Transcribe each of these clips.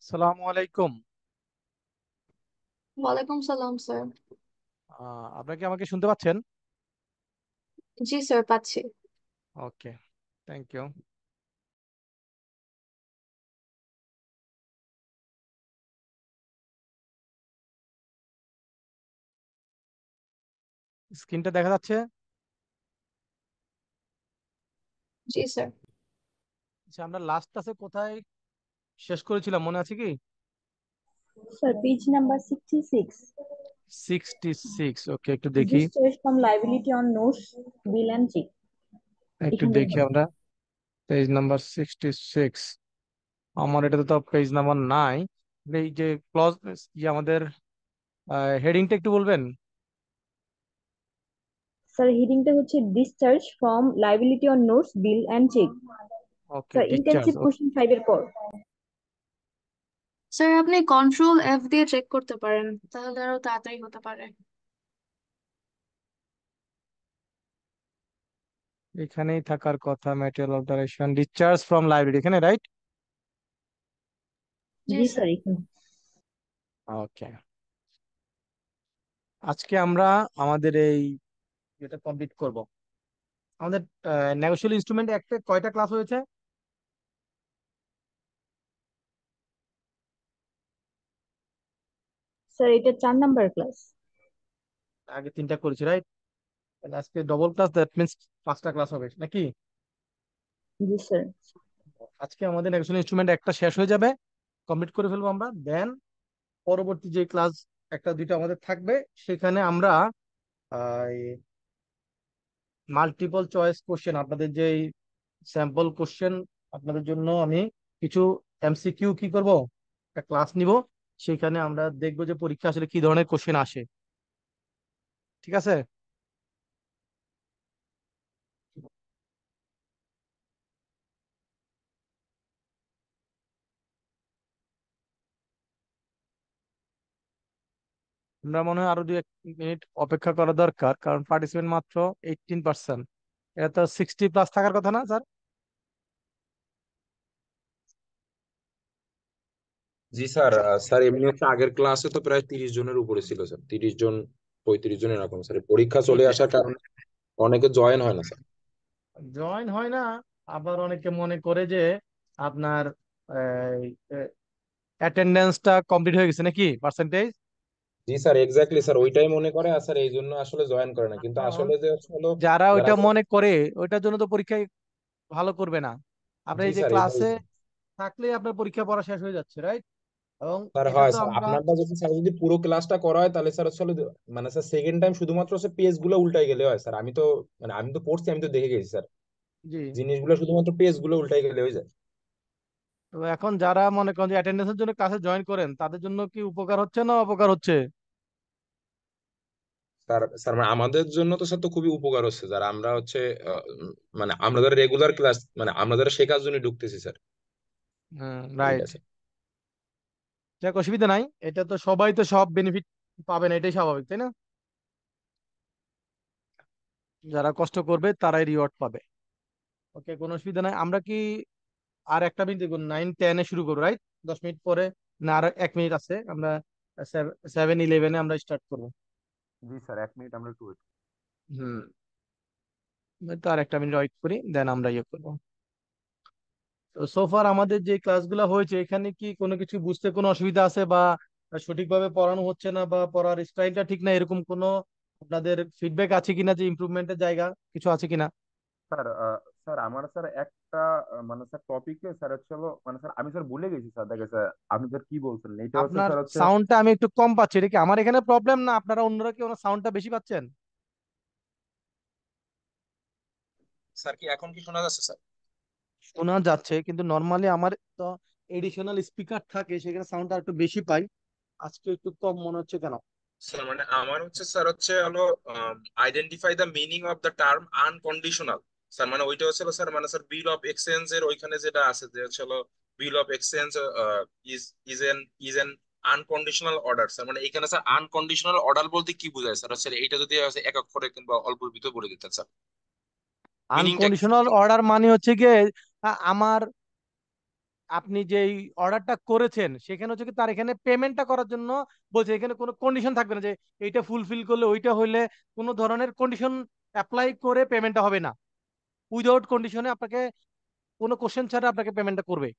সালামু আলাইকুম। ওয়ালাইকুম সালাম স্যার। আপনাকে আমাকে শুনতে পাচ্ছেন? জি স্যার, পাচ্ছি। ওকে, থ্যাংক ইউ। স্ক্রিনটা দেখা যাচ্ছে? জি স্যার। আচ্ছা, আমরা লাস্ট ক্লাসে কোথায় শেষ করেছিলাম মনে আছে কি? Sir, page number 66. 66। ওকে, একটু দেখি। Discharge from liability on notes, bill and check. একটু এখান থেকে দেখি হবে। আমরা। Page number 66। আমার এটাতে তো পেজ নাম্বার নাই। এই যে ক্লজ, আমাদের হেডিংটা একটু বলবেন? স্যার হেডিংটা হচ্ছে discharge from liability on notes bill and cheque. Okay, sir discharge. Intensive question 5 এর পর। স্যার, আপনি কন্ট্রোল এফ দিয়ে চেক করতে পারেন, তাহলে আরো তাড়াতাড়ি হতে পারে। এখানেই থাকার কথা, material alteration, discharge from library, এখানে রাইট? জি জি স্যার। স্যার এখানে। ওকে, আজকে আমরা আমাদের এই এটা কমপ্লিট করব। আমাদের নেগোশিয়েবল ইনস্ট্রুমেন্ট একটা কয়টা ক্লাস হয়েছে? স্যার এটা 4 নাম্বার ক্লাস। আগে তিনটা করেছি রাইট? আজকে ডবল ক্লাস, দ্যাট মিন্স পাঁচটা ক্লাস হবে নাকি? জি স্যার। আজকে আমাদের নেগোশিয়েবল ইনস্ট্রুমেন্ট একটা শেষ হয়ে যাবে, কমপ্লিট করে ফেলবো আমরা। দেন পরবর্তী যে ক্লাস একটা দুইটা আমাদের থাকবে, সেখানে আমরা মাল্টিপল চয়েস কোশ্চেন, আপনাদের যে স্যাম্পল কোশ্চেন, আপনাদের জন্য আমি কিছু এমসিকিউ কি করব, একটা ক্লাস নিব। সেখানে আমরা দেখবো যে পরীক্ষা আসলে কি ধরনের কোশ্চেন আসে। ঠিক আছে? আমরা মনে হয় আরো 2-1 মিনিট অপেক্ষা করা দরকার, কারণ পার্টিসিপেন্ট মাত্র 18%। এটা তো 60+ থাকার কথা না স্যার? জি স্যার। স্যার এমনি হচ্ছে আগের ক্লাসে তো প্রায় 30 জনের উপরে ছিল স্যার, 30 জন 35 জন এরকম স্যার। পরীক্ষা চলে আসার কারণে অনেকে জয়েন হয় না স্যার। জয়েন হয় না। আবার অনেকে মনে করে যে আপনার অ্যাটেন্ডেন্সটা কমপ্লিট হয়ে গেছে নাকি, পার্সেন্টেজ। জি স্যার, এক্স্যাক্টলি স্যার, ওইটাই মনে করে। আর স্যার এই জন্য আসলে জয়েন করে না, কিন্তু এখন আসলে যে হলো যারা যারা। ওইটা মনে করে, ওইটার জন্য তো পরীক্ষায় ভালো করবে না। আপনার জি এই যে স্যার, এইটাই ক্লাসে স্যার। থাকলে আপনার পরীক্ষা পড়া শেষ হয়ে যাচ্ছে রাইট? এবং স্যার এটা হয় তো স্যার, আমরা আপনারটা যদি স্যার যদি পুরো ক্লাসটা করা হয় তাহলে স্যার আসলে মানে স্যার সেকেন্ড টাইম শুধুমাত্র হচ্ছে পেজ গুলো উল্টাই গেলে হয় স্যার। আমি তো পড়ছি, আমি তো দেখে গেছি স্যার। জি। জিনিসগুলো শুধুমাত্র পেজ গুলো উল্টাই গেলে হয়ে যায়। তো এখন যারা মনে করেন যে অ্যাটেন্ডেন্সের জন্য ক্লাসে জয়েন করেন, তাদের জন্য কি উপকার হচ্ছে না অপকার হচ্ছে? স্যার স্যার মানে আমাদের জন্য তো স্যার তো খুবই উপকার হচ্ছে স্যার। আমরা হচ্ছে মানে আমাদের রেগুলার ক্লাস, মানে আমাদের শেখার জন্য ঢুকতেছি স্যার। হুম, এইটা রাইট। স্যার। যাক, অসুবিধা নাই। এটা তো সবাই তো সব বেনিফিট পাবে না, এটাই স্বাভাবিক তাই না? যারা কষ্ট করবে তারাই রিওয়ার্ড পাবে। ওকে, কোনো অসুবিধা নাই। আমরা কি আর একটা মিনিট দেখুন, 9-10-এ শুরু করবো রাইট? 10 মিনিট পরে, না আর 1 মিনিট আছে। আমরা 7-11-এ আমরা স্টার্ট করবো। জি স্যার, 1 মিনিট আমরা একটু wait হুম, তো আর একটা মিনিট ওয়েট করি, দেন আমরা ইয়ে করবো। তো সোফার আমাদের যে ক্লাসগুলো হয়েছে, এখানে কি কোনো কিছু বুঝতে কোনো অসুবিধা আছে, বা সঠিকভাবে পড়ানো হচ্ছে না, বা পড়ার স্টাইলটা ঠিক না, এরকম কোনো আপনাদের ফিডব্যাক আছে কিনা, যে ইমপ্রুভমেন্টের জায়গা কিছু আছে কিনা? স্যার। স্যার আমার স্যার একটা মানে স্যার টপিকে স্যার হচ্ছে মানে স্যার আমি স্যার ভুলে গেছি স্যার। দেখে স্যার আপনি স্যার কি বলছেন, এটা হচ্ছে আপনার স্যার হচ্ছে। সাউন্ডটা আমি একটু কম পাচ্ছি, এটা কি আমার এখানে প্রবলেম, না আপনারা অন্যরা কি ওনার সাউন্ডটা বেশি পাচ্ছেন? স্যার কি এখন কি শোনা যাচ্ছে স্যার? শোনা যাচ্ছে, কিন্তু নর্মালি আমার তো এডিশনাল স্পিকার থাকে, সেখানে সাউন্ডটা একটু বেশি পাই। আজকে একটু কম মনে হচ্ছে কেন? স্যার মানে আমার হচ্ছে স্যার হচ্ছে হলো identify the meaning of the term unconditional. Sir মানে ওইটা হচ্ছে স্যার, মানে স্যার বিল অফ এক্সচেঞ্জ এর ওইখানে যেটা আছে যে হচ্ছে হলো বিল of exchange is is an is an unconditional order. Sir মানে এখানে স্যার আনকন্ডিশনাল অর্ডার বলতে কি বোঝায় স্যার? হচ্ছে এইটা যদি হচ্ছে এক অক্ষরে কিংবা অল্পের ভিতর বলে দিতেন স্যার, মিনিংটা কি? আনকন্ডিশনাল অর্ডার মানে হচ্ছে গিয়ে আমার আপনি যে অর্ডারটা করেছেন সেখানে হচ্ছে কি তার এখানে পেমেন্টটা করার জন্য বলছে, এখানে কোনো কন্ডিশন থাকবে না যে এইটা ফুলফিল করলে ওইটা হইলে কোনো ধরনের কন্ডিশন অ্যাপ্লাই করে পেমেন্টটা হবে না। উইদাউট কন্ডিশনে আপনাকে কোনো কোশ্চেন ছাড়া আপনাকে পেমেন্টটা করবে।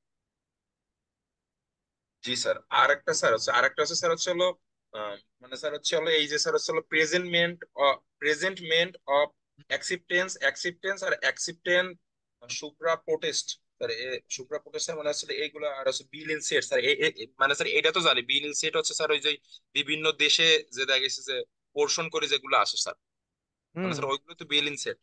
জি স্যার। আরেকটা হচ্ছে স্যার হচ্ছে হলো মানে স্যার হচ্ছে হলো এই যে স্যার হচ্ছে হলো প্রেজেন্টমেন্ট অফ অ্যাকসেপ্টেন্স আর acceptance supra protest sir. Supra protest মানে হচ্ছে এইগুলো, আর হচ্ছে বিল ইন সেট স্যার। মানে স্যার এটা তো জানি বিল ইন সেট হচ্ছে স্যার ওই যে বিভিন্ন দেশে যে দেখা গেছে যে পোর্শন করে যেগুলো আসে স্যার, মানে হুম। স্যার ওইগুলো তো বিল ইন সেট।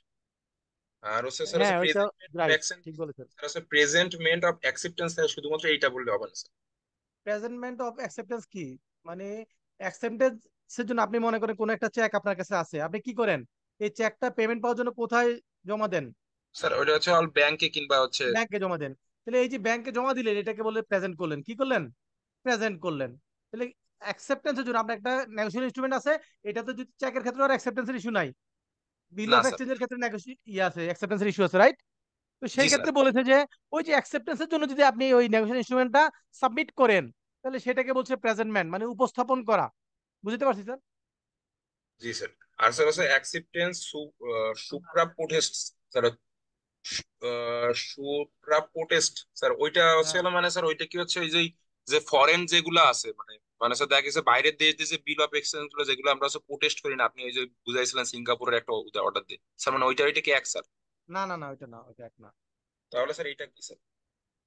আর হচ্ছে স্যার হ্যাঁ, হচ্ছে ওইটা রাইট, ঠিক বলেছেন। প্রেজেন্টমেন্ট অফ অ্যাকসেপ্টেন্স স্যার, শুধুমাত্র এইটা বললে হবে না স্যার। প্রেজেন্টমেন্ট অফ অ্যাকসেপ্টেন্স কি? মানে অ্যাকসেপ্টেন্সের জন্য আপনি মনে করেন কোন একটা চেক আপনার কাছে আছে, আপনি কি করেন? এই চেকটা পেমেন্ট পাওয়ার জন্য কোথায় জমা দেন? স্যার ওইটা হচ্ছে অল ব্যাংকে কিংবা হচ্ছে। ব্যাংকে জমা দেন। তাহলে এই যে ব্যাংকে জমা দিলেন এটাকে বলে প্রেজেন্ট করলেন। কি করলেন? প্রেজেন্ট করলেন। তাহলে অ্যাকসেপ্টেন্সের জন্য আপনার একটা নেগোশিয়েশন ইনস্ট্রুমেন্ট আছে। এটাতে যদি চেকের ক্ষেত্রে আর অ্যাকসেপ্টেন্সের ইস্যু নাই, বিল না অফ স্যার। এক্সচেঞ্জের ক্ষেত্রে আছে, অ্যাকসেপ্টেন্সের ইস্যু আছে, রাইট? তো জি সেই স্যার। ক্ষেত্রে বলেছে যে ওই যে অ্যাকসেপ্টেন্সের জন্য যদি আপনি ওই নেগোশিয়েশন ইনস্ট্রুমেন্টটা সাবমিট করেন, তাহলে সেটাকে বলছে প্রেজেন্টমেন্ট, মানে উপস্থাপন করা। বুঝতে পারছি স্যার? জি স্যার। আর স্যার হচ্ছে acceptance supra protest sir. Supra protest sir ওইটা হচ্ছে হ্যাঁ, হলো মানে স্যার ওইটা কি হচ্ছে ওই যে যে ফরেন যেগুলো আছে মানে, মানে স্যার দেখা গেছে বাইরের দেশ দিয়ে যে বিল অফ এক্সচেঞ্জ গুলো যেগুলো আমরা হচ্ছে প্রোটেস্ট করি না, আপনি ওই যে বুঝাইছিলেন সিঙ্গাপুরের একটা অর্ডার দিয়ে স্যার, মানে ওইটা কি এক স্যার? না না না, ওইটা না, ওইটা এক না। তাহলে স্যার এইটা কি স্যার?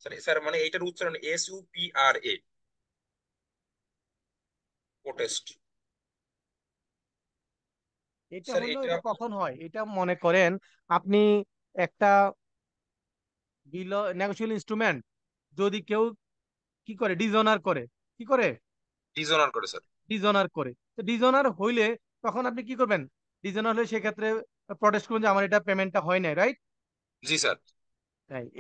স্যার স্যার মানে এইটার উচ্চারণ SUPRA, প্রোটেস্ট। এটা স্যার হলো, এটা। এটা কখন হয়? এটা মনে করেন আপনি একটা বিল নেগোশিয়েবল ইনস্ট্রুমেন্ট যদি কেউ কি করে, ডিজঅনার করে। কি করে? ডিসঅনার করে স্যার। ডিজঅনার করে। তো ডিজঅনার হইলে তখন আপনি কি করবেন? ডিজঅনার হলে সেক্ষেত্রে প্রটেস্ট করবেন যে আমার এটা পেমেন্টটা হয় নাই, রাইট? জি স্যার।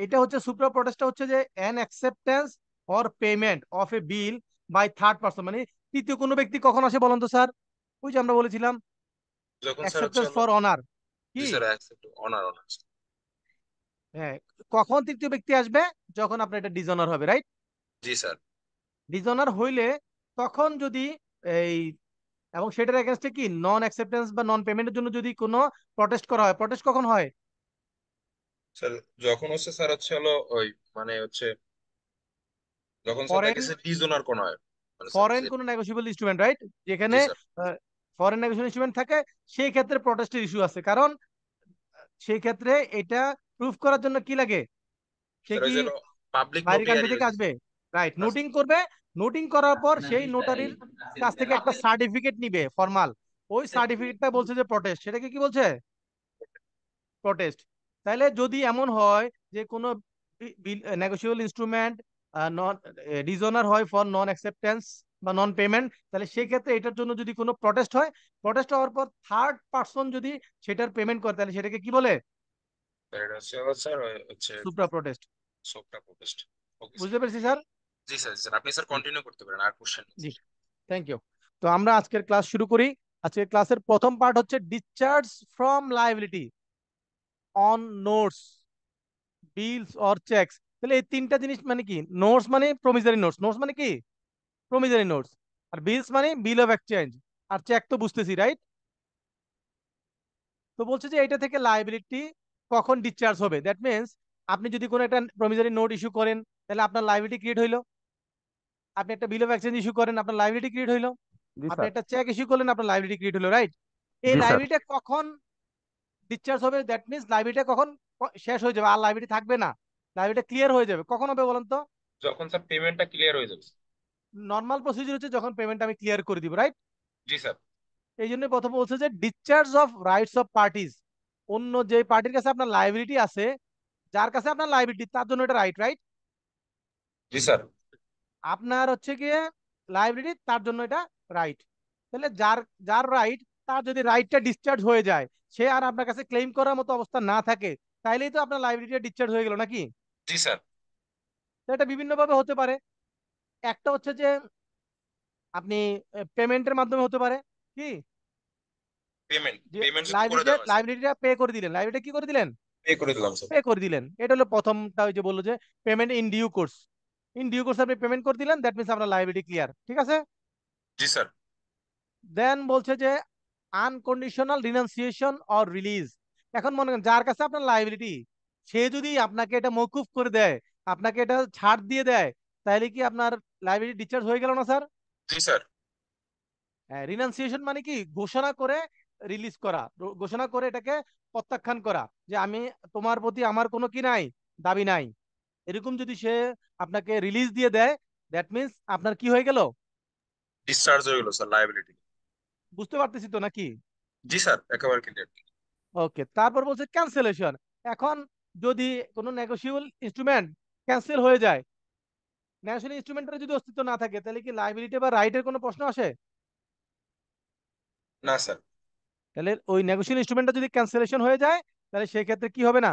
এটা হচ্ছে সুপ্রা প্রটেস্টটা হচ্ছে যে an acceptance or payment of a bill by third person, মানে তৃতীয় কোনো ব্যক্তি কখন আসে বলেন তো স্যার? ওই যে আমরা বলেছিলাম যখন স্যার হচ্ছে অ্যাকসেপ্টেন্স হলো। For honour. জি কি? Sir, accept honour honour. হ্যাঁ, কখন তৃতীয় ব্যক্তি আসবে? যখন আপনার এটা ডিজঅনার হবে, রাইট? জি স্যার। ডিজঅনার হইলে তখন যদি এই, এবং সেটার এগেনস্টে কি নন অ্যাকসেপ্টেন্স বা নন পেমেন্টের জন্য যদি কোনো প্রটেস্ট করা হয়, প্রটেস্ট কখন হয়? স্যার যখন হচ্ছে স্যার হচ্ছে হলো ওই মানে হচ্ছে যখন স্যার ফরেন, দেখেছে ডিজোনার কোন হয়, মানে স্যার ফরেন কোনো নেগোশিয়েবল ইনস্ট্রুমেন্ট, রাইট? জি যেখানে স্যার। ফরেন নেগোশিয়েবল ইনস্ট্রুমেন্ট থাকে, সেই ক্ষেত্রে প্রটেস্টের ইস্যু আছে। কারণ সেই ক্ষেত্রে এটা প্রুফ করার জন্য কি লাগে? সে স্যার ওই কি যে পাবলিক বাইরের কান্ট্রি নোটিয়ারি থেকে হয়েছে আসবে? Right, sir. নোটিং করবে। নোটিং করার পর সেই নোটারির কাছ থেকে একটা সার্টিফিকেট নিবে ফর্মাল। ওই সার্টিফিকেটটা বলছে যে প্রটেস্ট, সেটাকে কি বলছে? প্রটেস্ট। তাহলে যদি এমন হয় যে কোনো নেগোশিয়েবল ইনস্ট্রুমেন্ট নন ডিজনার হয় ফর নন অ্যাকসেপ্টেন্স বা নন পেমেন্ট, তাহলে সেই ক্ষেত্রে এটার জন্য যদি কোনো প্রটেস্ট হয়, প্রটেস্ট হওয়ার পর থার্ড পার্সন যদি সেটার পেমেন্ট করে, তাহলে সেটাকে কি বলে? স্যার এটা হচ্ছে হলো স্যার হচ্ছে সুপ্রা প্রটেস্ট। সোপটা প্রোটেস্ট। Okay sir. বুঝতে পেরেছি স্যার? জি স্যার, স্যার আপনি স্যার কন্টিনিউ করতে পারেন, আর কোশ্চেন নেই জি, স্যার। Thank you. তো আমরা আজকের ক্লাস শুরু করি। আজকের ক্লাসের প্রথম পার্ট হচ্ছে discharge from liability on notes, bills or cheques. তাহলে এই তিনটা জিনিস মানে কি? নোটস মানে প্রমিসারি নোটস, নোটস মানে কি? প্রমিসারি নোটস। আর বিলস মানে বিল অফ এক্সচেঞ্জ। আর চেক তো বুঝতেছি, রাইট? তো বলছে যে এটা থেকে লাইবিলিটি কখন ডিসচার্জ হবে, দ্যাট মিনস আপনি যদি কোনো একটা প্রমিসারি নোট ইস্যু করেন, তাহলে আপনার লাইবিলিটি ক্রিয়েট হইলো। আপনি একটা বিল অফ এক্সচেঞ্জ ইস্যু করেন, আপনার লাইবিলিটি ক্রিয়েট হইলো। জি আপনি স্যার। একটা চেক ইস্যু করলেন, আপনার লাইবিলিটি ক্রিয়েট হলো, রাইট? এই জি স্যার। লাইবিলিটি কখন ডিসচার্জ হবে? দ্যাট মিনস লাইবিলিটি কখন শেষ হয়ে যাবে, আর লাইবিলিটি থাকবে না, লাইবিলিটি ক্লিয়ার হয়ে যাবে। কখন হবে বলেন তো? যখন স্যার পেমেন্টটা ক্লিয়ার হয়ে যাবে। নর্মাল প্রসিডিউর হচ্ছে যখন পেমেন্ট আমি ক্লিয়ার করে দিব, রাইট? জি স্যার। এই জন্য প্রথম বলছে যে discharge of rights of parties. অন্য যে পার্টির কাছে আপনার লাইবিলিটি আছে, যার কাছে আপনার লাইবিলিটি তার জন্য এটা রাইট, রাইট? জি স্যার। আপনার হচ্ছে গিয়ে লাইবিলিটি, তার জন্য এটা রাইট। তাহলে যার যার রাইট, তার যদি রাইটটা ডিসচার্জ হয়ে যায়, সে আর আপনার কাছে ক্লেম করার মতো অবস্থা না থাকে, তাইলেই তো আপনার লাইবিলিটিটা ডিসচার্জ হয়ে গেল, নাকি? জি স্যার। তো এটা বিভিন্ন ভাবে হতে পারে। একটা হচ্ছে যে আপনি পেমেন্টের মাধ্যমে হতে পারে। কি? পেমেন্ট যে পেমেন্ট যদি করে লাইবিলিটি, দেওয়া হয় স্যার। লাইবিলিটিটা পে করে দিলেন, লাইবিলিটি কি করে দিলেন? পে করে দিলাম স্যার। পে করে দিলেন। এটা হলো প্রথমটা, ওই যে বললো যে payment in due course. In due course আপনি পেমেন্ট করে দিলেন, দ্যাট মিনস আপনার লাইবিলিটি ক্লিয়ার। ঠিক আছে? জি স্যার। দেন বলছে যে আনকন্ডিশনাল রিনাউন্সিয়েশন অর রিলিজ। এখন মনে করেন যার কাছে আপনার লাইবিলিটি, সে যদি আপনাকে এটা মওকুফ করে দেয়, আপনাকে এটা ছাড় দিয়ে দেয়, তাহলে কি আপনার লাইবিলিটি ডিসচার্জ হয়ে গেল না স্যার? জি স্যার। রিনাউন্সিয়েশন মানে কি ঘোষণা করে রিলিজ করা, ঘোষণা করে এটাকে প্রত্যাখ্যান করা, যে আমি তোমার প্রতি আমার কোনো কি নাই, দাবি নাই। এরকম যদি সে আপনাকে রিলিজ দিয়ে দেয়, দ্যাট মিন্স আপনার কি হয়ে গেল? ডিসচার্জ হয়ে গেল স্যার লায়াবিলিটি। বুঝতে পারতেছি তো নাকি? জি স্যার, একেবারে ক্লিয়ার। ওকে, তারপর বলছে ক্যান্সেলেশন। এখন যদি কোনো নেগোশিয়েবল ইনস্ট্রুমেন্ট ক্যান্সেল হয়ে যায়, নেগোশিয়েবল ইনস্ট্রুমেন্টের যদি অস্তিত্ব না থাকে, তাহলে কি লাইবিলিটি বা রাইটের কোনো প্রশ্ন আসে? না স্যার। তাহলে ওই নেগোশিয়েবল ইনস্ট্রুমেন্টটা যদি ক্যান্সেলেশন হয়ে যায়, তাহলে সেই ক্ষেত্রে কি হবে না,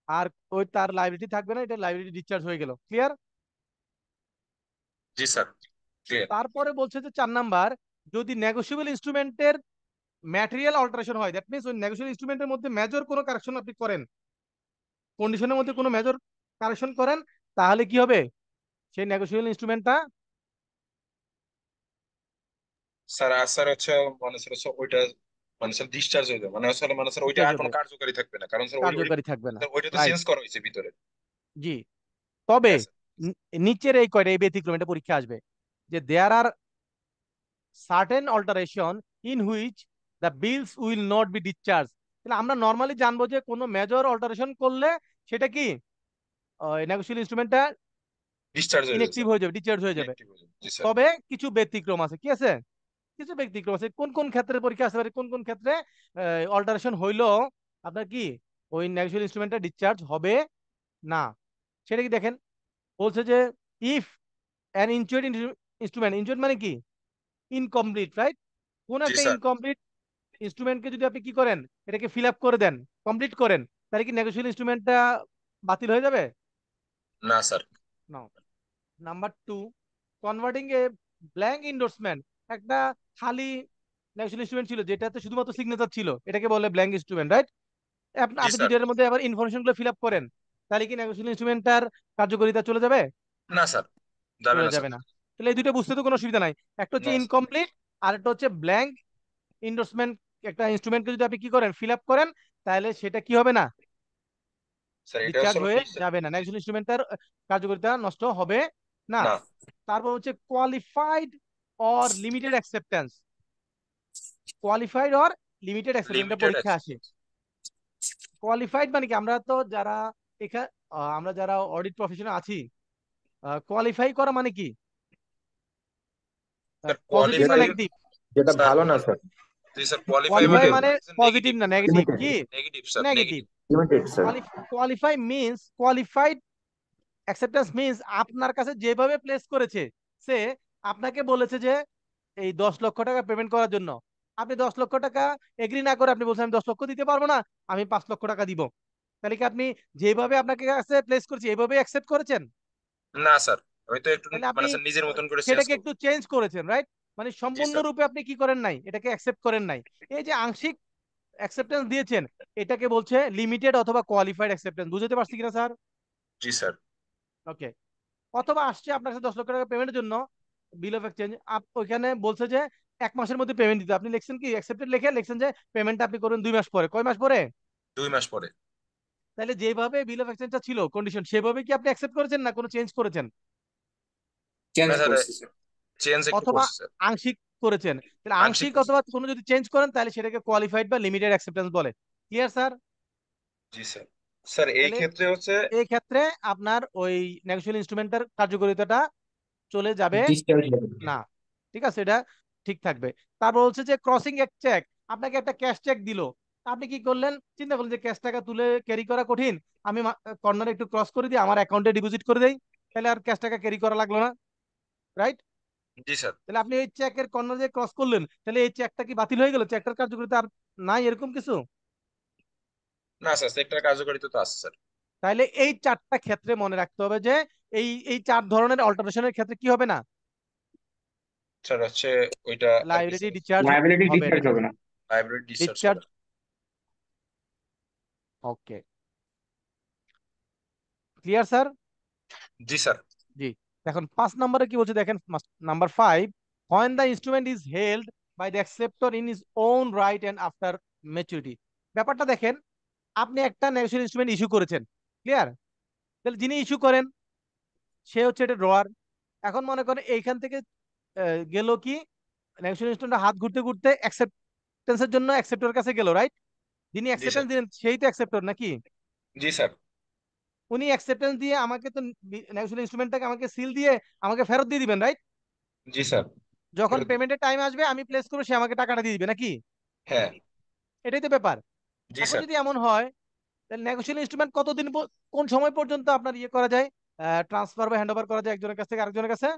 আর ওই তার লাইবিলিটি থাকবে না, এটা লাইবিলিটি ডিসচার্জ হয়ে গেল। ক্লিয়ার? জি স্যার, ক্লিয়ার। তারপরে বলছে যে 4 নাম্বার, যদি নেগোশিয়েবল ইনস্ট্রুমেন্টের ম্যাটেরিয়াল অল্টারেশন হয়, দ্যাট মিনস ওই নেগোশিয়েবল ইনস্ট্রুমেন্টের মধ্যে মেজর কোনো কারেকশন আপনি করেন, কন্ডিশনের মধ্যে কোনো মেজর কারেকশন করেন, তাহলে কি হবে? সেই নেগোশিয়েবল ইনস্ট্রুমেন্টটা স্যার আর স্যার হচ্ছে মানে স্যার হচ্ছে ওইটা মানে স্যার ডিসচার্জ হয়ে যাবে, মানে আসলে মানে স্যার ওইটা ডিসচার্জ আর কোনো হবে, কার্যকারী থাকবে না, কারণ স্যার ওই ওই কার্যকারী থাকবে না। স্যার ওইটা তো রাইট। চেঞ্জ করা হয়েছে ভিতরে। জি। তবে হ্যাঁ স্যার। নিচের এই কয়টা, এই ব্যতিক্রম, এটা পরীক্ষা আসবে, যে there are certain alteration in which the bills will not be discharge. তাহলে আমরা নর্মালি জানবো যে কোনো মেজর অল্টারেশন করলে সেটা কি নেগোশিয়েবল ইনস্ট্রুমেন্টটা ডিসচার্জ হয়ে যাবে ইনএক্টিভ স্যার। হয়ে যাবে, ডিসচার্জ হয়ে যাবে। ইনঅ্যাক্টিভ হয়ে যাবে, জি স্যার। তবে কিছু ব্যতিক্রম আছে, কি আছে? কিছু ব্যতিক্রম আছে। কোন কোন ক্ষেত্রে পরীক্ষা আসতে পারে, কোন কোন ক্ষেত্রে অল্টারেশন হইলো আপনার কি ওই নেগোশিয়েবল ইনস্ট্রুমেন্টটা ডিসচার্জ হবে না, সেটা কি দেখেন। বলছে যে ইফ অ্যান ইনচুয়েড ইনস্ট্রুমেন্ট, ইনচুয়েড মানে কি ইনকমপ্লিট, রাইট? কোন জি একটা স্যার। ইনকমপ্লিট ইনস্ট্রুমেন্টকে যদি আপনি কি করেন, এটাকে ফিল আপ করে দেন, কমপ্লিট করেন, তাহলে কি নেগোশিয়েবল ইনস্ট্রুমেন্টটা বাতিল হয়ে যাবে? না স্যার। না। Number 2, converting a blank endorsement, একটা খালি নেগোশিয়েবল ইনস্ট্রুমেন্ট ছিল যেটাতে শুধুমাত্র সিগনেচার ছিল, এটাকে বলে ব্ল্যাঙ্ক ইনস্ট্রুমেন্ট, রাইট? জি আপনি স্যার। যদি এর মধ্যে আবার ইনফরমেশন গুলো ফিল আপ করেন, তাহলে কি নেগোশিয়েবল ইনস্ট্রুমেন্টটার কার্যকারিতা চলে যাবে? না স্যার, যাবে চলে না স্যার। যাবে না। তাহলে এই দুটো বুঝতে তো কোনো অসুবিধা নাই। একটা হচ্ছে না স্যার। ইনকমপ্লিট, আর একটা হচ্ছে ব্ল্যাঙ্ক ইন্ডোর্সমেন্ট। একটা ইনস্ট্রুমেন্টকে যদি আপনি কি করেন, ফিল আপ করেন, তাহলে সেটা কি হবে না, স্যার এটা ডিসচার্জ আসলে হয়ে কি স্যার? যাবে না, নেগোশিয়েবল ইনস্ট্রুমেন্টটার কার্যকারিতা নষ্ট হবে না। না তারপর হচ্ছে qualified or limited acceptance. Qualified or limited acceptance, এটা লিমিটেড পরীক্ষা আসে। অ্যাক্সেপ্টেন্স। কোয়ালিফাইড মানে কি, আমরা তো যারা এখানে আমরা যারা অডিট প্রফেশনে আছি, কোয়ালিফাই করা মানে কি, স্যার পজিটিভ না কোয়ালিফাই, নেগেটিভ? যেটা স্যার ভালো না স্যার। জি স্যার, কোয়ালিফাই কোয়ালিফাই মানে লিমিটেড। মানে পজিটিভ নেগেটিভ। না নেগেটিভ, লিমিটেড। কি negative sir, negative? Negative. Limited sir. Qualify means, qualified acceptance means আপনার কাছে যেভাবে প্লেস করেছে, সে আপনাকে বলেছে যে এই 10 লক্ষ টাকা পেমেন্ট করার জন্য, আপনি 10 লক্ষ টাকা এগ্রি না করে আপনি বলছেন আমি 10 লক্ষ দিতে পারবো না, আমি 5 লক্ষ টাকা দিব। তাহলে কি আপনি যেভাবে আপনাকে কাছে প্লেস করেছি এইভাবে অ্যাকসেপ্ট করেছেন? না স্যার, আমি তো একটু তাহলে আপনি মানে স্যার নিজের মতন করে চেঞ্জ সেটাকে করবো। একটু চেঞ্জ করেছেন, রাইট? মানে জি স্যার। সম্পূর্ণরূপে আপনি কি করেন নাই, এটাকে অ্যাকসেপ্ট করেন নাই। এই যে আংশিক অ্যাকসেপ্টেন্স দিয়েছেন, এটাকে বলছে লিমিটেড অথবা কোয়ালিফাইড অ্যাকসেপ্টেন্স। বুঝতে পারছি কিনা স্যার? জি স্যার। ওকে। অথবা আসছে আপনার কাছে 10 লক্ষ টাকা পেমেন্টের জন্য, বিল অফ এক্সচেঞ্জ, ওইখানে বলছে যে 1 মাসের মধ্যে পেমেন্ট দিতে, আপনি লিখছেন কি অ্যাকসেপ্টেড, লিখে লিখছেন যে পেমেন্টটা আপনি করবেন 2 মাস পরে। কয় মাস পরে? 2 মাস পরে। তাহলে যেভাবে বিল অফ এক্সচেঞ্জটা ছিল কন্ডিশন, সেভাবে কি আপনি অ্যাকসেপ্ট করেছেন না কোনো চেঞ্জ করেছেন? না চেঞ্জ স্যার, করছি স্যার। চেঞ্জ একটু অথবা করছি স্যার। আংশিক করেছেন? তাহলে আংশিক আংশিক করছি। অথবা কোনো যদি চেঞ্জ করেন, তাহলে সেটাকে কোয়ালিফাইড বা লিমিটেড অ্যাকসেপ্টেন্স বলে। Clear sir? জি স্যার। স্যার এই তাহলে ক্ষেত্রে হচ্ছে এই ক্ষেত্রে আপনার ওই নেগোশিয়েবল ইনস্ট্রুমেন্টের কার্যকারিতাটা চলে যাবে ডিসচার্জ হবে। না। ঠিক আছে, এটা ঠিক থাকবে। তারপর হচ্ছে যে ক্রসিং এক চেক, আপনাকে একটা ক্যাশ চেক দিল, আপনি কি করলেন, চিন্তা করলেন যে ক্যাশ টাকা তুলে ক্যারি করা কঠিন, আমি কর্নারে একটু ক্রস করে দিই, আমার অ্যাকাউন্টে ডিপোজিট করে দেই, তাহলে আর ক্যাশ টাকা ক্যারি করা লাগলো না, রাইট? জি স্যার। তাহলে আপনি এই চেকের কর্নার যে ক্রস করলেন, তাহলে এই চেকটা কি বাতিল হয়ে গেল, চেকটার কার্যকারিতা আর নাই, এরকম কিছু? না স্যার, সেক্টর কার্যকারিতা তো আছে স্যার। তাহলে এই 4টা ক্ষেত্রে মনে রাখতে হবে যে এই এই 4 ধরনের অল্টারেশনের ক্ষেত্রে কি হবে না, স্যার হচ্ছে ওইটা আর কি লাইবিলিটি স্যার, ডিসচার্জ লায়াবিলিটি হবে ডিসচার্জ না। হবে না। Library discharge discharge. হবে না। ওকে, ক্লিয়ার স্যার? জি স্যার। জি। এখন 5 নম্বরে কি বলছে দেখেন, number 5, when the instrument is held by the acceptor in his own right and after maturity। ব্যাপারটা দেখেন, আপনি একটা নেগোশিয়েবল ইনস্ট্রুমেন্ট ইস্যু করেছেন, ক্লিয়ার? তাহলে যিনি ইস্যু করেন সে হচ্ছে এটা ড্রয়ার। এখন মনে করেন এইখান থেকে গেল কি, নেগোশিয়েবল ইনস্ট্রুমেন্ট হাত ঘুরতে ঘুরতে অ্যাকসেপ্টেন্সের জন্য অ্যাকসেপ্টরের কাছে গেল, রাইট? যিনি জি স্যার। অ্যাকসেপ্টেন্স দিলেন সেই তো অ্যাকসেপ্টর নাকি? জি স্যার। উনি অ্যাকসেপ্টেন্স দিয়ে আমাকে তো নেগোশিয়েবল ইনস্ট্রুমেন্টটাকে আমাকে সিল দিয়ে আমাকে ফেরত দিয়ে দিবেন, রাইট? জি স্যার। যখন ফেরত দিন। পেমেন্টের টাইম আসবে আমি প্লেস করবো, সে আমাকে টাকাটা দিয়ে দিবে নাকি? হ্যাঁ। এটাই তো ব্যাপার। জি এখন স্যার। যদি এমন হয়, তাহলে নেগোশিয়েবল ইনস্ট্রুমেন্ট কতদিন কোন সময় পর্যন্ত আপনার ইয়ে করা যায়, ট্রান্সফার বা হ্যান্ড ওভার করা যায় একজনের কাছ থেকে আরেকজনের কাছে?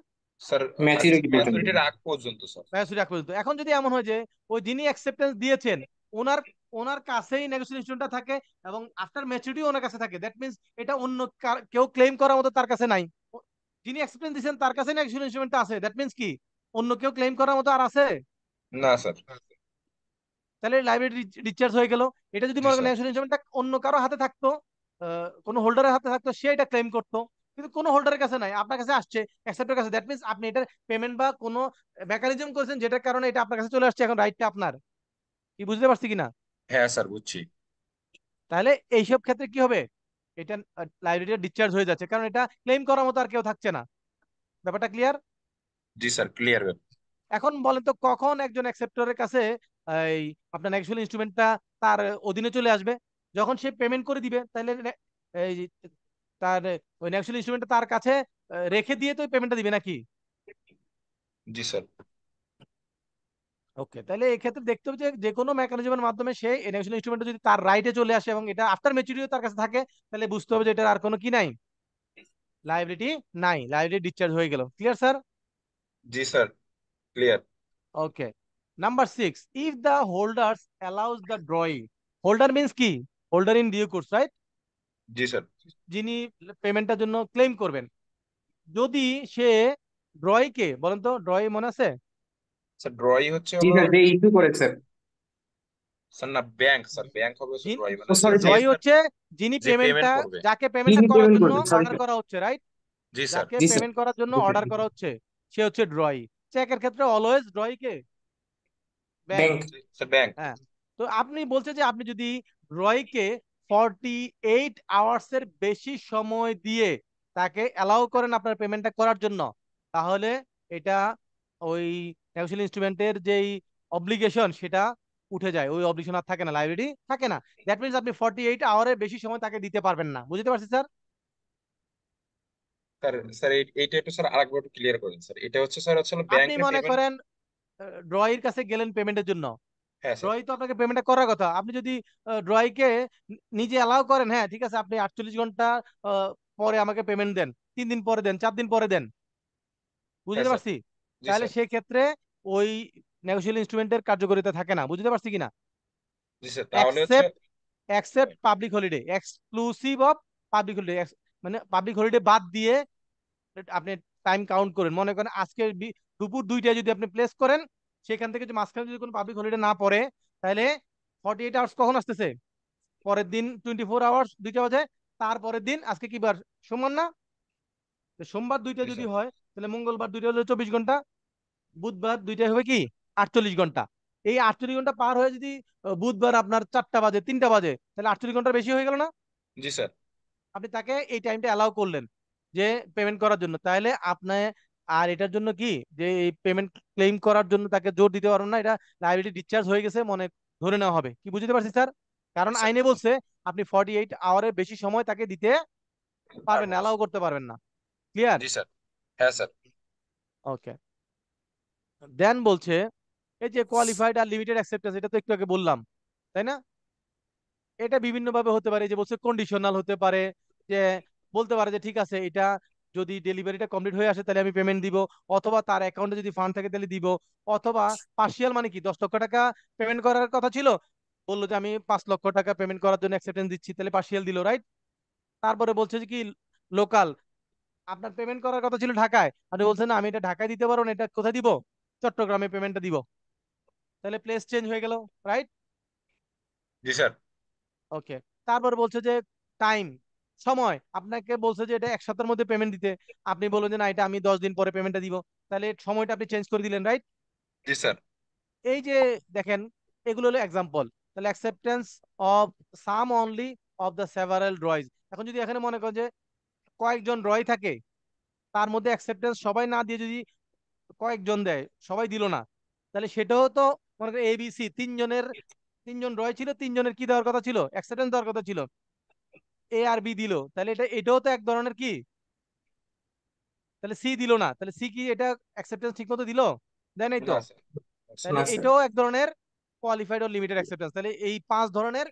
স্যার ম্যাচুরিটি পর্যন্ত। ম্যাচুরিটির আগ পর্যন্ত স্যার। ম্যাচুরিটি আগ পর্যন্ত। এখন যদি এমন হয় যে ওই যিনি অ্যাকসেপ্টেন্স দিয়েছেন ওনার ওনার কাছেই নেগোশিয়েবল ইনস্ট্রুমেন্টটা থাকে এবং আফটার ম্যাচুরিটি ওনার কাছে থাকে, দ্যাট মিন্স এটা অন্য কেউ ক্লেম করার মতো তার কাছে নাই। যিনি অ্যাকসেপ্টেন্স দিয়েছেন তার কাছে নেগোশিয়েবল ইনস্ট্রুমেন্টটা আছে, দ্যাট মিন্স কি অন্য কেউ ক্লেম করার মতো আর আছে? না স্যার। তাহলে লাইব্রেরি ডিসচার্জ হয়ে গেল। এটা যদি জি মনে করেন স্যার। ন্যাশনাল ইনস্ট্রুমেন্টটা অন্য কারো হাতে থাকতো, কোনো হোল্ডারের হাতে থাকতো, সে এটা ক্লেম করতো, কিন্তু কোনো হোল্ডারের কাছে নাই, আপনার কাছে আসছে অ্যাকসেপ্টের কাছে, দ্যাট মিন্স আপনি এটার পেমেন্ট বা কোনো মেকানিজম করেছেন যেটার কারণে এটা আপনার কাছে চলে আসছে, এখন রাইটটা আপনার। কি বুঝতে পারছি কিনা? হ্যাঁ স্যার বুঝছি। তাহলে এইসব ক্ষেত্রে কি হবে, এটা লাইব্রেরিটা ডিসচার্জ হয়ে যাচ্ছে, কারণ এটা ক্লেম করার মতো আর কেউ থাকছে না। ব্যাপারটা ক্লিয়ার? জি স্যার ক্লিয়ার। এখন বলেন তো কখন একজন অ্যাকসেপ্টরের কাছে এই আপনার অ্যাকচুয়াল ইনস্ট্রুমেন্টটা তার অধীনে চলে আসবে? যখন সে পেমেন্ট করে দিবে, তাহলে এই তার ওই অ্যাকচুয়াল ইনস্ট্রুমেন্টটা তার কাছে রেখে দিয়ে তো পেমেন্টটা দিবে নাকি? জি স্যার। ওকে, তাহলে এই ক্ষেত্রে দেখতে হবে যে যে কোনো মেকানিজমের মাধ্যমে সে অ্যাকচুয়াল ইনস্ট্রুমেন্টটা যদি তার রাইটে চলে আসে এবং এটা আফটার ম্যাচুরিটিও তার কাছে থাকে, তাহলে বুঝতে হবে যে এটার আর কোনো কি নাই, লাইবিলিটি নাই, লাইবিলিটি ডিসচার্জ হয়ে গেল। Clear sir? জি sir clear. Okay. Number 6, if the holders allows the drawing. Holder means কি? Holder in due course, right? জি স্যার। যিনি পেমেন্টের জন্য ক্লেম করবেন, যদি সে ড্রয়কে, বলেন তো ড্রয় মনে আছে? স্যার ড্রই হচ্ছে জি হলো স্যার, যে ইস্যু করেছে। স্যার না ব্যাংক, স্যার ব্যাংক হবে হচ্ছে ড্রই ও মানে সরি যে সরি, ড্রয় হচ্ছে যিনি যে পেমেন্ট পেমেন্টটা, করবে। যাকে পেমেন্টটা যিনি করার পেমেন্ট জন্য করবেন, সরি অর্ডার স্যার। করা হচ্ছে, রাইট? জি স্যার। যাকে জি স্যার। পেমেন্ট করার জন্য অর্ডার করা হচ্ছে সে হচ্ছে ড্রয়। চেকের ক্ষেত্রে অলওয়েজ ড্রয় কে? ব্যাংক। ব্যাংক। Sir bank. হ্যাঁ। তো আপনি বলছে যে আপনি যদি রয়কে 48 আওয়ার্স এর বেশি সময় দিয়ে তাকে অ্যালাউ করেন আপনার পেমেন্টটা করার জন্য, তাহলে এটা ওই নেগোশিয়েবল ইনস্ট্রুমেন্টের যেই অব্লিগেশন সেটা উঠে যায়, ওই অব্লিগেশন আর থাকে না, লাইবিলিটি থাকে না। দ্যাট মিনস আপনি 48 আওয়ারের বেশি সময় তাকে দিতে পারবেন না। বুঝতে পারছি স্যার? স্যার স্যার এইটা একটু স্যার আরেকবার একটু ক্লিয়ার করেন স্যার। এটা হচ্ছে স্যার হচ্ছে আপনি ব্যাংকের মনে পেমেন্ট। করেন ড্রয়ের কাছে গেলেন পেমেন্টের জন্য, হ্যাঁ স্যার। ড্রয় তো আপনাকে পেমেন্টটা করার কথা, আপনি যদি ড্রয়কে নিজে অ্যালাউ করেন, হ্যাঁ ঠিক আছে আপনি 48 ঘন্টা আহ, পরে আমাকে পেমেন্ট দেন, 3 দিন পরে দেন, 4 দিন পরে দেন, হ্যাঁ বুঝতে স্যার। পারছি? জি তাহলে স্যার। সেক্ষেত্রে ওই নেগোশিয়েবল ইনস্ট্রুমেন্টের কার্যকারিতা থাকে না। বুঝতে পারছি কিনা? জি স্যার তাহলে হচ্ছে accept, accept public holiday, exclusive of public holiday, মানে পাবলিক হলিডে বাদ দিয়ে আপনি টাইম কাউন্ট করেন। মনে করেন আজকে দুপুর 2টায় যদি আপনি প্লেস করেন, সেখান থেকে যদি মাঝখানে যদি কোনো পাবলিক হলিডে না পড়ে, তাহলে 48 আওয়ার্স কখন আসতেছে? পরের দিন 24 আওয়ার্স 2টা বাজে, তারপরের দিন আজকে কি বার? সোমবার না? তো সোমবার 2টায় জি যদি স্যার। হয়, তাহলে মঙ্গলবার 2টা হলে 24 ঘন্টা, বুধবার 2টায় হবে কি 48 ঘন্টা। এই 48 ঘন্টা পার হয়ে যদি বুধবার আপনার 4টা বাজে 3টা বাজে, তাহলে 48 ঘন্টা বেশি হয়ে গেল না? জি স্যার। আপনি তাকে এই টাইমটা অ্যালাউ করলেন যে পেমেন্ট করার জন্য, তাহলে আপনি আর এটার জন্য কি যে এই পেমেন্ট ক্লেম করার জন্য তাকে জোর দিতে পারবেন না, এটা লাইবিলিটি ডিসচার্জ হয়ে গেছে মনে ধরে নেওয়া হবে। কি বুঝতে পারছি স্যার? কারণ স্যার আইনে বলছে আপনি 48 আওয়ারের বেশি সময় তাকে দিতে পারবেন পারবো না, না অ্যালাউ স্যার। করতে পারবেন না। ক্লিয়ার? জি স্যার। হ্যাঁ স্যার। ওকে। দেন বলছে এই যে কোয়ালিফাইড আর লিমিটেড অ্যাকসেপ্টেন্স, এটা তো একটু আগে বললাম, তাই না? এটা বিভিন্ন ভাবে হতে পারে, যে বলছে কন্ডিশনাল হতে পারে, যে বলতে পারে যে ঠিক আছে এটা যদি ডেলিভারিটা কমপ্লিট হয়ে আসে তাহলে আমি পেমেন্ট দিব, অথবা তার অ্যাকাউন্টে যদি ফান্ড থাকে তাহলে দিব, অথবা পার্শিয়াল, মানে কি 10 লক্ষ টাকা পেমেন্ট করার কথা ছিল, বললো যে আমি 5 লক্ষ টাকা পেমেন্ট করার জন্য অ্যাকসেপ্টেন্স দিচ্ছি, তাহলে পার্শিয়াল দিল, রাইট? তারপরে বলছে যে কি লোকাল, আপনার পেমেন্ট করার কথা ছিল ঢাকায়, আপনি বলছেন না আমি এটা ঢাকায় দিতে পারবো না, এটা কোথায় দিব, চট্টগ্রামে পেমেন্টটা দিব, তাহলে প্লেস চেঞ্জ হয়ে গেল, রাইট? জি স্যার। ওকে। তারপর বলছে যে টাইম, সময় আপনাকে বলছে যে এটা 1 সপ্তাহের মধ্যে পেমেন্ট দিতে, আপনি বললেন যে না এটা আমি 10 দিন পরে পেমেন্টটা দিব, তাহলে সময়টা আপনি চেঞ্জ করে দিলেন, রাইট? জি স্যার। এই যে দেখেন, এগুলো হলো এক্সাম্পল। তাহলে acceptance of some only of the several drawees. এখন যদি এখানে মনে করেন যে কয়েকজন ড্রয় থাকে, তার মধ্যে অ্যাকসেপ্টেন্স সবাই না দিয়ে যদি কয়েকজন দেয়, সবাই দিল না, তাহলে সেটাও তো মনে করেন ABC তিনজনের, তিনজন ড্রয় ছিল, তিনজনের কি দেওয়ার কথা ছিল, অ্যাকসেপ্টেন্স দেওয়ার কথা ছিল, A আর B দিল, তাহলে এটাও তো এক ধরনের কি, তাহলে C দিল না, তাহলে C কি এটা অ্যাকসেপ্টেন্স ঠিক মতো দিল? দেয় নাই তো। না স্যার। তাহলে এটাও এক ধরনের কোয়ালিফাইড অর লিমিটেড অ্যাকসেপ্টেন্স। তাহলে এই 5 ধরনের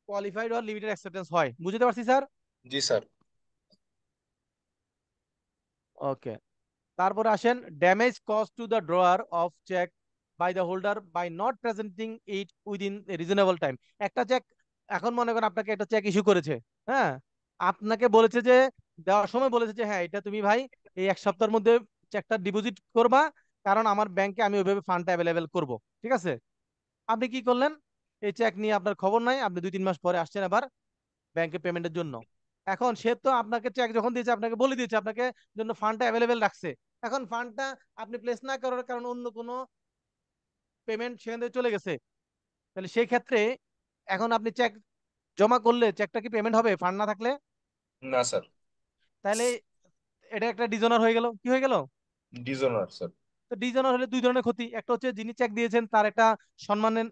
কোয়ালিফাইড অর লিমিটেড অ্যাকসেপ্টেন্স হয়, বুঝতে পারছি স্যার? জি স্যার। ওকে, তারপরে আসেন, damage cause to the drawer of cheque by the holder by not presenting it within reasonable time. একটা চেক, এখন মনে করেন আপনাকে একটা চেক ইস্যু করেছে, হ্যাঁ, আপনাকে বলেছে যে, দেওয়ার সময় বলেছে যে হ্যাঁ এটা তুমি ভাই এই 1 সপ্তাহের মধ্যে চেকটা ডিপোজিট করবা, কারণ আমার ব্যাংকে আমি ওইভাবে ফান্ডটা অ্যাভেলেবেল করব, ঠিক আছে? আপনি কি করলেন? এই চেক নিয়ে আপনার খবর নাই, আপনি 2-3 মাস পরে আসছেন আবার ব্যাংকে পেমেন্টের জন্য। এখন সে তো আপনাকে চেক যখন দিয়েছে আপনাকে বলে দিয়েছে আপনাকে জন্য ফান্ডটা অ্যাভেলেবেল রাখছে। এখন ফান্ডটা আপনি প্লেস না করার কারণে অন্য কোনো পেমেন্ট সেখান থেকে চলে গেছে, তাহলে সেই ক্ষেত্রে এখন আপনি চেক জমা করলে চেকটা কি পেমেন্ট হবে ফান্ড না থাকলে? না স্যার। তাহলে এটা একটা ডিজনার হয়ে গেল, কি হয়ে গেল? ডিজোনার স্যার। তো ডিজনার হলে দুই ধরনের ক্ষতি, একটা হচ্ছে যিনি চেক দিয়েছেন তার একটা সম্মানের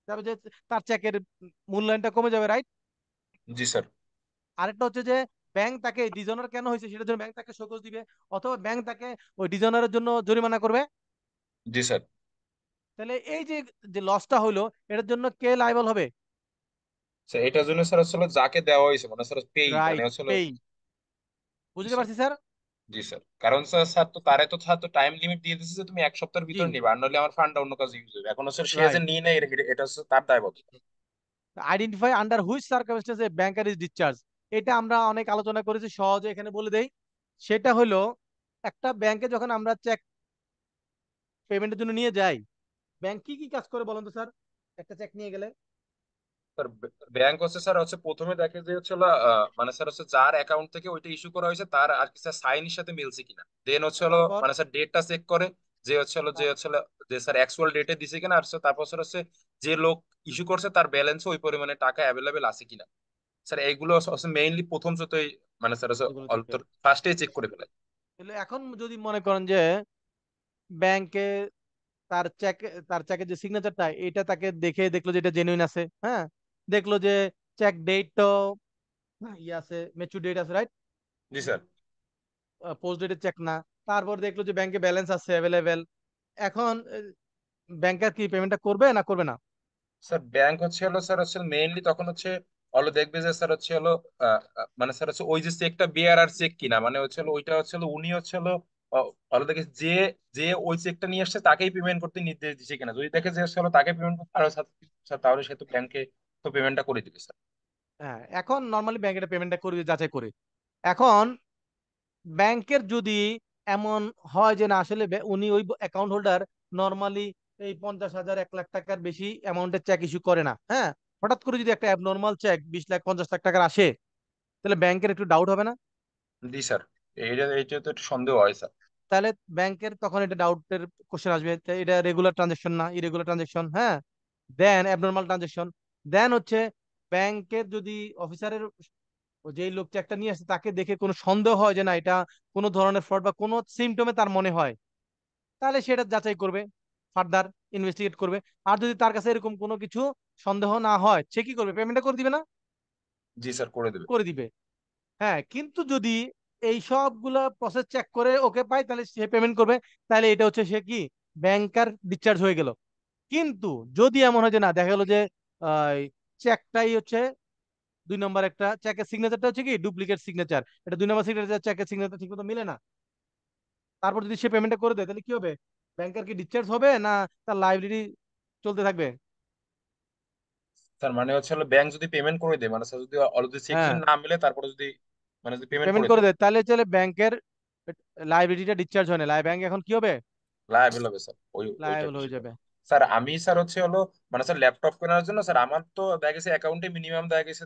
যাবে, যে তার চেকের মূল্যায়নটা কমে যাবে, রাইট? জি স্যার। আরেকটা হচ্ছে যে ব্যাংক তাকে ডিজনার কেন হয়েছে সেটার জন্য ব্যাংক তাকে শোকজ দিবে, অথবা ব্যাংক তাকে ওই ডিজনারের জন্য জরিমানা করবে। জি স্যার। তাহলে এই যে যে লসটা হলো, এটার জন্য কে লাইবল হবে? স্যার এটার জন্য স্যার হচ্ছে হলো যাকে দেওয়া হয়েছে মানে স্যার পেই মানে রাইট, হচ্ছে হলো। পেই। জি বুঝতে স্যার। পারছি স্যার? জি স্যার, কারণ স্যার স্যার তো তারে তো স্যার তো টাইম লিমিট দিয়ে দিচ্ছে যে তুমি 1 সপ্তাহের জি, ভিতর নিবা, আর নইলে আমার ফান্ডটা অন্য কাজে ইউজ হবে। এখন স্যার সে যে রাইট। নিয়ে নেয় এটা হচ্ছে তার দায়বদ্ধতা। Identify under which circumstance A banker is discharge. এটা আমরা অনেক আলোচনা করেছি, সহজে এখানে বলে দেই। সেটা হলো, একটা ব্যাংকে যখন আমরা চেক পেমেন্টের জন্য নিয়ে যাই, ব্যাংক কি কি কাজ করে বলুন তো স্যার, একটা চেক নিয়ে গেলে? স্যার ব্যাংক হচ্ছে স্যার হচ্ছে প্রথমে দেখে যে হচ্ছে হলো, মানে স্যার হচ্ছে যার অ্যাকাউন্ট থেকে ওইটা ইস্যু করা হয়েছে তার আর কি স্যার সাইনের সাথে মিলছে কিনা, দেন হচ্ছে হলো তারপর মানে স্যার ডেটটা চেক করে যে হচ্ছে হলো যে তা- হচ্ছে হলো যে স্যার অ্যাকচুয়াল ডেটে দিছে কিনা, আর তারপর স্যার হচ্ছে যে লোক ইস্যু করছে তার ব্যালেন্স ওই পরিমাণে টাকা অ্যাভেলেবেল আছে কিনা। স্যার এইগুলো হচ্ছে মেইনলি প্রথম যতই মানে স্যার হচ্ছে এগুলো দেখে। ফার্স্টেই চেক করে ফেলে। তাহলে এখন যদি মনে করেন যে ব্যাংকে তার চেক, তার চেকের যে সিগনেচারটা এটা তাকে দেখে দেখলো যে এটা জেনুইন আছে, হ্যাঁ, দেখলো যে চেক ডেট তো ইয়ে আছে, ম্যাচুর ডেট আছে, রাইট, জি স্যার। পোস্ট ডেটের চেক না, তারপর দেখলো যে ব্যাংকে ব্যালেন্স আছে অ্যাভেলেবেল, এখন ব্যাংকার কি পেমেন্টটা করবে না করবে না? স্যার ব্যাংক হচ্ছে হলো স্যার হচ্ছে মেইনলি তখন হচ্ছে হলো দেখবে যে স্যার হচ্ছে হলো মানে স্যার হচ্ছে ওই যে চেকটা বিআরআর চেক কিনা, মানে হচ্ছে হলো ওইটা হচ্ছে হলো উনি হচ্ছে হলো হলো দেখে যে যে ওই চেকটা নিয়ে আসছে তাকেই পেমেন্ট করতে নির্দেশ দিচ্ছে কিনা, যদি দেখে যে হচ্ছে হলো তাকে পেমেন্ট করতে আরো স্যার তাহলে সে তো ব্যাংকে তো পেমেন্টটা করে দিবে স্যার। হ্যাঁ, এখন নর্মালি ব্যাংকের পেমেন্টটা করবে যাচাই করে। এখন ব্যাংকের যদি এমন হয় যে না আসলে উনি ওই অ্যাকাউন্ট হোল্ডার নর্মালি এই 50,000 1 লাখ টাকার বেশি অ্যামাউন্টের চেক ইস্যু করে না, হ্যাঁ, হঠাৎ করে যদি একটা অ্যাবনর্মাল চেক 20 লাখ 50 লাখ টাকার আসে, তাহলে ব্যাংকের একটু ডাউট হবে না? জি স্যার। এইটা এইটা তো একটু সন্দেহ হয় স্যার। তাহলে ব্যাংকের তখন এটা ডাউটের কোশ্চেন আসবে, তো এটা রেগুলার ট্রানজেকশন না ইরেগুলার ট্রানজেকশন, হ্যাঁ, দেন অ্যাবনর্মাল ট্রানজেকশন, দেন হচ্ছে ব্যাংকের যদি অফিসারের যেই লোক চেকটা নিয়ে আসছে তাকে দেখে কোনো সন্দেহ হয় যে না এটা কোনো ধরনের ফ্রড বা কোনো সিমটমে তার মনে হয়, তাহলে সেটা যাচাই করবে, ফার্দার ইনভেস্টিগেট করবে। আর যদি তার কাছে এরকম কোনো কিছু সন্দেহ না হয়, সে কি করবে, পেমেন্টটা করে দিবে না? জি স্যার করে দেবে। করে দিবে। হ্যাঁ, কিন্তু যদি এই সবগুলা প্রসেস চেক করে ওকে পায় তাহলে সে পেমেন্ট করবে, তাহলে এটা হচ্ছে সে কি ব্যাংকার ডিসচার্জ হয়ে গেল। কিন্তু যদি এমন হয় যে না, দেখা গেলো যে চেকটাই হচ্ছে 2 নম্বর, একটা চেকের সিগনেচারটা হচ্ছে কি ডুপ্লিকেট সিগনেচার, এটা 2 নম্বর সিগনেচার, চেকের সিগনেচার ঠিক মতো মিলে না, তারপর যদি সে পেমেন্টটা করে দেয়, তাহলে কি হবে? ব্যাংকার কি ডিসচার্জ হবে না তার লাইবিলিটি চলতে থাকবে? স্যার মানে হচ্ছে হলো ব্যাংক যদি পেমেন্ট করে দেয় মানে স্যার যদি অলরেডি চেক হ্যাঁ, যদি না মিলে তারপরে যদি মানে যদি পেমেন্ট পেমেন্ট করে করে দেয় দেয়, তাহলে চলে ব্যাংকের লাইবিলিটিটা ডিসচার্জ হয় না, ব্যাংক এখন কি হবে? লায়াবিল হবে স্যার ওই ওইটার লায়াবল হয়ে বিষয়ে। যাবে। স্যার আমি স্যার হচ্ছে হলো মানে স্যার ল্যাপটপ কেনার জন্য স্যার আমার তো দেখা গেছে অ্যাকাউন্টে মিনিমাম দেখা গেছে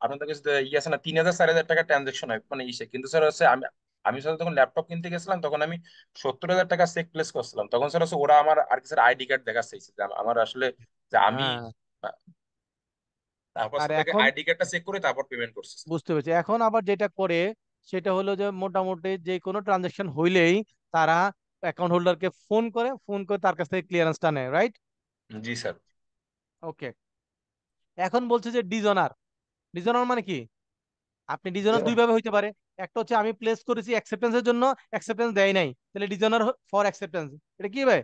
আপনাদের কাছে ইয়ে আছে না 3,000 4,000 টাকা ট্রানজেকশন হয় মানে ইসে, কিন্তু স্যার হচ্ছে আমি আমি স্যার যখন ল্যাপটপ কিনতে গেছিলাম তখন আমি 70,000 টাকা চেক প্লেস করছিলাম, তখন স্যার হচ্ছে ওরা আমার আর কি স্যার আইডি কার্ড দেখা চাইছে যে আমার আসলে যে আমি হ্যাঁ, তারপর আর স্যার তাকে এখন আইডি কার্ডটা চেক করে তারপর পেমেন্ট করছে স্যার। বুঝতে পেরেছি। এখন আবার যেটা করে সেটা হলো যে মোটামুটি যে কোনো ট্রানজাকশন হইলেই তারা অ্যাকাউন্ট হোল্ডারকে ফোন করে তার কাছ থেকে ক্লিয়ারেন্সটা নেয়, রাইট? জি স্যার। ওকে। এখন বলছে যে ডিজনার। ডিজনার মানে কি? আপনি ডিজনার দুই ভাবে হইতে পারে। একটা হচ্ছে আমি প্লেস করেছি অ্যাকসেপ্টেন্সের জন্য, অ্যাকসেপ্টেন্স দেয় নাই, তাহলে ডিজনার ফর অ্যাকসেপ্টেন্স। এটা কি হবে?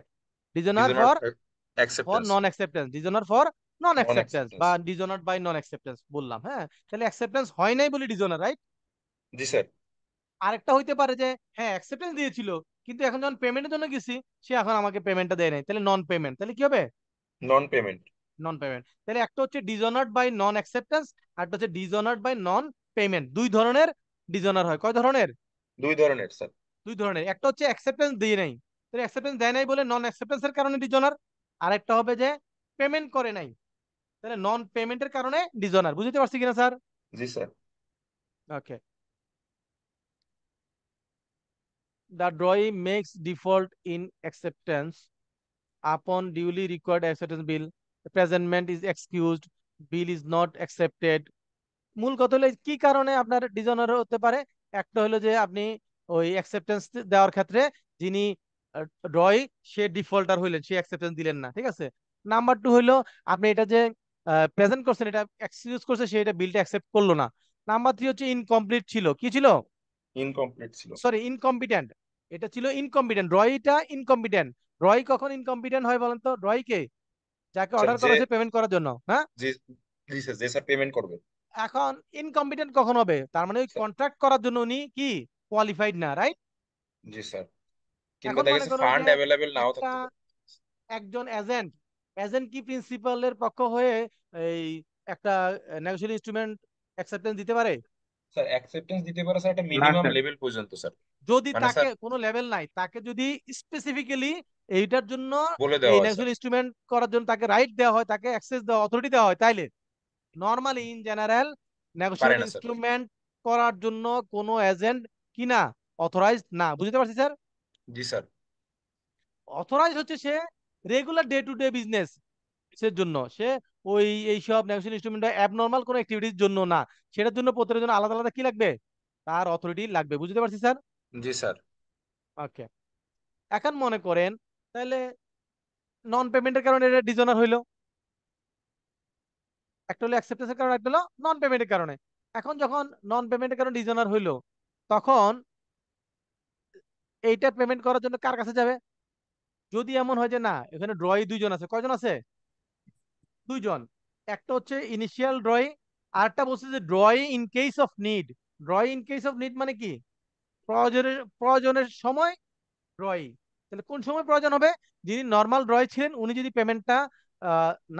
Dishonour dishonour for for acceptance, non acceptance, dishonour for non non acceptance acceptance. বা ডিজনার বাই নন অ্যাকসেপ্টেন্স বললাম, হ্যাঁ? তাহলে অ্যাকসেপ্টেন্স হয় নাই বলে ডিজনার, রাইট? জি স্যার। আরেকটা হইতে পারে যে হ্যাঁ অ্যাকসেপ্টেন্স দিয়েছিল, কিন্তু এখন যখন পেমেন্টের জন্য গেছি সে এখন আমাকে পেমেন্টটা দেয় নাই, তাহলে নন পেমেন্ট। তাহলে কি হবে? Non payment. Non payment. তাহলে একটা হচ্ছে ডিজনার্ড বাই নন অ্যাকসেপ্টেন্স, আর একটা হচ্ছে ডিজনার্ড বাই নন পেমেন্ট। দুই ধরনের ডিজনার হয়। কয় ধরনের? দুই ধরনের স্যার। দুই ধরনের। একটা হচ্ছে অ্যাকসেপ্টেন্স দিয়ে নাই, তাহলে অ্যাকসেপ্টেন্স দেয় নাই বলে নন অ্যাকসেপ্টেন্সের কারণে ডিজনার। আর একটা হবে যে পেমেন্ট করে নাই, তাহলে নন পেমেন্টের কারণে ডিজনার। বুঝতে পারছি কিনা স্যার? জি sir. Okay. The drawee makes default in acceptance upon duly required acceptance bill. The presentment is excused, bill is not accepted. মূল কথা হলো কি কারণে আপনার ডিজনার হতে পারে? একটা হলো যে আপনি ওই অ্যাকসেপ্টেন্স দেওয়ার ক্ষেত্রে যিনি ড্রয় সে ডিফল্টার হইলেন, সে অ্যাকসেপ্টেন্স দিলেন না, ঠিক আছে? নাম্বার টু হইলো আপনি এটা যে প্রেজেন্ট করছেন, এটা এক্সকিউজ করছে, সে এটা বিলটা অ্যাকসেপ্ট করলো না। নাম্বার থ্রি হচ্ছে ইনকমপ্লিট ছিল। কি ছিল? ইনকমপ্লিট ছিল। Sorry, incompetent. এটা ছিল ইনকম্পিটেন্ট, ড্রয়টা ইনকম্পিটেন্ট। ড্রয় কখন ইনকম্পিটেন্ট হয় বলেন তো? ড্রয় কে? যাকে স্যার অর্ডার যে করা হয়েছে পেমেন্ট করার জন্য, হ্যাঁ? যে জি স্যার, যে স্যার পেমেন্ট করবে। এখন ইনকম্পিটেন্ট কখন হবে? তার মানে ওই স্যার, কন্ট্রাক্ট করার জন্য উনি কি কোয়ালিফাইড না, রাইট? জি স্যার। কিংবা এখন দেখা মনে গেছে করো ফান্ড যে অ্যাভেলেবেল নাও একটা থাকতে পারে। একজন এজেন্ট, এজেন্ট কি প্রিন্সিপালের পক্ষ হয়ে এই একটা নেগোশিয়েবল ইনস্ট্রুমেন্ট অ্যাকসেপ্টেন্স দিতে পারে? স্যার অ্যাকসেপ্টেন্স দিতে পারে স্যার একটা না মিনিমাম স্যার। লেভেল পর্যন্ত স্যার। যদি মানে তাকে স্যার কোনো লেভেল নাই, তাকে যদি স্পেসিফিক্যালি এইটার জন্য বলে এই দেওয়া হয় স্যার। নেগোশিয়েবল ইনস্ট্রুমেন্ট করার জন্য তাকে রাইট দেওয়া হয়, তাকে অ্যাক্সেস দেওয়া, অথরিটি দেওয়া হয়, তাইলে নর্মালি ইন জেনারেল পারে নেগোশিয়েবল না স্যার। ইনস্ট্রুমেন্ট করার জন্য কোনো এজেন্ট কি না, অথরাইজড না। বুঝতে পারছি স্যার? জি স্যার। অথরাইজ হচ্ছে সে regular day to day business এর জন্য, সে ওই এইসব নেগোশিয়েবল ইনস্ট্রুমেন্ট অ্যাবনর্মাল কোনো অ্যাক্টিভিটির জন্য না। সেটার জন্য প্রত্যেকের জন্য আলাদা আলাদা কি লাগবে? তার অথরিটি লাগবে। বুঝতে পারছি স্যার? জি স্যার। ওকে। এখন মনে করেন তাহলে নন পেমেন্টের কারণে এটা ডিজনার হইলো। একটা হলো অ্যাকসেপ্টেন্সের কারণে, একটা হলো নন পেমেন্টের কারণে। এখন যখন নন পেমেন্টের কারণে ডিজনার হইলো, তখন এইটা পেমেন্ট করার জন্য কার কাছে যাবে? যদি এমন হয় যে না, এখানে ড্রয়ি দুইজন আছে। কয়জন আছে? দুইজন। একটা হচ্ছে ইনিশিয়াল ড্রয়ি, আর একটা বলছে যে drawee in case of need. Drawee in case of need মানে কি? প্রয়োজনের সময় ড্রয়ি। তাহলে কোন সময় প্রয়োজন হবে? যিনি নর্মাল ড্রয় ছিলেন উনি যদি পেমেন্টটা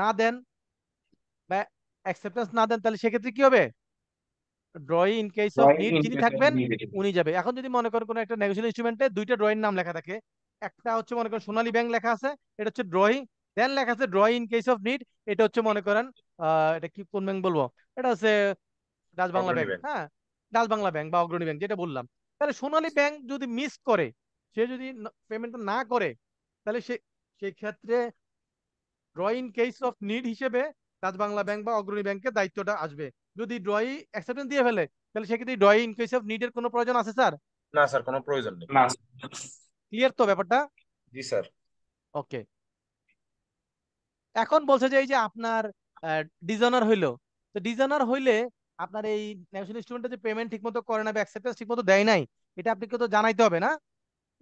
না দেন বা অ্যাকসেপ্টেন্স না দেন, তাহলে সেক্ষেত্রে কি হবে? Drawing in case of need যিনি থাকবেন উনি যাবে। এখন যদি মনে করেন কোনো একটা নেগোশিয়েবল ইনস্ট্রুমেন্টে দুইটা ড্রয়িং নাম লেখা থাকে, একটা হচ্ছে মনে করেন সোনালী ব্যাংক লেখা আছে, এটা হচ্ছে ড্রয়িং, দেন লেখা আছে drawing in case of need, এটা হচ্ছে মনে করেন এটা কি কোন ব্যাংক বলবো, এটা হচ্ছে ডাচ বাংলা অগ্রণী ব্যাংক, ব্যাংক। হ্যাঁ, ডাচ বাংলা ব্যাংক বা অগ্রণী ব্যাংক যেটা বললাম। তাহলে সোনালী ব্যাংক যদি মিস করে, সে যদি পেমেন্টটা না করে, তাহলে সেই ক্ষেত্রে ড্রয়িং কেস অফ নিড হিসেবে ডাচ বাংলা ব্যাংক বা অগ্রণী ব্যাংকের দায়িত্বটা আসবে। যদি ড্রয়িং অ্যাকসেপ্টেন্স দিয়ে ফেলে, তাহলে সেক্ষেত্রে ড্রয়িং কেস অফ নিডের কোনো প্রয়োজন আছে স্যার? না স্যার, কোনো প্রয়োজন নেই। না। ক্লিয়ার তো ব্যাপারটা? জি স্যার। ওকে। এখন বলছে যে এই যে আপনার ডিজাইনার হইলো, তো ডিজাইনার হইলে আপনার এই ন্যাশনাল ইনস্ট্রুমেন্টে যে পেমেন্ট ঠিকমতো করে না বা অ্যাকসেপ্টেন্স ঠিকমতো দেয় নাই, এটা আপনাকে তো জানাইতে হবে না?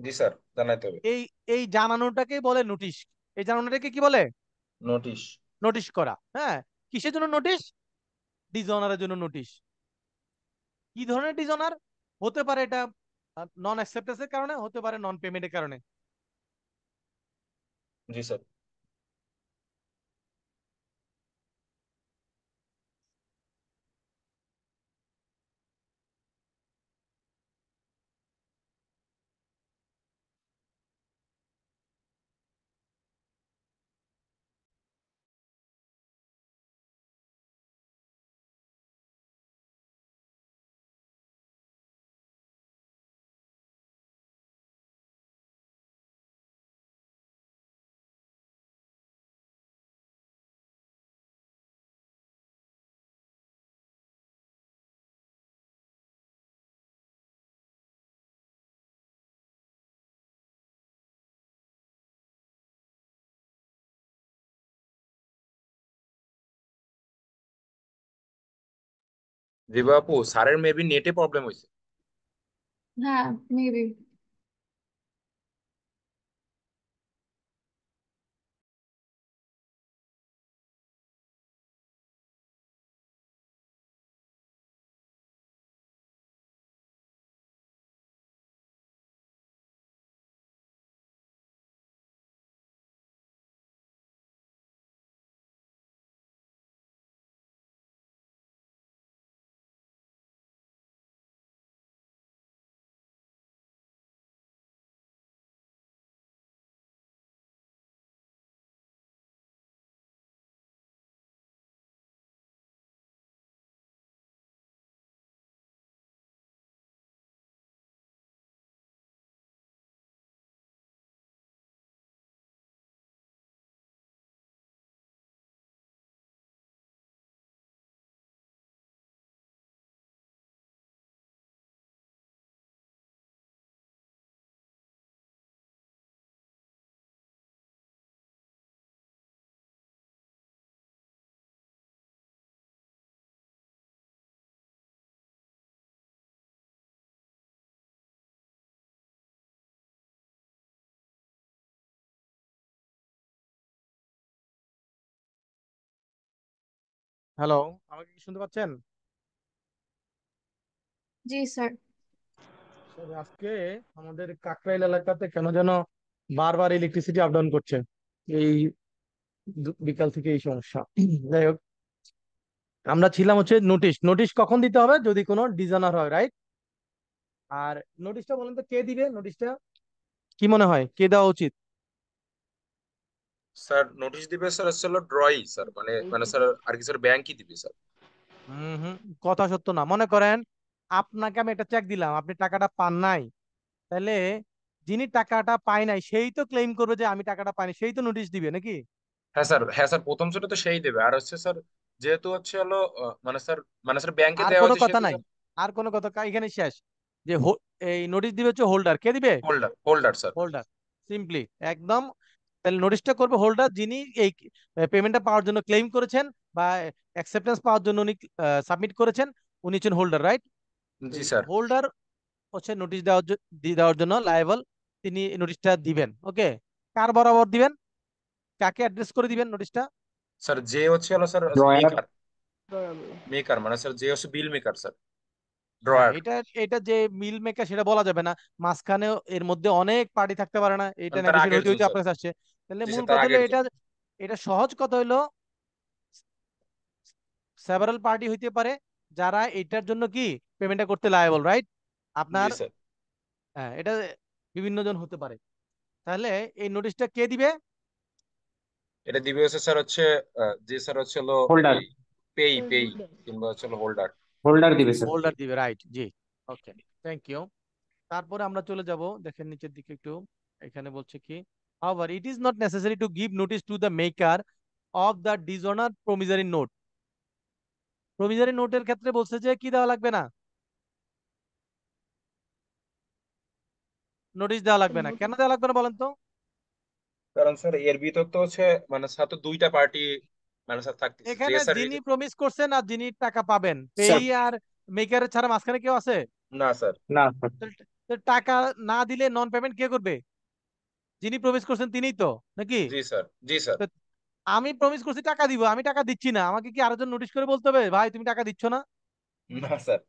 জি স্যার, জানাইতে হবে। এই এই জানানোটাকেই বলে নোটিশ। এই জানানোটাকে কি বলে? নোটিশ। নোটিশ করা, হ্যাঁ। কিসের জন্য নোটিশ? ডিজনারের জন্য নোটিশ। কি ধরনের ডিজনার হতে পারে? এটা নন অ্যাকসেপ্টেন্সের কারণে হতে পারে, নন পেমেন্টের কারণে। জি স্যার। জি বাপু, স্যারের মেবি নেটে প্রবলেম হয়েছে। হ্যাঁ, মেবি। হ্যালো, আমাকে কি শুনতে পাচ্ছেন? জি স্যার। তবে আজকে আমাদের কাকরাইল এলাকাতে কেন যেন বারবার ইলেকট্রিসিটি আপ ডাউন করছে। এই বিকাল থেকে এই সমস্যা। যাই হোক, আমরা ছিলাম হচ্ছে নোটিশ নোটিশ কখন দিতে হবে যদি কোনো ডিজাইনার হয়, রাইট? আর নোটিশটা বলেন তো কে দিবে নোটিশটা? কি মনে হয় কে দেওয়া উচিত? স্যার নোটিশ দিবে স্যার হচ্ছে হলো ড্রই স্যার, মানে মানে স্যার আর কি স্যার ব্যাংকই দিবে স্যার। হুম হুম, কথা সত্য না। মনে করেন আপনাকে আমি একটা চেক দিলাম, আপনি টাকাটা পান নাই, তাহলে যিনি টাকাটা পায় নাই সেই তো ক্লেম করবে যে আমি টাকাটা পাইনি, সেই তো নোটিশ দিবে নাকি? হ্যাঁ স্যার, হ্যাঁ স্যার, প্রথম সেটা তো সেই দেবে। আর হচ্ছে স্যার যেহেতু হচ্ছে হলো মানে স্যার ব্যাংকে আর দেওয়া কোনো হয়েছে কথা সেহেতু নাই, স্যার। আর কোনো কথা এখানে শেষ। যে এই নোটিশ দিবে হচ্ছে হোল্ডার, কে দিবে? Holder, holder sir. Holder, simply একদম। তাহলে নোটিশটা করবে হোল্ডার, যিনি এই পেমেন্টটা পাওয়ার জন্য ক্লেম করেছেন বা অ্যাকসেপ্টেন্স পাওয়ার জন্য উনি সাবমিট করেছেন, উনি হচ্ছেন হোল্ডার, রাইট? জি এই স্যার। হোল্ডার হচ্ছে নোটিশ দেওয়ার জন্য লায়াবল, তিনি নোটিশটা দিবেন। ওকে, কার বরাবর দিবেন, কাকে অ্যাড্রেস করে দিবেন নোটিশটা? স্যার যে হচ্ছে হলো স্যার ড্রয়ার। মেকার, মেকার মানে স্যার যে হচ্ছে বিল মেকার স্যার, হ্যাঁ, ড্রয়ার। এটা এটা যে মিল মেকার সেটা বলা যাবে না, মাঝখানে এর মধ্যে অনেক পার্টি থাকতে পারে না, এটা মানে তার নেগোশিয়েট আগের হইতে জন হইতে স্যার। আপনার কাছে আসছে। তাহলে জি মূল স্যার, তার কথা হলো আগের জন। এটা, এটা সহজ কথা হইলো সেভারাল পার্টি হইতে পারে যারা এটার জন্য কি পেমেন্টটা করতে লায়াবল, রাইট? জি আপনার স্যার। হ্যাঁ, এটা বিভিন্ন জন হতে পারে। তাহলে এই নোটিশটা কে দিবে? এটা দিবে হচ্ছে স্যার হচ্ছে যে স্যার হচ্ছে হলো হোল্ডার। এই পেই পেই কিংবা হচ্ছে হলো হোল্ডার। হোল্ডার দিবে স্যার। হোল্ডার দিবে, রাইট, জি। Okay, thank you. তারপরে আমরা চলে যাব, দেখেন নিচের দিকে একটু। এখানে বলছে কি, however it is not necessary to give notice to the maker of the dishonored promissory note। প্রমিসারি নোটের ক্ষেত্রে বলছে যে কি দেওয়া লাগবে না, নোটিশ দেওয়া লাগবে না। কেন দেওয়া লাগবে না বলেন তো? কারণ স্যার এর ভিতর তো হচ্ছে মানে স্যার তো দুইটা পার্টি মানে স্যার থাকতেছে যে এখানে স্যার যিনি প্রমিস করছেন আর যিনি টাকা পাবেন, স্যার পেই আর মেকারের ছাড়া মাঝখানে কেউ আছে? না স্যার। না স্যার। তো তো টাকা না দিলে নন পেমেন্ট কে করবে? যিনি প্রমিস করছেন তিনিই তো, নাকি? জি স্যার। জি স্যার। তো আমি প্রমিস করছি টাকা দিব, আমি টাকা দিচ্ছি না, আমাকে কি আরেকজন নোটিশ করে বলতে হবে ভাই তুমি টাকা দিচ্ছ না? না স্যার।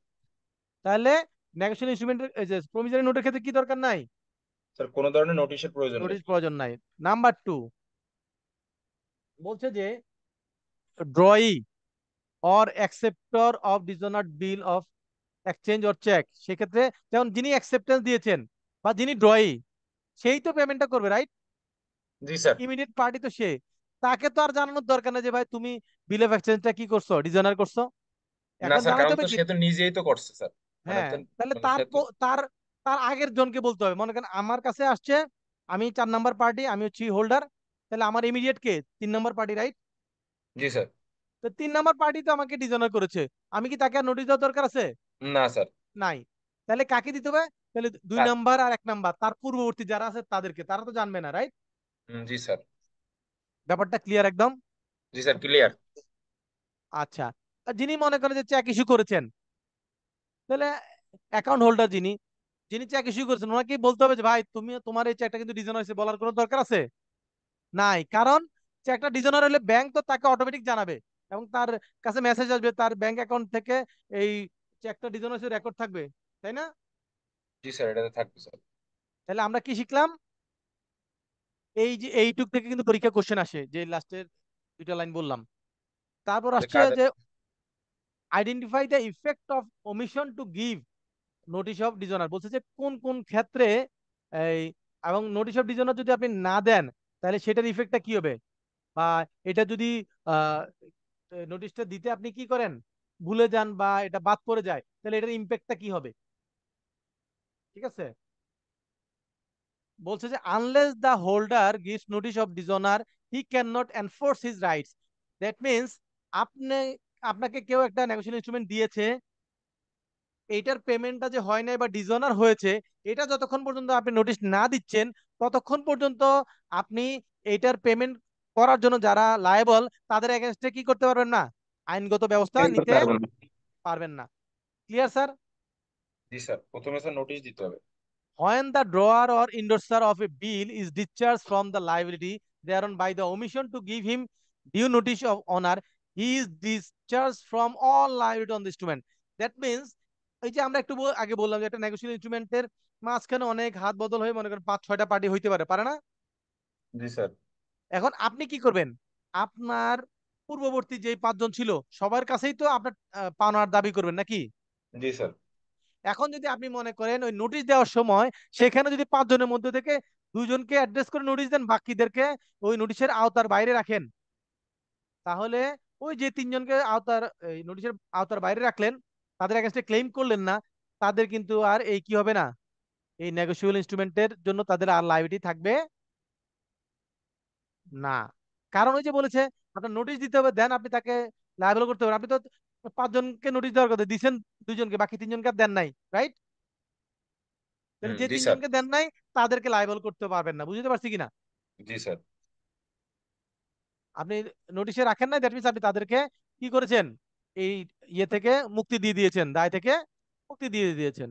তাহলে নেগোশিয়েশন ইনস্ট্রুমেন্টের এই যে প্রমিসারি নোটের ক্ষেত্রে কি দরকার নাই? স্যার কোনো ধরনের নোটিশের প্রয়োজন নেই। নোটিশ প্রয়োজন নাই। নাম্বার টু বলছে যে drawee or acceptor of dishonoured bill of exchange or cheque, সেক্ষেত্রে যেমন যিনি অ্যাকসেপ্টেন্স দিয়েছেন বা যিনি ড্রয়ি, সেই তো পেমেন্টটা করবে, রাইট? জি স্যার। ইমিডিয়েট পার্টি তো সে, তাকে তো আর জানানোর দরকার নেই যে ভাই তুমি বিল অফ এক্সচেঞ্জটা কি করছো, ডিসঅনার করছো। না এখন স্যার, জানাতে কারণ হবে তো কি? সে তো নিজেই তো করছে স্যার। মানে হ্যাঁ, তো তাহলে মানে তার সে তো। তার তার আগের জনকে বলতে হবে। মনে করেন আমার কাছে আসছে, আমি 4 নাম্বার পার্টি, আমি হচ্ছি হোল্ডার, তাহলে আমার ইমিডিয়েট কে 3 নাম্বার পার্টি, রাইট? জি স্যার। তো 3 নাম্বার পার্টি তো আমাকে ডিসঅনার করেছে, আমি কি তাকে আর নোটিশ দেওয়ার দরকার আছে? না স্যার। নাই। তাহলে কাকে দিতে হবে? তাহলে দুই তার। নাম্বার আর 1 নাম্বার তার পূর্ববর্তী যারা আছে তাদেরকে, তারা তো জানবে না, রাইট? জি স্যার। ব্যাপারটা ক্লিয়ার একদম? জি স্যার, ক্লিয়ার। আচ্ছা, আর যিনি মনে করেন যে চেক ইস্যু করেছেন, তাহলে অ্যাকাউন্ট হোল্ডার যিনি যিনি চেক ইস্যু করেছেন ওনাকে বলতে হবে যে ভাই তুমি তোমার এই চেকটা কিন্তু ডিজনার হয়েছে, বলার কোনো দরকার আছে? নাই, কারণ চেকটা ডিজনার হলে ব্যাংক তো তাকে অটোমেটিক জানাবে এবং তার কাছে মেসেজ আসবে, তার ব্যাংক অ্যাকাউন্ট থেকে এই চেকটা ডিজনার হয়েছে রেকর্ড থাকবে, তাই না? জি স্যার, এটাতে থাকবে স্যার। তাহলে আমরা কি শিখলাম? এই যে এইটুক থেকে কিন্তু পরীক্ষা কোশ্চেন আসে, যে লাস্টের দুইটা লাইন বললাম। তারপর যে আসছে কাদের। যে identify the effect of ওমিশন to give notice of dishonour, বলছে যে কোন কোন ক্ষেত্রে এই, এবং নোটিশ অফ ডিজনার যদি আপনি না দেন তাহলে সেটার ইফেক্টটা কি হবে, বা এটা যদি নোটিশটা দিতে আপনি কি করেন, ভুলে যান বা এটা বাদ পড়ে যায়, তাহলে এটার ইম্প্যাক্টটা কি হবে। ঠিক আছে, বলছে যে unless the holder gives notice of dishonour he can not enforce his rights. That means আপনি, আপনাকে কেউ একটা নেগোশিয়েশন ইনস্ট্রুমেন্ট দিয়েছে, এইটার পেমেন্টটা যে হয় নাই বা ডিসঅনার হয়েছে, এটা যতক্ষণ পর্যন্ত আপনি নোটিশ না দিচ্ছেন ততক্ষণ পর্যন্ত আপনি এইটার পেমেন্ট করার জন্য যারা লায়েবল তাদের এগেনস্টে কি করতে পারবেন না, আইনগত ব্যবস্থা বের করতে নিতে পারবো না। পারবেন না। Clear sir? জি স্যার, প্রথমে স্যার নোটিশ দিতে হবে। When the drawer or endorser of a bill is discharged from the liability thereon by the omission to give him due notice of honor, he is discharged from all liability on the instrument. That means এই যে আমরা একটু আগে বললাম যে একটা negotiation ইনস্ট্রুমেন্টের মাঝখানে অনেক হাত বদল হয়ে মনে করেন 5-6টা পার্টি হইতে পারে, পারে না? জি স্যার। এখন আপনি কি করবেন, আপনার পূর্ববর্তী যে 5জন ছিল সবার কাছেই তো আপনার পাওনার দাবি করবেন নাকি? জি স্যার। এখন যদি আপনি মনে করেন ওই নোটিশ দেওয়ার সময় সেখানে যদি 5জনের মধ্যে থেকে 2জনকে অ্যাড্রেস করে নোটিশ দেন, বাকিদেরকে ওই নোটিশের আওতার বাইরে রাখেন, তাহলে ওই যে 3জনকে আওতার এই নোটিশের আওতার বাইরে রাখলেন, তাদের এগেইনস্টে ক্লেম করলেন না, তাদের কিন্তু আর এই কি হবে না, এই নেগোশিয়েবল ইনস্ট্রুমেন্টের জন্য তাদের আর লাইবিলিটি থাকবে না। কারণ ওই যে বলেছে আপনার নোটিশ দিতে হবে, দেন আপনি তাকে লায়াবল করতে পারবেন। আপনি তো 5জনকে নোটিশ দেওয়ার কথা দিচ্ছেন, 2জনকে, বাকি 3জনকে আর দেন নাই, রাইট? তাহলে যে জি স্যার। 3জনকে দেন নাই তাদেরকে লায়াবল করতে পারবেন না, বুঝতে পারছি কিনা? জি স্যার। আপনি নোটিশে রাখেন নাই, দ্যাট মিনস আপনি তাদেরকে কি করেছেন, এই ইয়ে থেকে মুক্তি দিয়ে দিয়েছেন, দায় থেকে মুক্তি দিয়ে দিয়েছেন।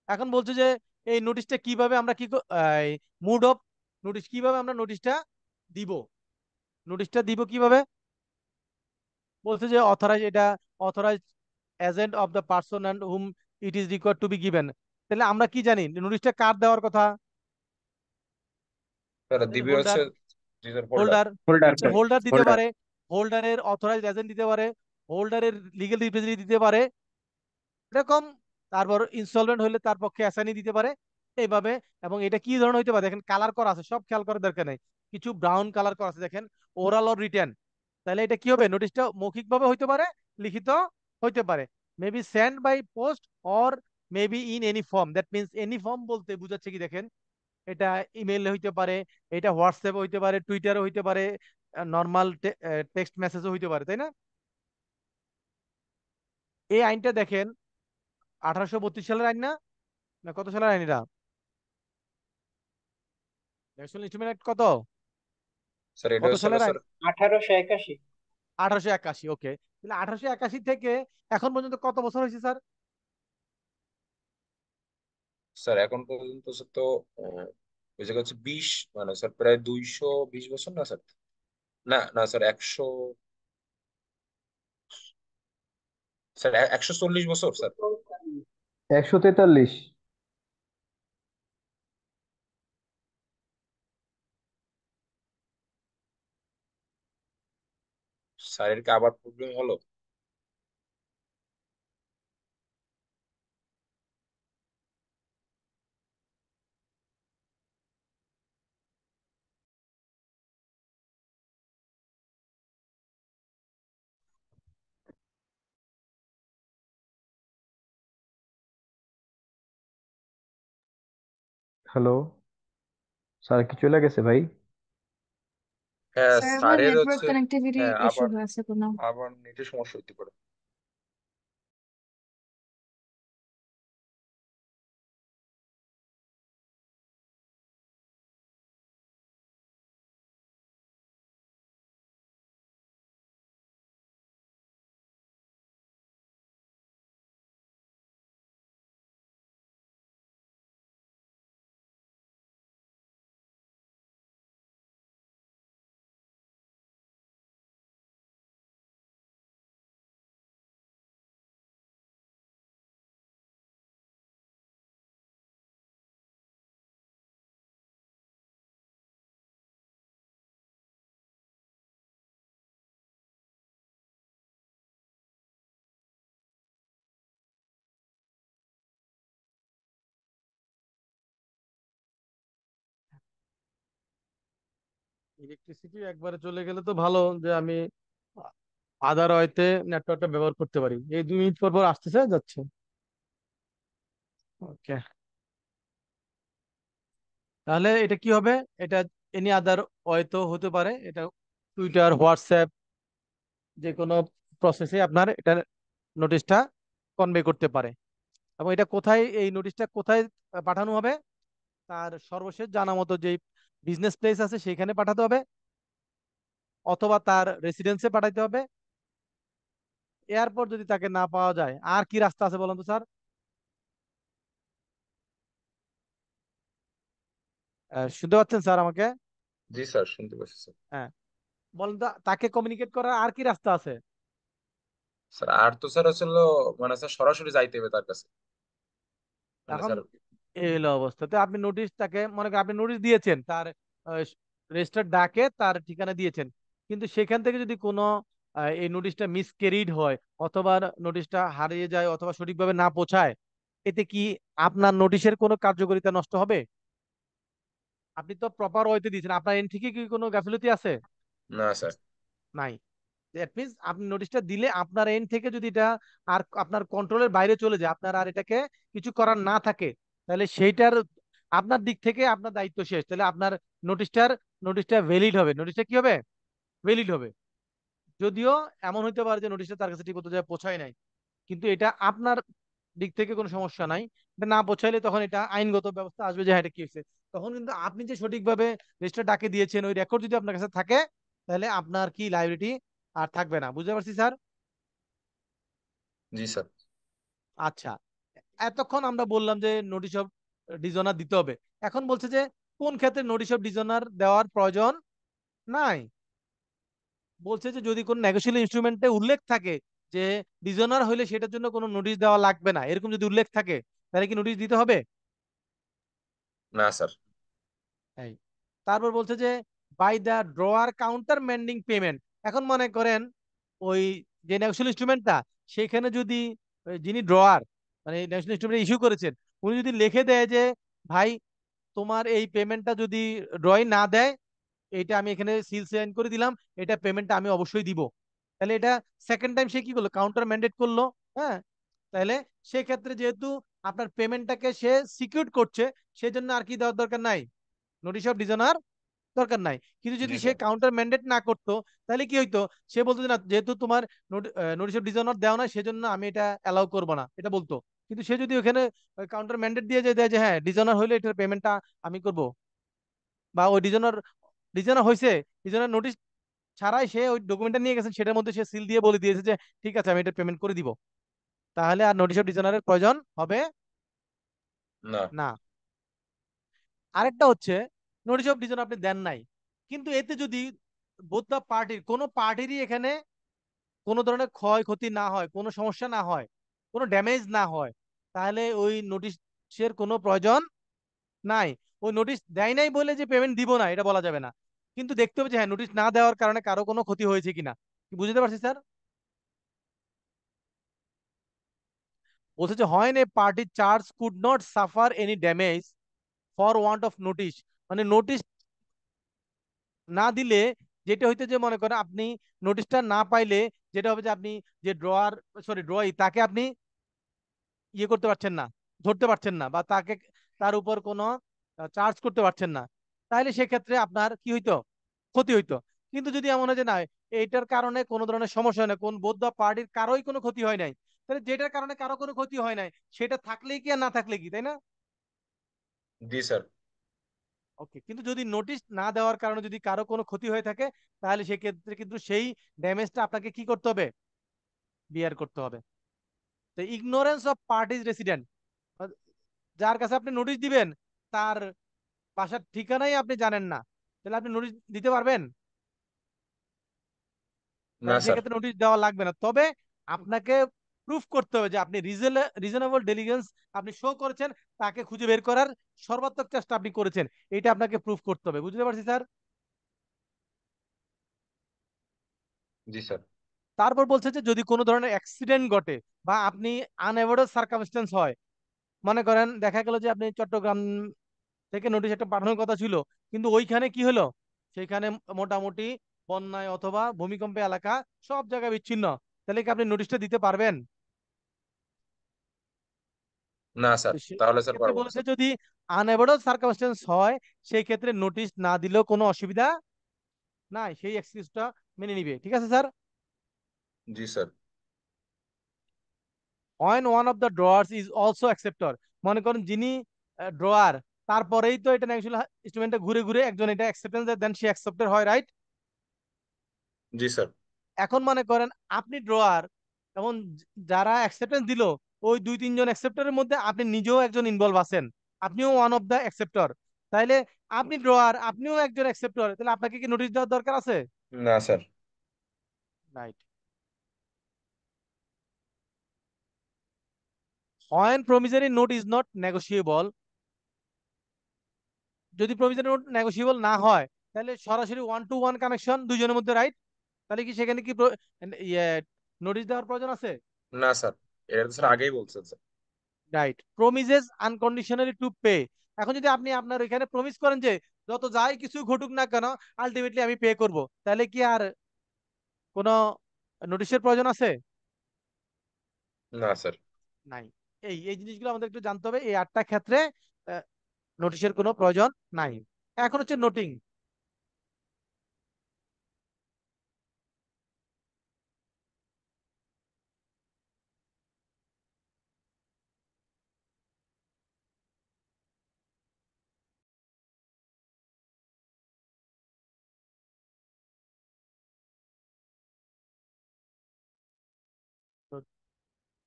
এখন বলছে যে এই নোটিশটা কিভাবে আমরা মুড অফ নোটিশ, কিভাবে আমরা নোটিশটা দিব, নোটিশটা দিব কিভাবে, বলছে যে অথরাইজ, এটা authorise agent of the person and whom it is required to be given. তাহলে আমরা কি জানি নোটিশটা কার দেওয়ার কথা, স্যার দিবি হোল্ডার, হচ্ছে। জি sir, holder. Holder, holder sir, holder দিতে হোল্ডার। পারে, হোল্ডারের অথরাইজড এজেন্ট দিতে পারে, হোল্ডারের লিগ্যাল রিপ্রেজেন্টেটিভ দিতে পারে, এরকম। তারপর ইনস্টলমেন্ট হলে তার পক্ষে অ্যাসাইনি দিতে পারে, এইভাবে। এবং এটা কি ধরনের হইতে পারে দেখেন, কালার করা আছে, সব খেয়াল করার দরকার নেই, কিছু ব্রাউন কালার করা আছে দেখেন, ওরাল অর রিটেন। তাহলে এটা কি হবে, নোটিশটা মৌখিক ভাবে হইতে পারে, লিখিত হইতে পারে, maybe send by post or maybe in any form. That means any form বলতে বুঝাচ্ছে কি দেখেন, এটা ইমেইলে হইতে পারে, এটা হোয়াটসঅ্যাপে হইতে পারে, টুইটারে হইতে পারে, নর্মাল টেক্সট মেসেজও হইতে পারে, তাই না? এই আইনটা দেখেন 1832 সালের আইন না, না কত সালের আইন এটা, ন্যাশনাল ইনস্ট্রুমেন্ট অ্যাক্ট কত, স্যার এটা কত হচ্ছে হলো সালের আইন? স্যার 1881। 1881, ওকে। তাহলে 1881 থেকে এখন পর্যন্ত কত বছর হয়েছে স্যার? স্যার এখন পর্যন্ত স্যার তো ওই জায়গা হচ্ছে 20, মানে স্যার প্রায় 220 বছর না স্যার? না না স্যার, 100, স্যার 140 বছর স্যার। 143। স্যারের কি আবার প্রবলেম হলো? হ্যালো, স্যার কি চলে গেছে ভাই? হ্যাঁ সার্ভার স্যারের নেটওয়ার্ক হচ্ছে। কানেক্টিভিটি হ্যাঁ ইস্যু আবার, হয়েছে কোনো। আবার নেটের সমস্যা হতে পারে। ইলেকট্রিসিটি একবারে চলে গেলে তো ভালো, যে আমি আদার ওয়েতে নেটওয়ার্কটা ব্যবহার করতে পারি। এই 2 মিনিট পর পর আসতেছে যাচ্ছে। ওকে, তাহলে এটা কি হবে? এটা এনি আদার ওয়েতেও হতে পারে। এটা টুইটার, হোয়াটসঅ্যাপ, যে কোনো প্রসেসে আপনার এটা নোটিশটা কনভে করতে পারে। এবং এটা কোথায়, এই নোটিশটা কোথায় পাঠানো হবে? তার সর্বশেষ জানা মতো যে বিজনেস প্লেস আছে সেখানে পাঠাতে হবে, অথবা তার রেসিডেন্সে পাঠাতে হবে। এরপর যদি তাকে না পাওয়া যায়, আর কি রাস্তা আছে বলুন তো স্যার? শুনতে পাচ্ছেন স্যার আমাকে? জি স্যার, শুনতে পাচ্ছি স্যার। হ্যাঁ, বলেন তো, তাকে কমিউনিকেট করার আর কি রাস্তা আছে? স্যার আর তো স্যার হচ্ছে হলো মানে স্যার সরাসরি যাইতে হবে তার কাছে, মানে এখন স্যার। এই হলো অবস্থাতে আপনি নোটিশ, তাকে মনে করেন আপনি নোটিশ দিয়েছেন, তার রেজিস্টার্ড ডাকে তার ঠিকানা দিয়েছেন, কিন্তু সেখান থেকে যদি কোনো এই নোটিশটা মিসক্যারিড হয়, অথবা নোটিশটা হারিয়ে যায়, অথবা সঠিকভাবে না পৌঁছায়, এতে কি আপনার নোটিশের কোনো কার্যকারিতা নষ্ট হবে? আপনি তো প্রপার ওয়েতে দিয়েছেন, আপনার এন্ড থেকে কি কোনো গাফিলতি আছে? না স্যার। নাই। দ্যাট মিনস আপনি নোটিশটা দিলে আপনার এন্ড থেকে যদি এটা আর আপনার কন্ট্রোলের বাইরে চলে যায়, আপনার আর এটাকে কিছু করার না থাকে, তাহলে সেইটার আপনার দিক থেকে আপনার দায়িত্ব শেষ। তাহলে আপনার নোটিশটা ভ্যালিড হবে, নোটিশটা কি হবে? ভ্যালিড হবে। যদিও এমন হতে পারে যে নোটিশটা তার কাছে ঠিক মতো যায় পৌঁছায় নাই, কিন্তু এটা আপনার দিক থেকে কোনো সমস্যা নাই। এটা না পৌঁছাইলে তখন এটা আইনগত ব্যবস্থা আসবে, যে হ্যাঁ এটা কি হয়েছে। তখন কিন্তু আপনি যে সঠিকভাবে রেজিস্টার ডাকে দিয়েছেন, ওই রেকর্ড যদি আপনার কাছে থাকে, তাহলে আপনার কি লাইবিলিটি আর থাকবে না। বুঝতে পারছি স্যার? জি স্যার। আচ্ছা, এতক্ষণ আমরা বললাম যে নোটিশ অফ ডিজনার দিতে হবে। এখন বলছে যে কোন ক্ষেত্রে নোটিশ অফ ডিজনার দেওয়ার প্রয়োজন নাই। বলছে যে যদি কোন নেগোশিয়েবল ইনস্ট্রুমেন্টে উল্লেখ থাকে যে ডিজনার হইলে সেটার জন্য কোনো নোটিশ দেওয়া লাগবে না, এরকম যদি উল্লেখ থাকে, তাহলে কি নোটিশ দিতে হবে? না স্যার। এই, তারপর বলছে যে by the drawer countermanding payment. এখন মনে করেন ওই যে ন্যাশনাল ইনস্ট্রুমেন্টটা, সেখানে যদি ওই যিনি ড্রয়ার, মানে ন্যাশনাল ইনস্ট্রুমেন্ট ইস্যু করেছেন, উনি যদি লিখে দেয় যে ভাই তোমার এই পেমেন্টটা যদি ড্রয়িং না দেয়, এটা আমি এখানে সিল সাইন করে দিলাম, এটা পেমেন্টটা আমি অবশ্যই দিব, তাহলে এটা সেকেন্ড টাইম সে কি করলো? কাউন্টার ম্যান্ডেট করলো। হ্যাঁ, তাহলে সেক্ষেত্রে যেহেতু আপনার পেমেন্টটাকে সে সিকিউর করছে, সেজন্য আর কি দেওয়ার দরকার নাই, নোটিশ অফ ডিজনার দরকার নাই। কিন্তু জি যদি সে স্যার। কাউন্টার ম্যান্ডেট না করতো, তাহলে কি হইতো? সে বলতো যে না, যেহেতু তোমার নোটিশ অফ ডিসঅনার দেওয়া না, সেজন্য আমি এটা অ্যালাউ করবো না, এটা বলতো। কিন্তু সে যদি ওখানে কাউন্টার ম্যান্ডেট দিয়ে যায়, দেয় যে হ্যাঁ ডিসঅনার হইলে এটার পেমেন্টটা আমি করব, বা ওই ডিসঅনার হয়েছে, ডিসঅনার নোটিশ ছাড়াই সে ওই ডকুমেন্টটা নিয়ে গেছেন, সেটার মধ্যে সে সিল দিয়ে বলে দিয়েছে যে ঠিক আছে আমি এটা পেমেন্ট করে দিব, তাহলে আর নোটিশ অফ ডিসঅনারের প্রয়োজন হবে না না। আরেকটা হচ্ছে, নোটিশ অফ ডিসঅনার আপনি দেন নাই, কিন্তু এতে যদি বোথ দা পার্টির, কোনো পার্টিরই এখানে কোনো ধরনের ক্ষয়ক্ষতি না হয়, কোনো সমস্যা না হয়, কোনো ড্যামেজ না হয়, তাহলে ওই নোটিশের কোনো প্রয়োজন নাই। ওই নোটিশ দেয় নাই বলে যে পেমেন্ট দিব না, এটা বলা যাবে না। কিন্তু দেখতে হবে যে হ্যাঁ নোটিশ না দেওয়ার কারণে কারো কোনো ক্ষতি হয়েছে কিনা। কি বুঝতে পারছি স্যার? বলছে যে হয় না, party charge could not suffer any damage for want of notice. মানে নোটিশ না দিলে যেটা হইতে, যে মনে করেন আপনি নোটিশটা না পাইলে যেটা হবে যে আপনি যে ড্রয়ার, সরি ড্রয়ি, তাকে আপনি ইয়ে করতে পারছেন না, ধরতে পারছেন না, বা তাকে তার উপর কোনো চার্জ করতে পারছেন না, তাহলে সেক্ষেত্রে আপনার কি হইতো? ক্ষতি হইতো। কিন্তু যদি এমন হয় যে না, এইটার কারণে কোনো ধরনের সমস্যা হয় না, কোন বোধ বা পার্টির কারোই কোনো ক্ষতি হয় নাই, তাহলে যেটার কারণে কারো কোনো ক্ষতি হয় নাই, সেটা থাকলেই কি আর না থাকলে কি, তাই না? জি স্যার। ওকে, কিন্তু যদি নোটিশ না দেওয়ার কারণে যদি কারো কোনো ক্ষতি হয়ে থাকে, তাহলে সেক্ষেত্রে কিন্তু সেই ড্যামেজটা আপনাকে কি করতে হবে? বিয়ার করতে হবে। তো ইগনোরেন্স অফ পার্টিজ রেসিডেন্ট, যার কাছে আপনি নোটিশ দিবেন, তার বাসার ঠিকানাই আপনি জানেন না, তাহলে আপনি নোটিশ দিতে পারবেন? না তাহলে স্যার। সেক্ষেত্রে নোটিশ দেওয়া লাগবে না। তবে আপনাকে প্রুফ করতে হবে যে আপনি রিজনেবল ডেলিগেন্স আপনি শো করেছেন, তাকে খুঁজে বের করার সর্বাত্মক চেষ্টা আপনি করেছেন, এটা আপনাকে প্রুফ করতে হবে। বুঝতে পারছি স্যার? জি স্যার। তারপর বলছে যে যদি কোনো ধরনের অ্যাক্সিডেন্ট ঘটে, বা আপনি আনএভয়েডেবল সার্কামস্টেন্স হয়, মনে করেন দেখা গেল যে আপনি চট্টগ্রাম থেকে নোটিশ একটা পাঠানোর কথা ছিল, কিন্তু ওইখানে কি হলো? সেখানে মোটামুটি বন্যায় অথবা ভূমিকম্পে এলাকা সব জায়গায় বিচ্ছিন্ন, তাহলে কি আপনি নোটিশটা দিতে পারবেন? না স্যার, তো তাহলে স্যার সেক্ষেত্রে পারবো না বলেছে স্যার। যদি আনএভয়েডেবল সার্কামস্টেন্স হয় সেই ক্ষেত্রে নোটিশ না দিলেও কোনো অসুবিধা নাই, সেই এক্সকিউজটা মেনে নিবে। ঠিক আছে স্যার। জি sir. when one of the drawers is also acceptor, মনে করেন যিনি ড্রয়ার, তারপরেই তো এটা ন্যাশনাল ইনস্ট্রুমেন্টে ঘুরে ঘুরে একজন এটা অ্যাকসেপ্টেন্স দেন, সে অ্যাকসেপ্টেড হয়, রাইট? জি স্যার। এখন মনে করেন আপনি ড্রয়ার, এখন যারা অ্যাকসেপ্টেন্স দিল ওই দুই তিনজন অ্যাকসেপ্টরের মধ্যে আপনি নিজেও একজন ইনভলভ আছেন, আপনিও ওয়ান অফ দা অ্যাকসেপ্টর, তাইলে আপনি ড্রয়ার আপনিও একজন অ্যাকসেপ্টর, তাহলে আপনাকে কি নোটিশ দেওয়ার দরকার আছে? না sir. Right. when promissory note is not negotiable, যদি প্রভিজনারি নোট নেগোশিয়েবল না হয় তাহলে সরাসরি ওয়ান টু ওয়ান কানেকশন দুইজনের মধ্যে, রাইট? তাহলে কি সেখানে কি নোটিশ দেওয়ার প্রয়োজন আছে? না স্যার, এটা তো স্যার নাই। আগেই বলছেন sir. Right. Promises unconditionally to pay, এখন যদি আপনি আপনার এখানে প্রমিস করেন যে যত যাই কিছু ঘটুক না কেন আলটিমেটলি আমি পে করব, তাহলে কি আর কোনো নোটিশের প্রয়োজন আছে? না স্যার। নাই। এই এই জিনিসগুলো আমাদের একটু জানতে হবে, এই 8টা ক্ষেত্রে নোটিশের কোনো প্রয়োজন নাই। এখন হচ্ছে নোটিং।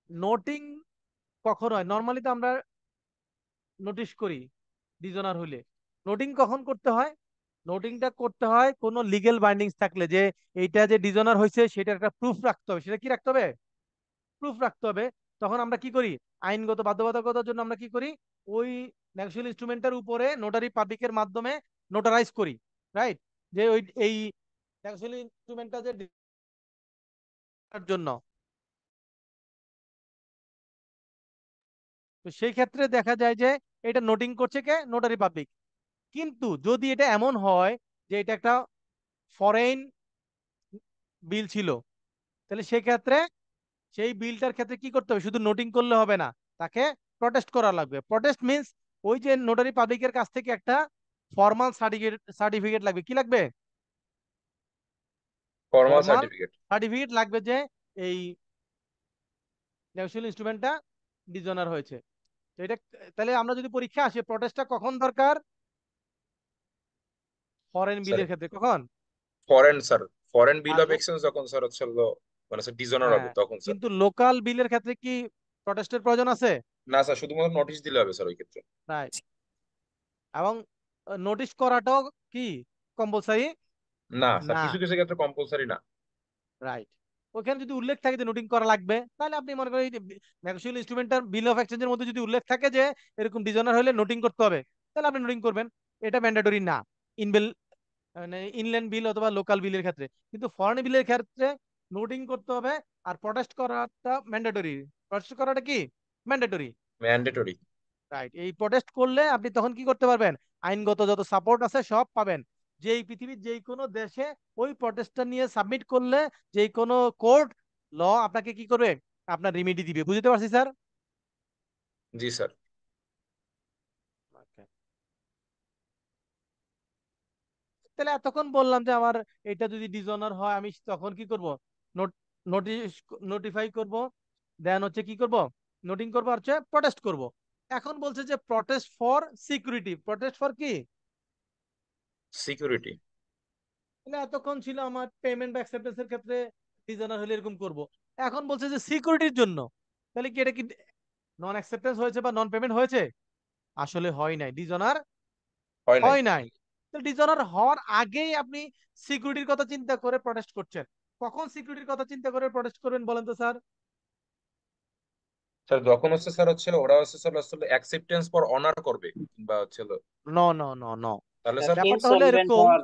নোটিং কখন হয়? নর্মালি তো আমরা নোটিশ করি ডিজনার হইলে। নোটিং কখন করতে হয়? নোটিংটা করতে হয় কোনো লিগেল বাইন্ডিংস থাকলে, যে এইটা যে ডিজনার হয়েছে সেটা একটা প্রুফ রাখতে হবে। সেটা কি রাখতে হবে? প্রুফ রাখতে হবে। তখন আমরা কি করি, আইনগত বাধ্যবাধকতার জন্য আমরা কি করি, ওই ন্যাশনাল ইনস্ট্রুমেন্টের উপরে নোটারি পাবলিকের মাধ্যমে নোটারাইজ করি, রাইট? যে ওই এই ন্যাশনাল ইনস্ট্রুমেন্টটা যে জন্য, তো সেই ক্ষেত্রে দেখা যায় যে এটা নোটিং করছে কে? Notary public. কিন্তু যদি এটা এমন হয় যে এটা একটা ফরেন বিল ছিল, তাহলে সেক্ষেত্রে সেই বিলটার ক্ষেত্রে কি করতে হবে? শুধু নোটিং করলে হবে না, তাকে প্রটেস্ট করা লাগবে। প্রটেস্ট মিন্স ওই যে নোটারি পাবলিকের কাছ থেকে একটা ফর্মাল সার্টিফিকেট লাগবে। কি লাগবে? Formal formal certificate. সার্টিফিকেট লাগবে যে এই ন্যাশনাল ইনস্ট্রুমেন্টটা ডিজনার হয়েছে। তো এটা, তাহলে আমরা যদি পরীক্ষা আসে প্রটেস্টটা কখন দরকার? ফরেন স্যার বিলের ক্ষেত্রে কখন? ফরেন স্যার, ফরেন বিল আর অফ এক্সচেঞ্জ যখন স্যার হচ্ছে হলো মানে স্যার ডিজনার হবে হ্যাঁ, তখন স্যার। কিন্তু লোকাল বিলের ক্ষেত্রে কি প্রটেস্টের প্রয়োজন আছে? না স্যার, শুধুমাত্র নোটিশ দিলে হবে স্যার ওই ক্ষেত্রে। রাইট। এবং নোটিশ করাটাও কি কম্পালসারি না স্যার, না? কিছু কিছু ক্ষেত্রে কম্পালসারি না। রাইট। ওখানে যদি উল্লেখ থাকে যে নোটিং করা লাগবে, তাহলে আপনি মনে করেন ন্যাশনাল ইনস্ট্রুমেন্টাল বিল অফ এক্সচেঞ্জের মধ্যে যদি উল্লেখ থাকে যে এরকম ডিজনার হলে নোটিং করতে হবে, তাহলে আপনি নোটিং করবেন। এটা ম্যান্ডেটরি না ইনবিল, মানে ইনল্যান্ড বিল অথবা লোকাল বিলের ক্ষেত্রে। কিন্তু ফরেন বিলের ক্ষেত্রে নোটিং করতে হবে, আর প্রটেস্ট করাটা ম্যান্ডেটরি। প্রটেস্ট করাটা কি ম্যান্ডেটরি। ম্যান্ডেটরি। রাইট। এই প্রটেস্ট করলে আপনি তখন কি করতে পারবেন? আইনগত যত সাপোর্ট আছে সব পাবেন। যেই পৃথিবীর যেই কোনো দেশে ওই প্রটেস্টটা নিয়ে সাবমিট করলে যেই কোনো কোর্ট ল আপনাকে কি করবে? আপনার রিমিডি দিবে। বুঝতে পারছি স্যার? জি স্যার। Okay. তাহলে এতক্ষণ বললাম যে আমার এটা যদি ডিসঅনার হয় আমি তখন কি করব? নোট নোটিশ নোটিফাই করব, দেন হচ্ছে কি করব? নোটিং করব আর হচ্ছে প্রটেস্ট করব। এখন বলছে যে protest for security. Protest for কি? সিকিউরিটি। তাহলে এতক্ষণ ছিল আমার পেমেন্ট বা অ্যাকসেপ্টেন্সের ক্ষেত্রে ডিজাইনার হলে এরকম করব, এখন বলছে যে সিকিউরিটির জন্য। তাহলে কি এটা কি নন অ্যাকসেপ্টেন্স হয়েছে বা নন পেমেন্ট হয়েছে? আসলে হয় নাই, ডিজনার হয় নাই। হয় নাই। তো ডিজনার হওয়ার আগেই আপনি সিকিউরিটির কথা চিন্তা করে প্রটেস্ট করছেন। কখন সিকিউরিটির কথা চিন্তা করে প্রটেস্ট করবেন বলেন তো স্যার? স্যার যখন হচ্ছে স্যার হচ্ছে ওরা হচ্ছে স্যার আসলে অ্যাকসেপ্টেন্স ফর অনার করবে কিংবা হচ্ছে নো নো নো নো। তাহলে স্যার। ব্যাপারটা হলো ইনসলভেন্ট এরকম, হওয়ার।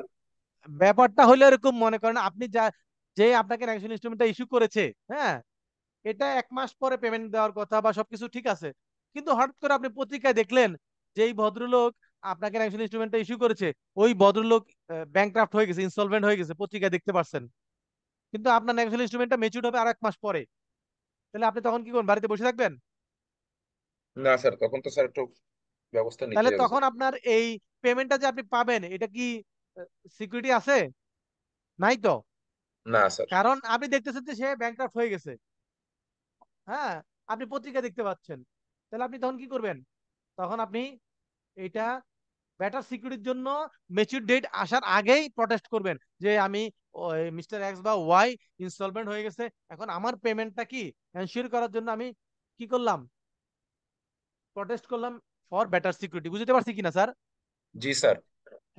ব্যাপারটা হলো এরকম মনে করেন আপনি যা, যে আপনাকে ন্যাশনাল ইনস্ট্রুমেন্টটা ইস্যু করেছে, হ্যাঁ, এটা 1 মাস পরে পেমেন্ট দেওয়ার কথা বা সবকিছু ঠিক আছে, কিন্তু হঠাৎ করে আপনি পত্রিকায় দেখলেন যে এই ভদ্রলোক আপনাকে ন্যাশনাল ইনস্ট্রুমেন্টটা ইস্যু করেছে, ওই ভদ্রলোক ব্যাংক্রাফট হয়ে গেছে, ইনসলভেন্ট হয়ে গেছে, পত্রিকায় দেখতে পারছেন, কিন্তু আপনার ন্যাশনাল ইনস্ট্রুমেন্টটা মেচুর হবে আর 1 মাস পরে, তাহলে আপনি তখন কি করবেন? বাড়িতে বসে থাকবেন? না স্যার, তখন তো স্যার একটু ব্যবস্থা নিতে তাহলে হবে তখন স্যার। আপনার এই পেমেন্টটা যে আপনি পাবেন, এটা কি সিকিউরিটি আছে? নাই তো। না স্যার। কারণ আপনি দেখতেছেন যে সে ব্যাংক্রাফট হয়ে গেছে, হ্যাঁ, আপনি পত্রিকা দেখতে পাচ্ছেন, তাহলে আপনি তখন কি করবেন? তখন আপনি এটা বেটার সিকিউরিটির জন্য ম্যাচিউর ডেট আসার আগেই প্রটেস্ট করবেন যে আমি মিস্টার এক্স বা ওয়াই ইনস্টলমেন্ট হয়ে গেছে, এখন আমার পেমেন্টটা কি এনশিওর করার জন্য আমি কি করলাম? প্রটেস্ট করলাম ফর বেটার সিকিউরিটি। বুঝতে পারছি কিনা স্যার? জি স্যার।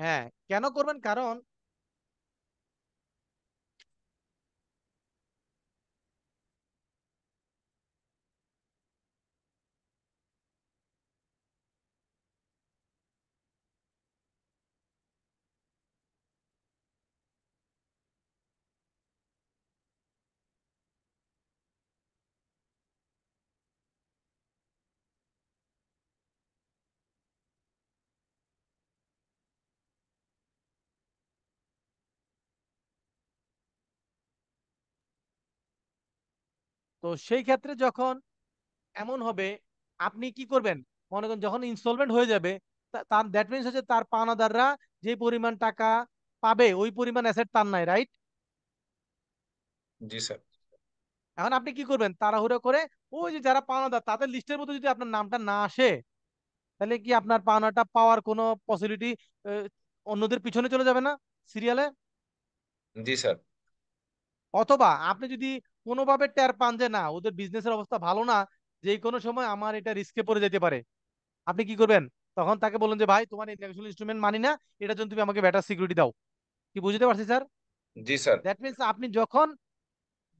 হ্যাঁ, কেন করবেন? কারণ তো সেই ক্ষেত্রে যখন এমন হবে, আপনি কি করবেন? মনে করেন যখন ইনস্টলমেন্ট হয়ে যাবে, তার দ্যাট মিনস হচ্ছে তার পাওনাদাররা যে পরিমাণ টাকা পাবে ওই পরিমাণ অ্যাসেট তার নাই, রাইট? জি স্যার। এখন আপনি কি করবেন? তাড়াহুড়ো করে ওই যে যারা পাওনাদার তাদের লিস্টের মধ্যে যদি আপনার নামটা না আসে, তাহলে কি আপনার পাওনাটা পাওয়ার কোনো পসিবিলিটি অন্যদের পিছনে চলে যাবে না সিরিয়ালে? জি স্যার। অথবা আপনি যদি কোনোভাবে টের পান যে না, ওদের বিজনেসের অবস্থা ভালো না, যে কোনো সময় আমার এটা রিস্কে পড়ে যেতে পারে, আপনি কি করবেন? তখন তাকে বলুন যে ভাই, তোমার ইন্টারন্যাশনাল ইনস্ট্রুমেন্ট মানি না, এটার জন্য তুমি আমাকে বেটার সিকিউরিটি দাও। কি বুঝতে পারছি স্যার? জি স্যার। দ্যাট মিনস আপনি যখন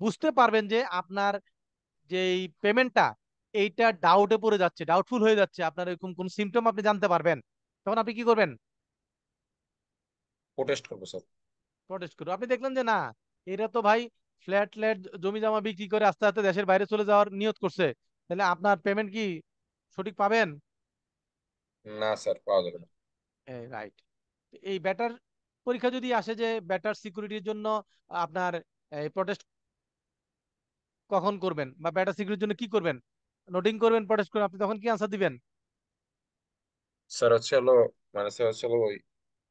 বুঝতে পারবেন যে আপনার যেই পেমেন্টটা এইটা ডাউটে পড়ে যাচ্ছে, ডাউটফুল হয়ে যাচ্ছে, আপনার এরকম কোন সিমটম আপনি জানতে পারবেন, তখন আপনি কি করবেন? প্রোটেস্ট করবো স্যার। প্রটেস্ট করুন। আপনি দেখলেন যে না, এরা তো ভাই ফ্ল্যাট ফ্ল্যাট জমি জমা বিক্রি করে আস্তে আস্তে দেশের বাইরে চলে যাওয়ার নিয়ত করছে, তাহলে আপনার পেমেন্ট কি সঠিক পাবেন? না স্যার, পাওয়া যাবে না। রাইট। এই ব্যাটার পরীক্ষা যদি আসে যে ব্যাটার সিকিউরিটির জন্য আপনার প্রটেস্ট কখন করবেন বা ব্যাটার সিকিউরিটির জন্য কি করবেন, নোটিং করবেন, প্রটেস্ট করবেন, আপনি তখন কি আনসার দিবেন? স্যার হচ্ছে হলো, মানে স্যার হচ্ছে হলো ওই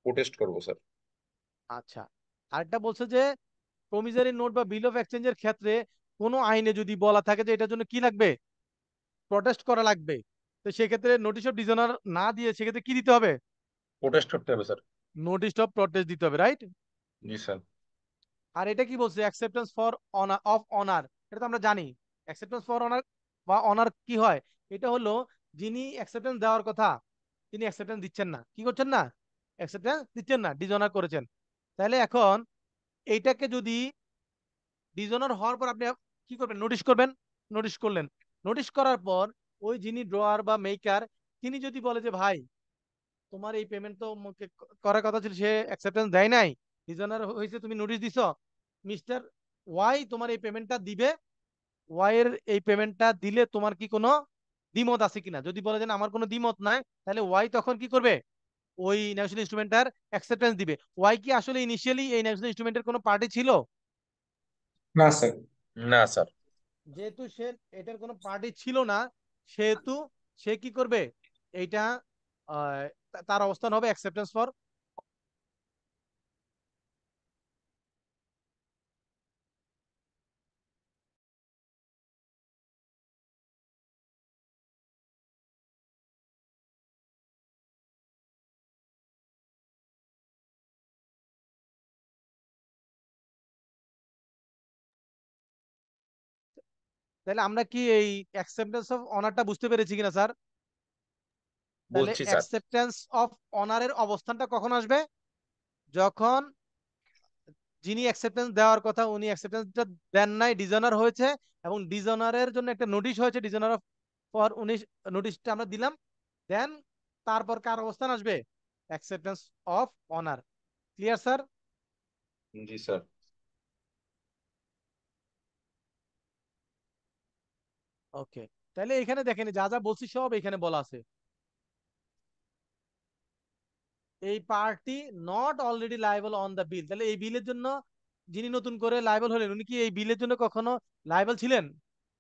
প্রোটেস্ট করবো স্যার। আচ্ছা, আরেকটা বলছে যে প্রমিসারি নোট বা বিল অফ এক্সচেঞ্জের ক্ষেত্রে কোনো আইনে যদি বলা থাকে যে এটার জন্য কি লাগবে, প্রটেস্ট করা লাগবে, তো সেক্ষেত্রে নোটিশ অফ ডিসঅনার না দিয়ে সেক্ষেত্রে কি দিতে হবে? প্রোটেস্ট করতে হবে স্যার। নোটিশ অফ প্রটেস্ট দিতে হবে, রাইট? জি স্যার। আর এটা কি বলছে? Acceptance for honour of honour, এটা তো আমরা জানি। অ্যাকসেপ্টেন্স ফর অনার বা অনার কি হয়? এটা হলো যিনি অ্যাকসেপ্টেন্স দেওয়ার কথা তিনি অ্যাকসেপ্টেন্স দিচ্ছেন না, কি করছেন না, অ্যাকসেপ্টেন্স দিচ্ছেন না, ডিসঅনার করেছেন। তাহলে এখন এইটাকে যদি ডিসঅনার হওয়ার পর আপনি কি করবেন? নোটিশ করবেন। নোটিশ করলেন, নোটিশ করার পর ওই যিনি ড্রয়ার বা মেকার তিনি যদি বলে যে ভাই, তোমার এই পেমেন্ট তো করার কথা ছিল, সে অ্যাকসেপ্টেন্স দেয় নাই, ডিসঅনার হয়েছে, তুমি নোটিশ দিছো, মিস্টার ওয়াই তোমার এই পেমেন্টটা দিবে, ওয়াই এর এই পেমেন্টটা দিলে তোমার কি কোনো দ্বিমত আছে কিনা? যদি বলে যে না, আমার কোনো দ্বিমত নাই, তাহলে ওয়াই তখন কি করবে? ওই ন্যাশনাল ইনস্ট্রুমেন্টার অ্যাকসেপ্টেন্স দিবে। ওয়াই কি আসলে ইনিশিয়ালি এই ন্যাশনাল ইনস্ট্রুমেন্টের কোনো পার্টি ছিল? না স্যার। না স্যার। যেহেতু সে এটার কোনো পার্টি ছিল না, সেহেতু সে কি করবে? এইটা তার অবস্থান হবে অ্যাকসেপ্টেন্স ফর। তাহলে আমরা কি এই অ্যাকসেপ্টেন্স অফ অনারটা বুঝতে পেরেছি কিনা স্যার? তাহলে বুঝছি স্যার। অ্যাকসেপ্টেন্স অফ অনারের অবস্থানটা কখন আসবে? যখন যিনি অ্যাকসেপ্টেন্স দেওয়ার কথা উনি অ্যাকসেপ্টেন্সটা দেন নাই, ডিজনার হয়েছে, এবং ডিজনারের জন্য একটা নোটিশ হয়েছে, ডিজনার অফ ফর উনি নোটিশটা আমরা দিলাম, দেন তারপর কার অবস্থান আসবে? Acceptance of honour. Clear sir? জি স্যার। ওকে, তাহলে এখানে দেখেন যা যা বলছি সব এখানে বলা আছে। এই party not already liable on the বিল, তাহলে এই বিলের জন্য যিনি নতুন করে লাইবল হলেন উনি কি এই বিলের জন্য কখনো লাইবল ছিলেন?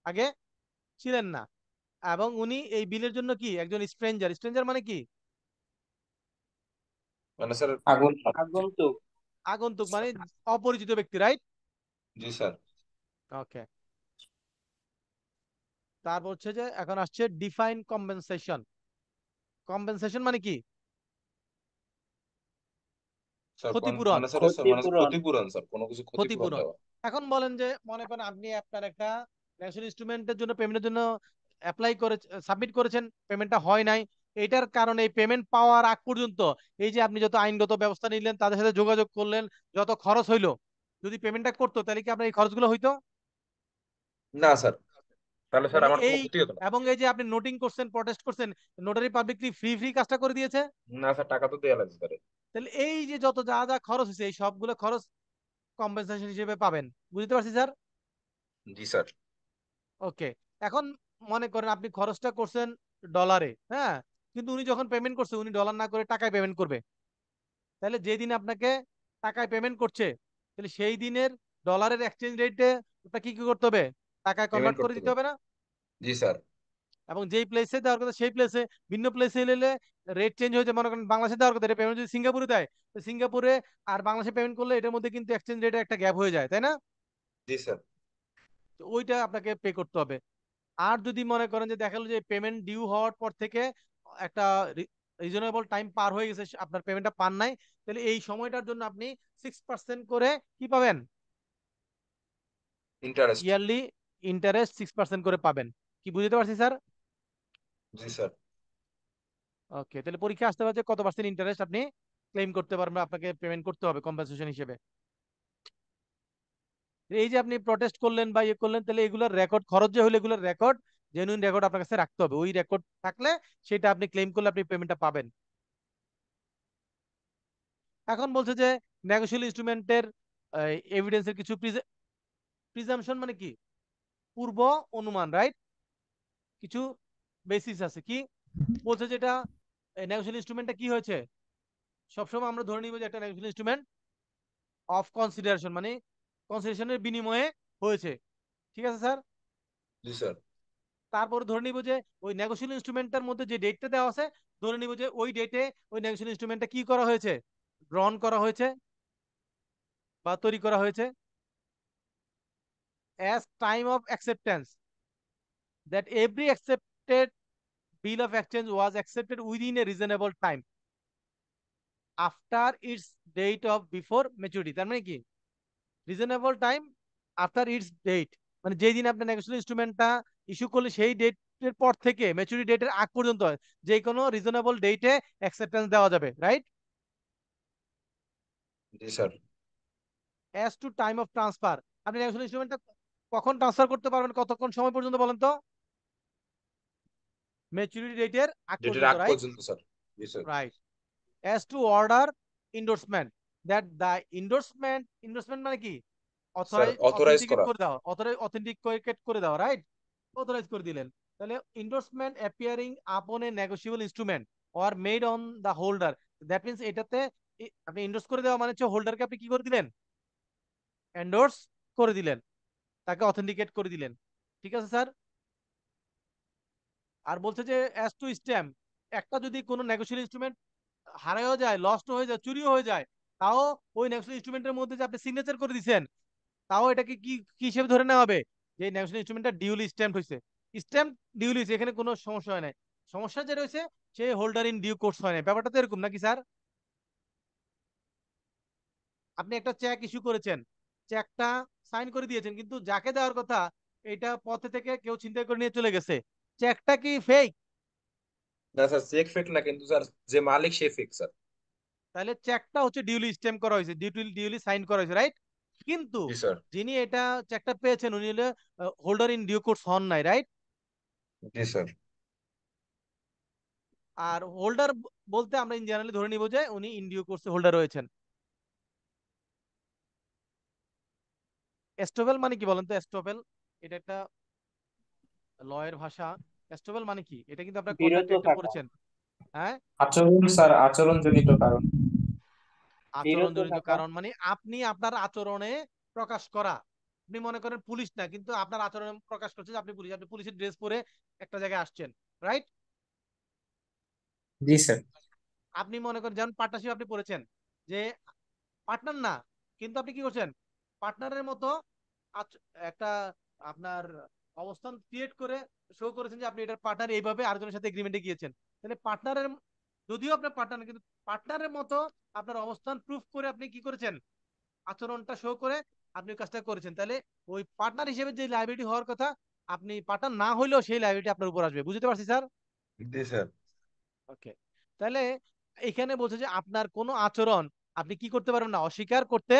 আগে ছিলেন না। এবং উনি এই বিলের জন্য কি একজন স্ট্রেঞ্জার। স্ট্রেঞ্জার মানে কি? মানে স্যার আগুন আগন্তুক। আগন্তুক মানে অপরিচিত ব্যক্তি, রাইট? জি স্যার। ওকে। তারপর হচ্ছে যে এখন আসছে ডিফাইন কম্পেনসেশন। কম্পেনসেশন মানে কি? স্যার ক্ষতিপূরণ। মানে স্যার মানে ক্ষতিপূরণ। ক্ষতিপূরণ স্যার, কোনো কিছু ক্ষতিপূরণ ক্ষতিপূরণ। দেওয়া। এখন বলেন যে মনে করেন আপনি আপনার একটা ন্যাশনাল ইনস্ট্রুমেন্টের জন্য পেমেন্টের জন্য অ্যাপ্লাই করে সাবমিট করেছেন, পেমেন্টটা হয় নাই। এটার কারণে এই পেমেন্ট পাওয়ার আগ পর্যন্ত এই যে আপনি যত আইনগত ব্যবস্থা নিলেন, তাদের সাথে যোগাযোগ করলেন, যত খরচ হইলো, যদি পেমেন্টটা করতো তাহলে কি আপনার এই খরচগুলো হইতো? না স্যার, তাহলে স্যার তাহলে আমার কোনো এই ক্ষতি হতো না। এবং এই যে আপনি নোটিং করছেন, প্রটেস্ট করছেন, নোটারি পাবলিকলি ফ্রি ফ্রি কাজটা করে দিয়েছে। না স্যার, টাকা তো দেওয়া লাগছে স্যার। তাহলে এই যে যত যা যা খরচ হয়েছে এই সবগুলো খরচ কম্পেনসেশন হিসেবে পাবেন। বুঝতে পারছি স্যার? জি স্যার। ওকে। এখন মনে করেন আপনি খরচটা করছেন ডলারে, হ্যাঁ, কিন্তু উনি যখন পেমেন্ট করছে উনি ডলার না করে টাকায় পেমেন্ট করবে। তাহলে যেদিন আপনাকে টাকায় পেমেন্ট করছে, তাহলে সেই দিনের ডলারের এক্সচেঞ্জ রেটে ওটা কি কি করতে হবে? টাকায় পেমেন্ট কনভার্ট করে করতে দিতে হবে। হবে না? জি স্যার। এবং যেই প্লেসে দেওয়ার কথা সেই প্লেসে, ভিন্ন প্লেসে এলে রেট চেঞ্জ হয়েছে। মনে করেন বাংলাদেশে দেওয়ার কথা, পেমেন্ট যদি সিঙ্গাপুরে দেয়, তো সিঙ্গাপুরে আর বাংলাদেশে পেমেন্ট করলে এটার মধ্যে কিন্তু এক্সচেঞ্জ রেটে একটা গ্যাপ হয়ে যায়, তাই না? জি স্যার। তো ওইটা আপনাকে পে করতে হবে। আর যদি মনে করেন যে দেখালো যে পেমেন্ট ডিউ হওয়ার পর থেকে একটা রিজনেবল টাইম পার হয়ে গেছে, আপনার পেমেন্টটা পান নাই, তাহলে এই সময়টার জন্য আপনি 6% করে কি পাবেন? ইন্টারেস্ট। ইয়ারলি ইন্টারেস্ট 6% করে পাবেন। কি বুঝতে পারছি স্যার? জি স্যার। ওকে, তাহলে পরীক্ষা আসতে পারছে কত পার্সেন্ট ইন্টারেস্ট আপনি ক্লেম করতে পারবেন, আপনাকে পেমেন্ট করতে হবে কম্পেনসেশন হিসেবে। এই যে আপনি প্রটেস্ট করলেন বা ইয়ে করলেন, তাহলে এগুলোর রেকর্ড, খরচ যে হলো এগুলোর রেকর্ড, জেনুইন রেকর্ড আপনার কাছে রাখতে হবে। ওই রেকর্ড থাকলে সেটা আপনি ক্লেম করলে আপনি পেমেন্টটা পাবেন। এখন বলছে যে নেগোশিয়েবল ইনস্ট্রুমেন্টের এভিডেন্সের কিছু প্রিজাম্পশন মানে কি? পূর্ব অনুমান, রাইট? কিছু বেসিস আছে। কি বলছে? যেটা নেগোশিয়েবল ইনস্ট্রুমেন্টটা কি হয়েছে, সবসময় আমরা ধরে নিব যে একটা নেগোশিয়েবল ইনস্ট্রুমেন্ট অফ কনসিডারেশন, মানে কনসিডারেশনের বিনিময়ে হয়েছে। ঠিক আছে স্যার? জি স্যার। তারপরে ধরে নিব যে ওই নেগোশিয়েবল ইনস্ট্রুমেন্টের মধ্যে যে ডেটটা দেওয়া আছে, ধরে নিব যে ওই ডেটে ওই নেগোশিয়েবল ইনস্ট্রুমেন্টটা কি করা হয়েছে, গ্রহণ করা হয়েছে বা তৈরি করা হয়েছে। as time of acceptance, that every accepted bill of exchange was accepted within a reasonable time after its date of before maturity। তার মানে কি? Reasonable time after its date, মানে যেই দিন আপনার নেগোশিয়েবল ইনস্ট্রুমেন্টটা ইস্যু করলে সেই ডেটের পর থেকে ম্যাচুরিটি ডেটের আগ পর্যন্ত যে কোনো রিজনেবল ডেটে অ্যাকসেপ্টেন্স দেওয়া যাবে, রাইট? জি sir. As to time of transfer, আপনি নেগোশিয়েবল ইনস্ট্রুমেন্টটা কখন ট্রান্সফার করতে পারবেন, কতক্ষণ সময় পর্যন্ত বলেন তো? ম্যাচুরিটি ডেটের আগ ডেটের পর্যন্ত, আগ রাইট? পর্যন্ত স্যার। জি sir. Right. as to order endorsement, that the endorsement মানে কি? স্যার অথরাইজ, অথরাইজ অথেন্টিকেট করা। করে দেওয়া, অথেন্টিকেট করে দেওয়া, রাইট? অথরাইজ করে দিলেন। তাহলে endorsement appearing upon a negotiable instrument or made on the holder, that means এটাতে আপনি এন্ডোর্স করে দেওয়া মানে হচ্ছে হোল্ডারকে আপনি কি করে দিলেন? এন্ডোর্স করে দিলেন, তাকে অথেন্টিকেট করে দিলেন। ঠিক আছে স্যার? আর বলছে যে অ্যাজ টু স্ট্যাম্প, একটা যদি কোনো নেগোশিয়েবল ইনস্ট্রুমেন্ট হারায়ও যায়, লস্ট হয়ে যায়, চুরিও হয়ে যায়, তাও ওই নেগোশিয়েবল ইনস্ট্রুমেন্টের মধ্যে যে আপনি সিগনেচার করে দিয়েছেন, তাও এটাকে কি কি হিসেবে ধরে নেওয়া হবে? যে নেগোশিয়েবল ইনস্ট্রুমেন্টটা ডিউলি স্ট্যাম্প হয়েছে। স্ট্যাম্প ডিউলি হয়েছে, এখানে কোনো সমস্যা হয় নাই। সমস্যা যে রয়েছে সে হোল্ডার ইন ডিউ কোর্স হয় না। ব্যাপারটা তো এরকম নাকি স্যার? আপনি একটা চেক ইস্যু করেছেন, চেকটা সাইন করে দিয়েছেন, কিন্তু যাকে দেওয়ার কথা এটা পথে থেকে কেউ ছিনতাই করে নিয়ে চলে গেছে, চেকটা কি ফেক? না স্যার, চেক ফেক না, কিন্তু স্যার যে মালিক সে ফেক স্যার। তাহলে চেকটা হচ্ছে ডিউলি স্ট্যাম্প করা হয়েছে, ডিউলি সাইন করা হয়েছে, রাইট? কিন্তু জি স্যার। যিনি এটা চেকটা পেয়েছেন উনি হলে হোল্ডার ইন ডিউ কোর্স হন নাই, রাইট? জি স্যার। আর হোল্ডার বলতে আমরা ইন জেনারেলি ধরে নিব যে উনি ইন ডিউ কোর্সে হোল্ডার রয়েছেন। এস্টোবেল মানে কি বলেন তো? এস্টোবেল এটা একটা লয়ের ভাষা। এস্টোবেল মানে কি? এটা কিন্তু আপনার বিরত কন্ট্রাক্টে একটা থাকা। পড়েছেন। হ্যাঁ, আচরণ স্যার, আচরণজনিত কারণ। ফেরত আচরণজনিত টাকা। কারণ মানে আপনি আপনার আচরণে প্রকাশ করা। আপনি মনে করেন পুলিশ না, কিন্তু আপনার আচরণে প্রকাশ করছে যে আপনি পুলিশ, আপনি পুলিশের ড্রেস পরে একটা জায়গায় আসছেন, রাইট? জি স্যার। আপনি মনে করেন যেমন পার্টনারশিপ আপনি পড়েছেন, যে পার্টনার না, কিন্তু আপনি কি করছেন, পার্টনারের মতো একটা আপনার অবস্থান ক্রিয়েট করে শো করেছেন যে আপনি এটার পার্টনার, এইভাবে আরেকজনের সাথে এগ্রিমেন্টে গিয়েছেন। তাহলে পার্টনারের, যদিও আপনার পার্টনার, কিন্তু পার্টনারের মতো আপনার অবস্থান প্রুফ করে আপনি কি করেছেন, আচরণটা শো করে আপনি ওই কাজটা করেছেন। তাহলে ওই পার্টনার হিসেবে যে লাইবিলিটি হওয়ার কথা, আপনি পার্টনার না হইলেও সেই লাইবিলিটি আপনার উপর আসবে। বুঝতে পারছি স্যার? জি স্যার। ওকে। তাহলে এখানে বলছে যে আপনার কোনো আচরণ আপনি কি করতে পারবেন না, অস্বীকার করতে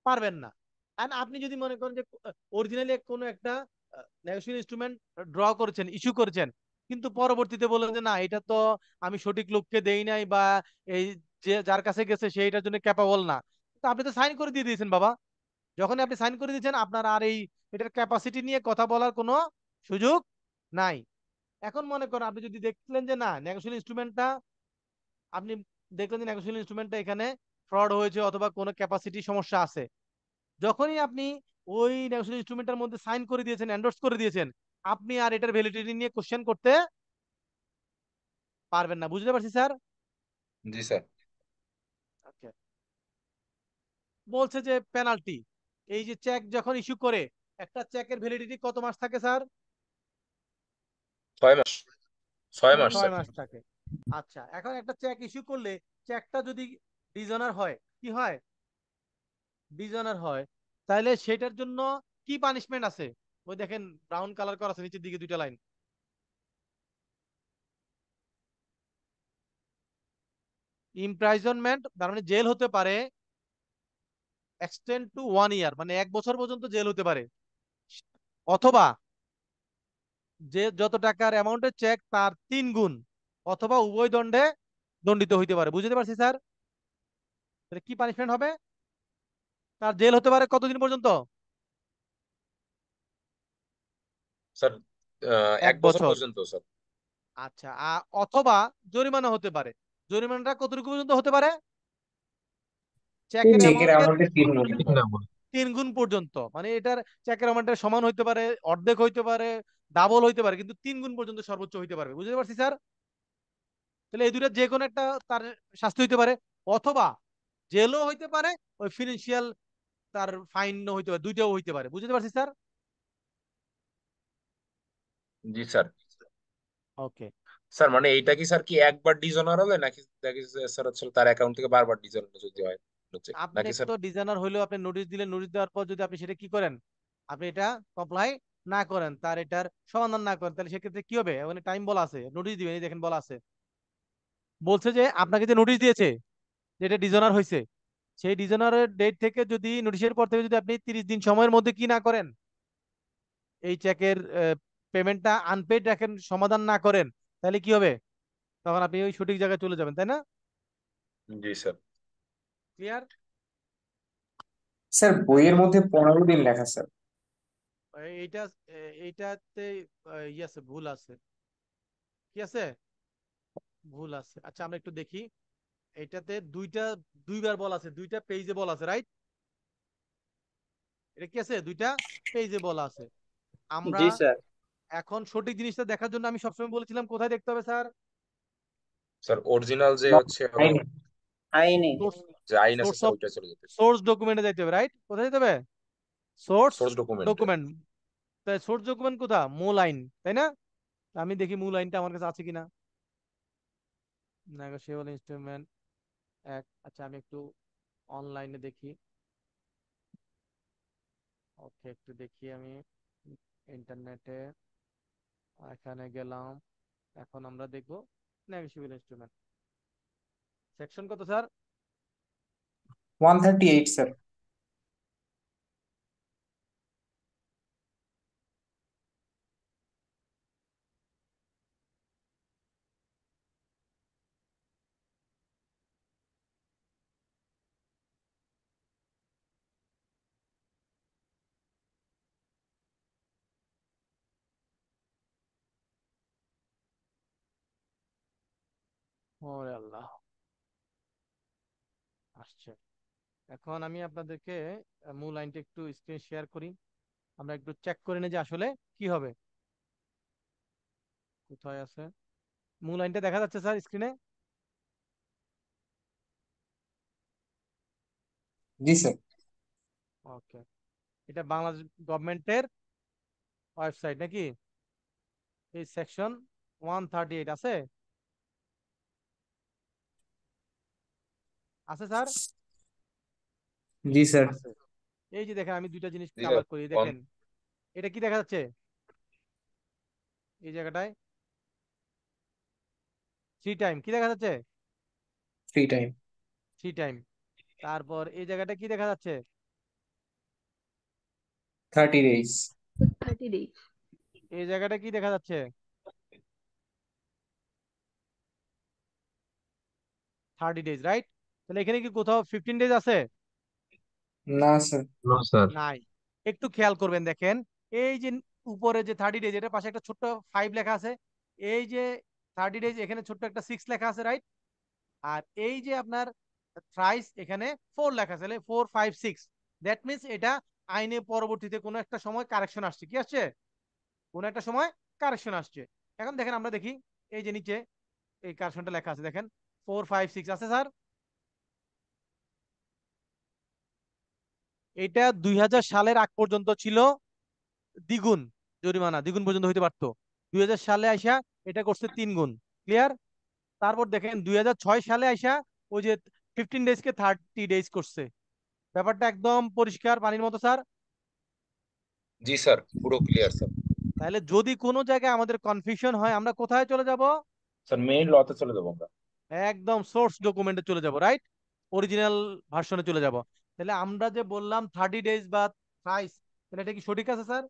পারবেন না। আর আপনি যদি মনে করেন যে অরিজিনালি কোনো একটা নেগোশিয়েবল ইনস্ট্রুমেন্ট ড্র করেছেন, ইস্যু করেছেন, কিন্তু পরবর্তীতে বললেন যে না, এটা তো আমি সঠিক লোককে দেই নাই, বা এই যে যার কাছে গেছে সে এটার জন্য ক্যাপাবল না, তো আপনি তো সাইন করে দিয়ে দিয়েছেন বাবা। যখন আপনি সাইন করে দিয়েছেন, আপনার আর এই এটার ক্যাপাসিটি নিয়ে কথা বলার কোনো সুযোগ নাই। এখন মনে করেন আপনি যদি দেখলেন যে না, নেগোশিয়েবল ইনস্ট্রুমেন্টটা, আপনি দেখলেন যে নেগোশিয়েবল ইনস্ট্রুমেন্টটা এখানে ফ্রড হয়েছে অথবা কোনো ক্যাপাসিটি সমস্যা আছে, যখনই আপনি ওই নেগোশিয়েবল ইনস্ট্রুমেন্টের মধ্যে সাইন করে দিয়েছেন, এন্ডোর্স করে দিয়েছেন, আপনি আর এটার ভ্যালিডিটি নিয়ে কোশ্চেন করতে পারবেন না। বুঝতে পারছি স্যার? জি স্যার। আচ্ছা। বলছে যে পেনাল্টি, এই যে চেক যখন ইস্যু করে, একটা চেকের ভ্যালিডিটি কত মাস থাকে স্যার? 6 মাস। 6 মাস 6 স্যার। মাস থাকে। আচ্ছা, এখন একটা চেক ইস্যু করলে চেকটা যদি ডিজনার হয়, কি হয়, ডিজনার হয়, তাহলে সেটার জন্য কি পানিশমেন্ট আছে? ওই দেখেন ব্রাউন কালার করা আছে নিচের দিকে দুইটা লাইন, ইমপ্রাইজনমেন্ট, তার মানে জেল হতে পারে, এক্সটেন্ড টু 1 ইয়ার, মানে 1 বছর পর্যন্ত জেল হতে পারে, অথবা যে যত টাকার অ্যামাউন্টের চেক তার 3 গুণ, অথবা উভয় দণ্ডে দণ্ডিত হইতে পারে। বুঝতে পারছি স্যার? তাহলে কি পানিশমেন্ট হবে? তার জেল হতে পারে কতদিন পর্যন্ত? স্যার, এক 1 বছর বছর পর্যন্ত স্যার। আচ্ছা, অথবা জরিমানা হতে পারে। জরিমানাটা কতটুকু পর্যন্ত হতে পারে? চেকের চেকের অ্যামাউন্টের অ্যামাউন্টে 3 গুণ। 3 গুণ পর্যন্ত, মানে এটার চেকের অ্যামাউন্টের সমান হইতে পারে, অর্ধেক হইতে পারে, ডাবল হইতে পারে, কিন্তু 3 গুণ পর্যন্ত সর্বোচ্চ হইতে পারবে। বুঝতে পারছি স্যার? তাহলে এই দুইটা যে কোনো একটা তার শাস্তি হইতে পারে, অথবা জেলও হইতে পারে, ওই ফিনান্সিয়াল তার ফাইন হইতে পারে, দুইটাও হইতে পারে। বুঝতে পারছি স্যার? জি স্যার। ওকে। স্যার মানে এইটা কি স্যার কি একবার ডিজনার হলে নাকি নাকি স্যার হচ্ছে তার অ্যাকাউন্ট থেকে বারবার ডিজনার যদি হয় হচ্ছে আপনি নাকি স্যার? তো ডিজাইনার হইলেও আপনি নোটিশ দিলেন, নোটিশ দেওয়ার পর যদি আপনি সেটা কি করেন, আপনি এটা কমপ্লাই না করেন, তার এটার সমাধান না করেন, তাহলে সেক্ষেত্রে কি হবে? ওখানে টাইম বলা আছে, নোটিশ দিবেন, এই দেখেন বলা আছে, বলছে যে আপনাকে যে নোটিশ দিয়েছে যে এটা ডিজনার হয়েছে, সেই ডিজনারের ডেট থেকে যদি, নোটিশের পর থেকে যদি আপনি 30 দিন সময়ের মধ্যে কি না করেন, এই চেকের পেমেন্টটা আনপেড রাখেন, সমাধান না করেন, তাহলে কি হবে? তখন আপনি ওই সঠিক জায়গায় চলে যাবেন, তাই না? জি স্যার। ক্লিয়ার? স্যার বইয়ের মধ্যে 15 দিন লেখা স্যার। এইটা এইটাতে ই আছে, ভুল আছে। কি আছে? ভুল আছে। আচ্ছা, আমরা একটু দেখি। এটাতে দুইবার বল আছে, দুইটা পেজে বল আছে, রাইট? এটা কি আছে, দুইটা পেজে বলা আছে। আমরা জি স্যার। এখন সঠিক জিনিসটা দেখার জন্য আমি সবসময় বলেছিলাম কোথায় দেখতে হবে স্যার? স্যার অরিজিনাল যে হচ্ছে হলো আইনে। আইনে। সোর্স, যে আইন আছে সোর্স স্যার অফ, ওইটা চলে যেতে। সোর্স ডকুমেন্টে যাইতে হবে, রাইট? কোথায় যেতে হবে? সোর্স সোর্স ডকুমেন্টে। ডকুমেন্ট। তাই সোর্স ডকুমেন্ট কোথা? মূল আইন, তাই না? আমি দেখি মূল আইনটা আমার কাছে আছে কিনা। নেগোশিয়েবল ইনস্ট্রুমেন্ট এক, আচ্ছা আমি একটু অনলাইনে দেখি। ওকে, একটু দেখি আমি ইন্টারনেটে, এখানে গেলাম। এখন আমরা দেখব নেগোশিয়েবল ইনস্ট্রুমেন্ট, সেকশন কত স্যার? 138 স্যার। ওরে আল্লাহ, আসছে। এখন আমি আপনাদেরকে মূল লাইনটা একটু স্ক্রিন শেয়ার করি, আমরা একটু চেক করে নিই যে আসলে কি হবে। কোথায় আছে মূল লাইনটা? দেখা যাচ্ছে স্যার স্ক্রিনে? জি স্যার। ওকে, এটা বাংলাদেশ গভর্নমেন্টের ওয়েবসাইট নাকি? এই সেকশন 138 আছে, আছে স্যার? জি স্যার। আছে। এই যে দেখেন, আমি দুইটা জিনিস জি স্যার। কাভার করি, দেখেন এটা কি দেখা যাচ্ছে এই জায়গাটায়? থ্রি টাইম কি দেখা যাচ্ছে? Free time. Three time. তারপর এই জায়গাটা কি দেখা যাচ্ছে? 30 days। 30 days। এই জায়গাটা কি দেখা যাচ্ছে? 30 ডেজ, রাইট? তাহলে এখানে কি কোথাও 15 ডেজ আছে? না স্যার। No sir. নাই। একটু খেয়াল করবেন, দেখেন এই যে উপরে যে 30 ডেজ, এটার পাশে একটা ছোট্ট 5 লেখা আছে। এই যে 30 ডেজ, এখানে ছোট্ট একটা 6 লেখা আছে, রাইট? আর এই যে আপনার থ্রাইস, এখানে 4 লেখা আছে, 4, 5, 6। দ্যাট মিনস এটা আইনে পরবর্তীতে কোনো একটা সময় কারেকশন আসছে। কি আসছে? কোনো একটা সময় কারেকশন আসছে। এখন দেখেন, আমরা দেখি এই যে নিচে এই কারেকশনটা লেখা আছে, দেখেন 4, 5, 6 আছে স্যার। এটা 2000 সালের আগ পর্যন্ত ছিল দ্বিগুণ, জরিমানা দ্বিগুণ পর্যন্ত হইতে পারতো। 2000 সালে আইসা এটা করছে 3 গুণ। ক্লিয়ার? তারপর দেখেন 2006 সালে আইসা ওই যে 15 ডেজকে 30 ডেজ করছে। ব্যাপারটা একদম পরিষ্কার পানির মতো স্যার। জি স্যার, পুরো ক্লিয়ার স্যার। তাহলে যদি কোনো জায়গায় আমাদের কনফিউশন হয়, আমরা কোথায় চলে যাব? স্যার মেইন লতে চলে যাবো আমরা। একদম সোর্স ডকুমেন্টে চলে যাব, রাইট? অরিজিনাল ভার্সনে চলে যাব। তাহলে আমরা যে বললাম 30 ডেজ বা প্রাইস, তাহলে এটা কি সঠিক আছে স্যার?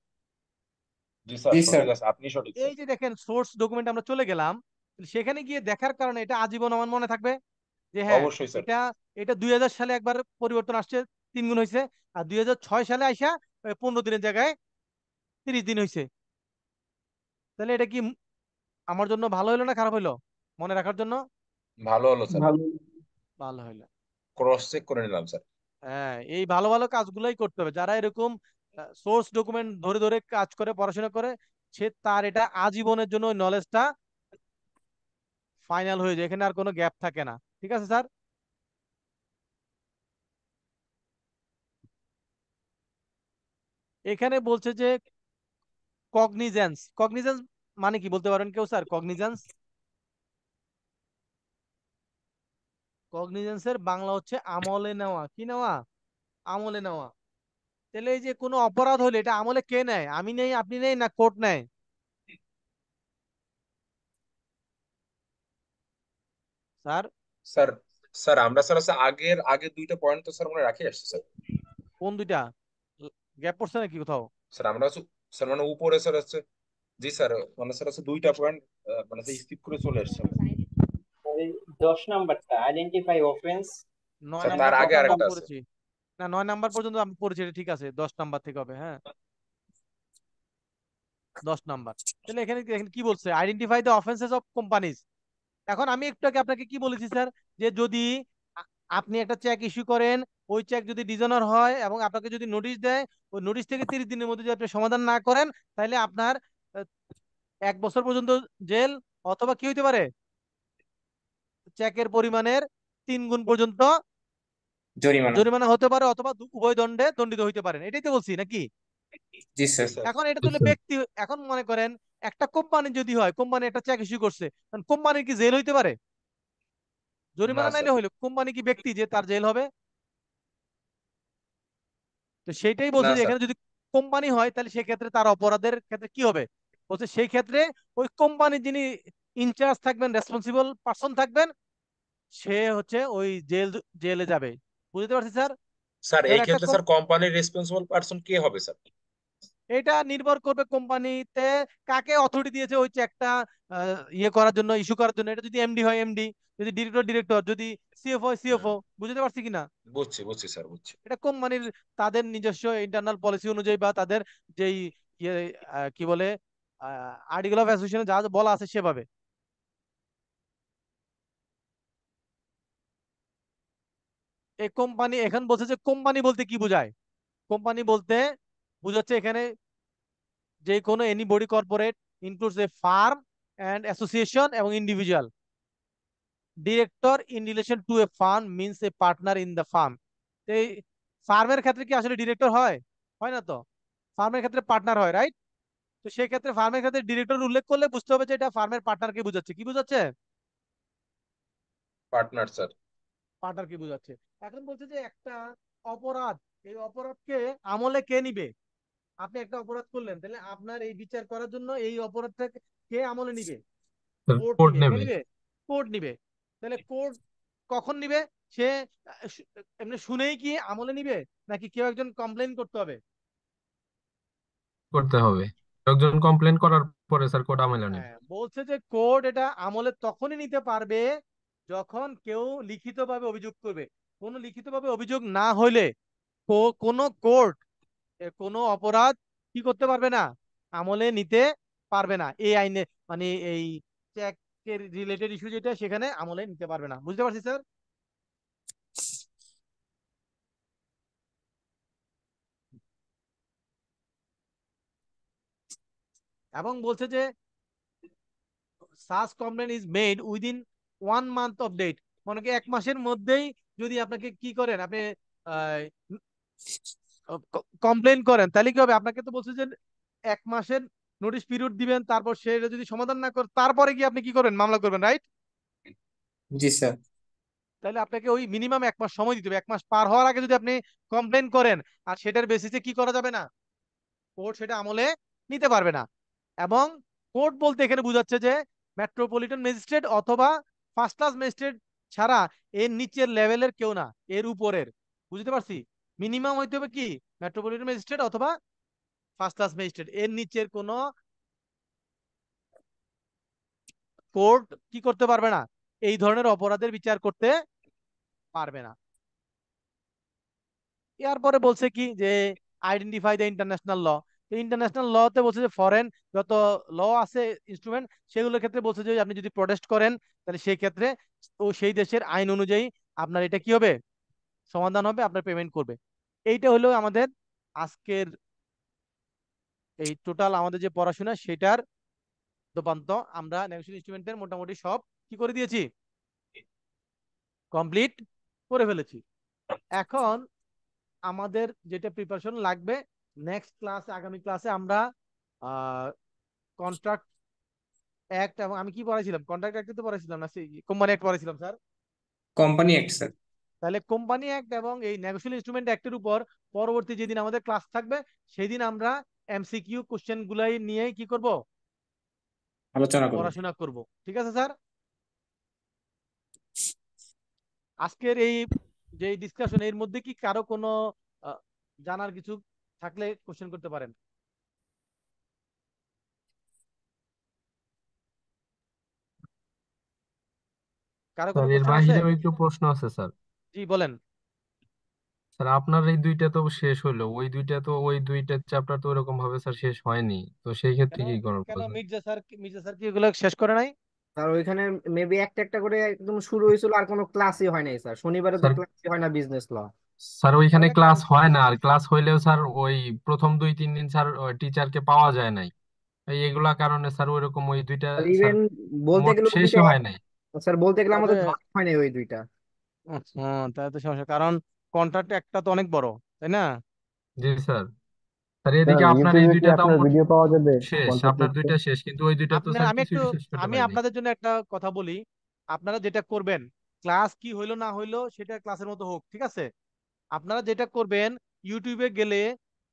জি স্যার, জি স্যার। সঠিক আছে, আপনি সঠিক এই স্যার। যে দেখেন সোর্স ডকুমেন্ট আমরা চলে গেলাম, সেখানে গিয়ে দেখার কারণে এটা আজীবন আমার মনে থাকবে যে হ্যাঁ, অবশ্যই স্যার। এটা এটা 2000 সালে একবার পরিবর্তন আসছে, 3 গুণ হয়েছে। আর 2006 সালে আইসা 15 দিনের জায়গায় 30 দিন হয়েছে। তাহলে এটা কি আমার জন্য ভালো হইলো না খারাপ হইলো মনে রাখার জন্য? ভালো হলো স্যার। ভালো। ভালো হইলো। ক্রস চেক করে নিলাম স্যার। হ্যাঁ, এই ভালো ভালো কাজগুলোই করতে হবে। যারা এরকম সোর্স ডকুমেন্ট ধরে ধরে কাজ করে, পড়াশোনা করে, সে তার এটা আজীবনের জন্য ওই নলেজটা ফাইনাল হয়ে যায়, এখানে আর কোনো গ্যাপ থাকে না। ঠিক আছে স্যার? এখানে বলছে যে কগনিজেন্স। কগনিজেন্স মানে কি বলতে পারেন কেউ স্যার? কগনিজেন্স, কগনিজেন্সের বাংলা হচ্ছে আমলে নেওয়া। কি নেওয়া? আমলে নেওয়া। তাহলে এই যে কোনো অপরাধ হলে এটা আমলে কে নেয়? আমি নেই, আপনি নেই, না কোর্ট নেয়? স্যার, স্যার, স্যার আমরা স্যার হচ্ছে আগের আগের দুইটা পয়েন্ট তো স্যার মনে রাখি আসছে স্যার। কোন দুইটা? গ্যাপ পড়ছে নাকি কোথাও? স্যার আমরা হচ্ছে, স্যার মানে উপরে স্যার হচ্ছে, জি স্যার, মানে স্যার হচ্ছে দুইটা পয়েন্ট মানে স্কিপ করে চলে আসছে আমরা। এই 10 নাম্বারটা আইডেন্টিফাই অফেন্স। নয় স্যার তার নাম্বার আগে পর্যন্ত আমরা আরেকটা আছে। পড়েছি। না, 9 নাম্বার পর্যন্ত আমি পড়েছি, এটা ঠিক আছে। 10 নাম্বার থেকে হবে, হ্যাঁ। 10 নাম্বার। তাহলে এখানে এখানে কি বলছে? Identify the offences of companies. এখন আমি একটু আগে আপনাকে কি বলেছি স্যার, যে যদি আ- আপনি একটা চেক ইস্যু করেন, ওই চেক যদি ডিজনার হয় এবং আপনাকে যদি নোটিশ দেয়, ওই নোটিশ থেকে 30 দিনের মধ্যে যদি আপনি সমাধান না করেন, তাহলে আপনার 1 বছর পর্যন্ত জেল, অথবা কি হইতে পারে, চেকের পরিমাণের 3 গুণ পর্যন্ত জরিমানা। জরিমানা হতে পারে, অথবা উভয় দণ্ডে দণ্ডিত হইতে পারেন। এটাই তো বলছি নাকি? জি জি স্যার। স্যার। এখন এটা তাহলে ব্যক্তি, এখন মনে করেন একটা কোম্পানি যদি হয়, কোম্পানি একটা চেক ইস্যু করছে, কোম্পানির কি জেল হইতে পারে? না জরিমানা স্যার। নাইলে হইলো, কোম্পানি কি ব্যক্তি যে তার জেল হবে? তো সেইটাই না বলছে যে স্যার। এখানে যদি কোম্পানি হয়, তাহলে সেক্ষেত্রে তার অপরাধের ক্ষেত্রে কি হবে? বলছে সেই ক্ষেত্রে ওই কোম্পানির যিনি ইনচার্জ থাকবেন, রেসপন্সিবল পার্সন থাকবেন, সে হচ্ছে ওই জেলে যাবে। বুঝতে পারছি স্যার? স্যার ধর এই একটা ক্ষেত্রে স্যার কোম্পানির রেসপন্সিবল পার্সন কে হবে স্যার? এটা নির্ভর করবে কোম্পানিতে কাকে অথরিটি দিয়েছে ওই চেকটা ইয়ে করার জন্য, ইস্যু করার জন্য। এটা যদি এমডি হয় এমডি, যদি ডিরেক্টর ডিরেক্টর, যদি সিএফও হয় হুম, সিএফও। বুঝতে পারছি কিনা? বুঝছি বুঝছি স্যার, বুঝছি। এটা কোম্পানির তাদের নিজস্ব ইন্টারনাল পলিসি অনুযায়ী, বা তাদের যেই ইয়ে কি বলে, আর্টিকেল অফ অ্যাসোসিয়েশনে যা যা বলা আছে সেভাবে। এই কোম্পানি এখন বলছে যে কোম্পানি বলতে কি বোঝায়? কোম্পানি বলতে বোঝাচ্ছে এখানে যে কোনো any body corporate includes a firm and association এবং individual. Director in relation to a firm means a partner in the firm. এই ফার্মের ক্ষেত্রে কি আসলে ডিরেক্টর হয়? হয় না তো। ফার্মের ক্ষেত্রে পার্টনার হয়, রাইট? তো সেই ক্ষেত্রে ফার্মের ক্ষেত্রে ডিরেক্টর উল্লেখ করলে বুঝতে হবে যে এটা ফার্মের পার্টনারকে বোঝাচ্ছে। কি বোঝাচ্ছে? Partner sir. পার্টনারকে বোঝাচ্ছে। এখন বলছে যে একটা অপরাধ, এই অপরাধকে আমলে কে নিবে? আপনি একটা অপরাধ করলেন, তাহলে আপনার এই বিচার করার জন্য এই অপরাধটা কে আমলে নিবে? কোর্ট কোড নিবে। কে নেবে। নিবে? কোর্ট নিবে। তাহলে কোর্ট কখন নিবে? সে এমনি শুনেই কি আমলে নিবে, নাকি কেউ একজন কমপ্লেন করতে হবে? করতে হবে, একজন কমপ্লেন করার পরে স্যার কোড আমলে নেবে। হ্যাঁ, বলছে যে কোর্ট এটা আমলে তখনই নিতে পারবে যখন কেউ লিখিতভাবে অভিযোগ করবে। কোনো লিখিতভাবে অভিযোগ না হইলে কোনো কোর্ট কোনো অপরাধ কি করতে পারবে না, আমলে নিতে পারবে না। এই আইনে মানে এই চেকের রিলেটেড ইস্যু যেটা, সেখানে আমলে নিতে পারবে না। বুঝতে পারছি স্যার? এবং বলছে যে such complain is made within 1 month of date. মনে কি 1 মাসের মধ্যেই যদি আপনাকে কি করেন, আপনি কমপ্লেন করেন, তাহলে কি হবে? আপনাকে তো বলছে যে 1 মাসের নোটিশ পিরিয়ড দিবেন, তারপর সে যদি সমাধান না করে তারপরে কি আপনি কি করবেন, মামলা করবেন, রাইট? জি স্যার। তাহলে আপনাকে ওই মিনিমাম 1 মাস সময় দিতে হবে। 1 মাস পার হওয়ার আগে যদি আপনি কমপ্লেন করেন আর সেটার বেসিসে কি করা যাবে না, কোর্ট সেটা আমলে নিতে পারবে না। এবং কোর্ট বলতে এখানে বোঝাচ্ছে যে মেট্রোপলিটন ম্যাজিস্ট্রেট অথবা ফার্স্ট ক্লাস ম্যাজিস্ট্রেট ছাড়া এর নিচের লেভেলের কেউ না, এর উপরের। বুঝতে পারছি? মিনিমাম হইতে হবে কি মেট্রোপলিটন ম্যাজিস্ট্রেট অথবা ফার্স্ট ক্লাস ম্যাজিস্ট্রেট, এর নিচের কোনো কোর্ট কি করতে পারবে না, এই ধরনের অপরাধের বিচার করতে পারবে না। এরপরে বলছে কি যে identify the international law. International লতে বলছে যে ফরেন যত ল আছে ইনস্ট্রুমেন্ট, সেগুলোর ক্ষেত্রে বলছে যে আপনি যদি প্রোটেস্ট করেন তাহলে সেই ক্ষেত্রে ও সেই দেশের আইন অনুযায়ী আপনার এটা কি হবে, সমাধান হবে, আপনার পেমেন্ট করবে। এইটা হলো আমাদের আজকের এই টোটাল আমাদের যে পড়াশোনা সেটার দোপান্ত। আমরা নেগোশিয়েশন ইনস্ট্রুমেন্টের মোটামুটি সব কি করে দিয়েছি, কমপ্লিট করে ফেলেছি। এখন আমাদের যেটা প্রিপারেশন লাগবে, নেক্সট ক্লাসে আগামী ক্লাসে আমরা কন্ট্রাক্ট অ্যাক্ট এবং আমি কি পড়াইছিলাম, কন্ট্রাক্ট অ্যাক্ট তো পড়াইছিলাম না, কোম্পানি অ্যাক্ট পড়াইছিলাম স্যার। Company act sir. তাহলে কোম্পানি অ্যাক্ট এবং এই নেগোশিয়েবল ইনস্ট্রুমেন্ট অ্যাক্টের উপর পরবর্তী যেদিন আমাদের ক্লাস থাকবে সেই দিন আমরা এমসিকিউ কোশ্চেন গুলাই নিয়ে কি করব, আলোচনা করব। পড়াশোনা করব। ঠিক আছে স্যার? আজকের এই যে ডিসকাশন এর মধ্যে কি কারো কোনো আহ, জানার কিছু থাকলে কোশ্চেন করতে পারেন। কারো কোনো স্যার এর কোশ্চেন আছে? বাহিরেও একটু প্রশ্ন আছে স্যার। জি বলেন। স্যার আপনার এই দুইটা তো শেষ হলো, ওই দুইটা তো ওই দুইটা চ্যাপ্টার তো ওরকম ভাবে স্যার শেষ হয়নি, তো সেই ক্ষেত্রে কেন? কি করবো কেন স্যার? মির্জা স্যার কি এগুলো শেষ করে নাই? স্যার ওইখানে মেবি একটা একটা করে একদম শুরু হয়েছিল, আর কোনো ক্লাসই হয় নাই স্যার। শনিবারে তো স্যার ক্লাসই হয় না বিজনেস ল। স্যার ওইখানে তাহলে এক কাজ, ক্লাস হয় না, আর ক্লাস হইলেও স্যার ওই প্রথম 2-3 দিন স্যার টিচারকে পাওয়া যায় নাই। এই এগুলা কারণে স্যার ওইরকম ওই দুইটা স্যার ইভেন বলতে মোট গেলে ওই দুইটা, শেষই হয় নাই। স্যার বলতে গেলে তাহলে আমাদের জয়েন হয় নাই ওই দুইটা। আচ্ছা, তাহলে তো সমস্যা, কারণ কন্ট্রাক্ট একটা তো অনেক বড়, তাই না? জি স্যার। স্যার স্যার এদিকে আপনার এই ইউটিউবে কি দুইটা তো আপনার ভিডিও পাওয়া যাবে শেষ, কন্ট্রাক্ট আপনার টেস্টে? দুইটা শেষ, কিন্তু ওই দুইটা তো আপনার স্যার আমি একটু, কিছুই শেষ করতে আমি পারিনি। আপনাদের জন্য একটা কথা বলি। আপনারা যেটা করবেন, ক্লাস কি হইলো না হইলো সেটা ক্লাসের মতো হোক, ঠিক আছে? আপনারা যেটা করবেন, ইউটিউবে গেলে,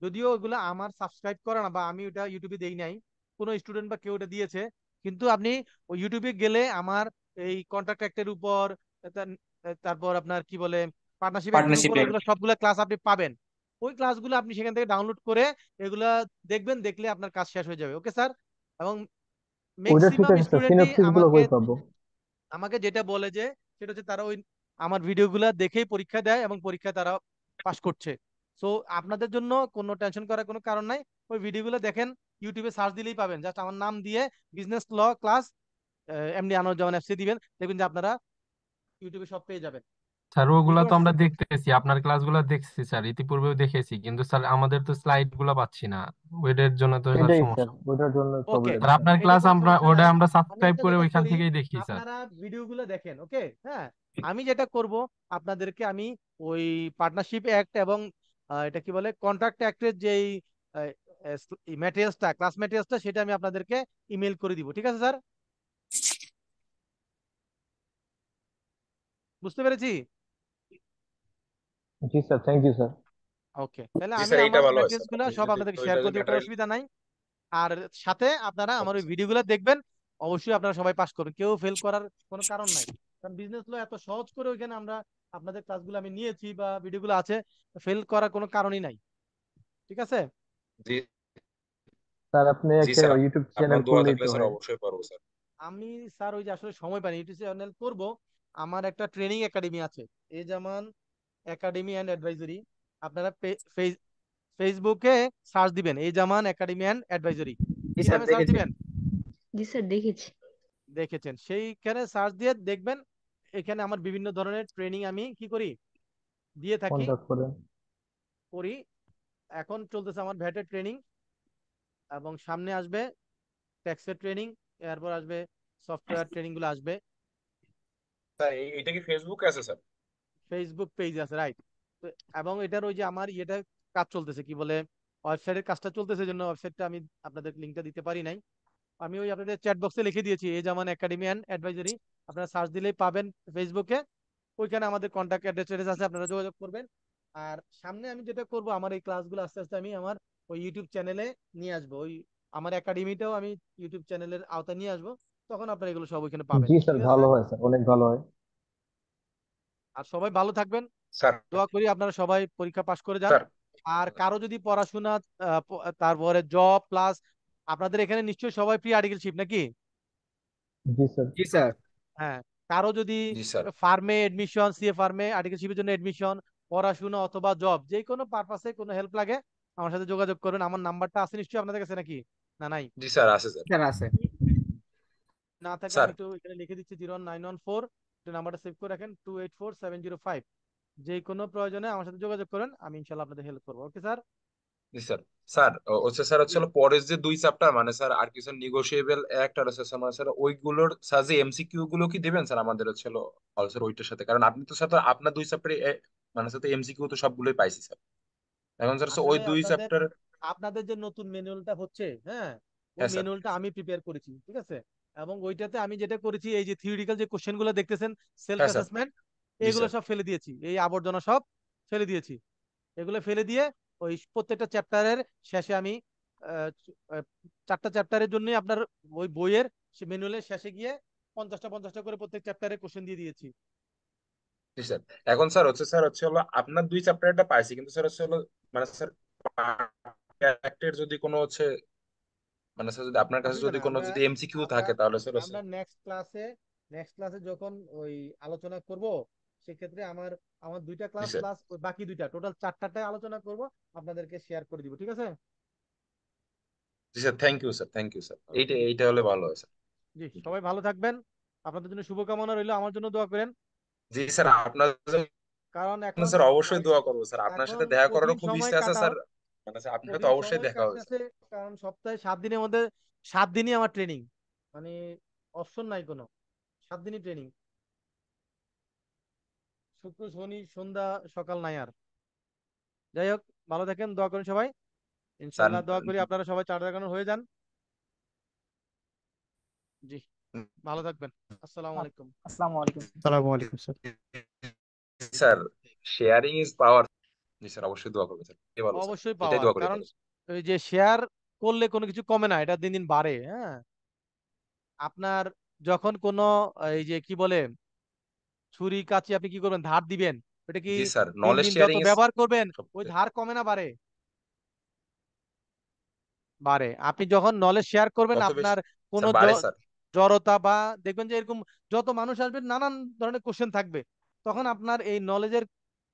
যদিও ওগুলো আমার সাবস্ক্রাইব করা না বা আমি ওটা ইউটিউবে দেই নাই, কোনো স্টুডেন্ট বা কেউ ওটা দিয়েছে, কিন্তু আপনি ওই ইউটিউবে গেলে আমার এই কন্ট্রাক্ট অ্যাক্টের উপর, তারপর আপনার কি বলে পার্টনারশিপ অ্যাক্টের পার্টনারশিপ উপর, অ্যাক্ট। ওইগুলো সবগুলো ক্লাস আপনি পাবেন। ওই ক্লাসগুলো আপনি সেখান থেকে ডাউনলোড করে এগুলা দেখবেন, দেখলে আপনার কাজ শেষ হয়ে যাবে। Okay sir? এবং ওইটা ঠিক ম্যাক্সিমাম আছে স্যার, স্টুডেন্টই সিনপসিস গুলো আমাকে কই পাবো? আমাকে যেটা বলে যে সেটা হচ্ছে তারা ওই আমার ভিডিওগুলো দেখেই পরীক্ষা দেয় এবং পরীক্ষায় তারা পাস করছে। সো আপনাদের জন্য কোনো টেনশন করার কোনো কারণ নাই। ওই ভিডিওগুলো দেখেন, ইউটিউবে সার্চ দিলেই পাবেন, জাস্ট আমার নাম দিয়ে business law class MD Anwaruzzaman FC দিবেন, দেখবেন যে আপনারা ইউটিউবে সব পেয়ে যাবেন। স্যার বুঝতে ওগুলা তো আমরা পারছেন? দেখতেছি, আপনার ক্লাসগুলো দেখছি স্যার, ইতিপূর্বেও দেখেছি, কিন্তু স্যার আমাদের তো স্লাইড গুলা পাচ্ছি না, ওইটার জন্য তো স্যার এটাই স্যার, সমস্যা। ওটার জন্য ওকে, প্রবলেম স্যার স্যার। আপনার এটা ক্লাস কোনো আমরা সমস্যা ওটা নাই। আমরা আমি সাবস্ক্রাইব একটা করে যেটা ওইখান করি, থেকেই দেখি স্যার। আপনারা ভিডিওগুলো দেখেন, ওকে? হ্যাঁ, আমি যেটা করব, আপনাদেরকে আমি ওই পার্টনারশিপ অ্যাক্ট এবং এটা কি বলে কন্ট্রাক্ট অ্যাক্টের যেই ম্যাটেরিয়ালসটা, ক্লাস ম্যাটেরিয়ালসটা, সেটা আমি আপনাদেরকে ইমেল করে দিব, ঠিক আছে স্যার? বুঝতে পেরেছি? জি sir, thank you sir. Okay, তাহলে জি আমি স্যার, এইটা আমার ভালো হয় ম্যাটেরিয়ালস স্যার, গুলো আপনি সব যদি আপনাদেরকে ওইটা শেয়ার যে করে দিব, কোনো ম্যাটেরিয়াল। অসুবিধা নাই। আর সাথে আপনারা আমার ওকে ওই স্যার। ভিডিওগুলো দেখবেন। অবশ্যই আপনারা সবাই পাস করবেন, কেউ ফেল করার কোনো কারণ নাই। কারণ বিজনেস লো এত সহজ করে ওইখানে আমরা আপনাদের ক্লাসগুলো আমি নিয়েছি বা ভিডিওগুলো আছে, ফেল করার কোনো কারণই নাই, ঠিক আছে? জি স্যার আপনি জি একটা স্যার, ইউটিউব আপনার চ্যানেল দোয়া খুললেই থাকলে তো স্যার হয়। অবশ্যই পারবো স্যার। আমি স্যার ওই যে আসলে সময় পাইনি, ইউটিউব চ্যানেল করব। আমার একটা ট্রেনিং একাডেমি আছে, এ যেমন একাডেমি অ্যান্ড অ্যাডভাইজরি। আপনারা ফেসবুকে সার্চ দিবেন, এই জামান একাডেমি অ্যান্ড অ্যাডভাইজরি। জি কি স্যার নামে সার্চ দেখেছি। দিবেন? জি স্যার, দেখেছি। দেখেছেন, সেইখানে সার্চ দিয়ে দেখবেন। এখানে আমার বিভিন্ন ধরনের ট্রেনিং আমি কি করি, দিয়ে থাকি, কন্ট্যাক্ট করে। করি। এখন চলতেছে আমার ভ্যাটের ট্রেনিং, এবং সামনে আসবে ট্যাক্সের ট্রেনিং, এরপর আসবে সফটওয়্যার ট্রেনিং গুলো আসবে। স্যার এইটা কি ফেসবুকে আছে স্যার? ফেসবুক পেজ আছে, রাইট? তো এবং এটার ওই যে আমার ইয়েটা কাজ চলতেছে, কি বলে, ওয়েবসাইটের কাজটা চলতেছে, জন্য ওয়েবসাইটটা আমি আপনাদের লিঙ্কটা দিতে পারি নাই। আমি ওই আপনাদের চ্যাট বক্সে লিখে দিয়েছি, এই জামান একাডেমি অ্যান্ড অ্যাডভাইজরি। আপনারা সার্চ দিলেই পাবেন ফেসবুকে। ওইখানে আমাদের কন্ট্যাক্ট অ্যাড্রেস আছে, আপনারা যোগাযোগ করবেন। আর সামনে আমি যেটা করব, আমার এই ক্লাসগুলো আস্তে আস্তে আমি আমার ওই ইউটিউব চ্যানেলে নিয়ে আসবো। ওই আমার একাডেমিটাও আমি ইউটিউব চ্যানেলের আওতায় নিয়ে আসবো। তখন আপনারা এগুলো সব ওইখানে পাবেন, জি স্যার, ঠিক আছে ভালো স্যার? হয় স্যার, অনেক ভালো হয়। আর সবাই ভালো থাকবেন, স্যার দোয়া করি আপনারা সবাই পরীক্ষা পাশ করে যান। স্যার আর কারো যদি পড়াশোনা, তারপরে জব প্লাস, আপনাদের এখানে নিশ্চয়ই সবাই প্রি আর্টিকেলশিপ নাকি? জি স্যার। জি স্যার। হ্যাঁ, কারো যদি জি স্যার। ফার্মে এডমিশন, সিএ ফার্মে আর্টিকেলশিপের জন্য এডমিশন, পড়াশোনা অথবা জব, যে কোনো পারপাসে কোনো হেল্প লাগে, আমার সাথে যোগাযোগ করবেন। আমার নাম্বারটা আছে নিশ্চয়ই আপনাদের কাছে, নাকি না নাই? জি স্যার আছে স্যার। স্যার আছে। না থাকলে স্যার আমি একটু এখানে লিখে দিচ্ছি, 09114, নাম্বারটা সেভ করে রাখেন, 284705। যে কোনো প্রয়োজনে আমার সাথে যোগাযোগ করেন, আমি ইনশাল্লাহ আপনাদের হেল্প করবো, ওকে স্যার? জি স্যার। স্যার হচ্ছে স্যার হচ্ছে জি। হলো পরের যে দুই চ্যাপ্টার মানে স্যার আর কিছু নেগোশিয়েবল অ্যাক্ট আর হচ্ছে স্যার মানে স্যার ওইগুলোর স্যার যে এমসিকিউ গুলো কি দেবেন স্যার আমাদের হচ্ছে হলো স্যার ওইটার সাথে, কারণ আপনি তো স্যার তো আপনার দুই চ্যাপ্টারে মানে সাথে এমসিকিউ তো সবগুলোই পাইছি স্যার। এখন স্যার ওই আসলে দুই আপনাদের চ্যাপ্টার। আপনাদের যে নতুন ম্যানুয়ালটা হচ্ছে, হ্যাঁ, ওই হ্যাঁ স্যার। ম্যানুয়ালটা আমি প্রিপেয়ার করেছি, ঠিক আছে? এবং ওইটাতে আমি যেটা করেছি, এই যে থিওরিটিক্যাল যে কোশ্চেন গুলো দেখতেছেন, সেলফ হ্যাঁ স্যার। অ্যাসেসমেন্ট, জি এগুলো স্যার। সব ফেলে দিয়েছি, এই আবর্জনা সব ফেলে দিয়েছি। এগুলো ফেলে দিয়ে ওই প্রত্যেকটা চ্যাপ্টারের শেষে আমি আহ, আহ, 4টা চ্যাপ্টারের জন্য আপনার ওই বইয়ের ম্যানুয়ালের শেষে গিয়ে 50টা 50টা করে প্রত্যেক চ্যাপ্টারে কোশ্চেন দিয়ে দিয়েছি। জি স্যার। এখন স্যার হচ্ছে হলো আপনার দুই চ্যাপ্টারটা পাইছি, কিন্তু স্যার হচ্ছে হলো মানে স্যার অ্যাক্টের যদি কোনো হচ্ছে মানে স্যার যদি আপনার কাছে অসুবিধা যদি না, কোনো আমরা যদি এমসিকিউ আমরা থাকে তাহলে স্যার হচ্ছে। আমরা নেক্সট ক্লাসে যখন ওই আলোচনা করব, সেক্ষেত্রে আমার আমার দুইটা জি ক্লাস স্যার। প্লাস বাকি দুইটা, টোটাল 4টায় আলোচনা করব, আপনাদেরকে শেয়ার করে দিব, ঠিক আছে? জি sir, thank you sir, thank you sir, এইটা জি, এইটা হলে ভালো হয় স্যার। জি, সবাই ভালো থাকবেন। আপনাদের জন্য শুভকামনা রইলো, আমার জন্য দোয়া করেন। জি স্যার, আপনার জন্য কারণ এখন স্যার অবশ্যই দোয়া করবো স্যার, আপনার এখন সাথে দেখা করারও কঠিন খুব সময় ইচ্ছা আছে কাটাও, স্যার। মানে স্যার আপনার সাথে কঠিন অবশ্যই সময় দেখা হবে স্যার। কাটতেছে। কারণ সপ্তাহে 7 দিনের মধ্যে 7 দিনই আমার ট্রেনিং, মানে অপশন নাই কোনো, 7 দিনই ট্রেনিং, শুক্র শনি সন্ধ্যা সকাল নাই আর। যাই হোক, ভালো থাকেন, দোয়া করেন সবাই। স্যার ইনশাল্লাহ দোয়া করি আপনারা সবাই চার্টার অ্যাকাউন্ট হয়ে যান। জি, ভালো থাকবেন। আসসালামু আলাইকুম। আসসালামু আলাইকুম। আসসালামু আলাইকুম sir. Sir, sharing is power. G sir, অবশ্যই দোয়া করবেন স্যার, এ ভালো স্যার, অবশ্যই এটাই পাওয়ার, দোয়া করি কারণ তাহলে। ওই যে শেয়ার করলে কোনো কিছু কমে না, এটা দিন দিন বাড়ে। হ্যাঁ, আপনার যখন কোনো এই যে কি বলে ছুরি কাঁচি আপনি কি করবেন, ধার দিবেন, ওটা কি জি স্যার, দিন নলেজ দিন যত শেয়ারিং ইজ ব্যবহার করবেন, ওই সবচেয়ে। ধার কমে না বাড়ে? বাড়ে। আপনি যখন নলেজ শেয়ার করবেন, কত বেশি আপনার কোনো স্যার বাড়ে স্যার? জড়তা বা দেখবেন যে এরকম যত মানুষ আসবে, নানান ধরনের কোশ্চেন থাকবে, তখন আপনার এই নলেজের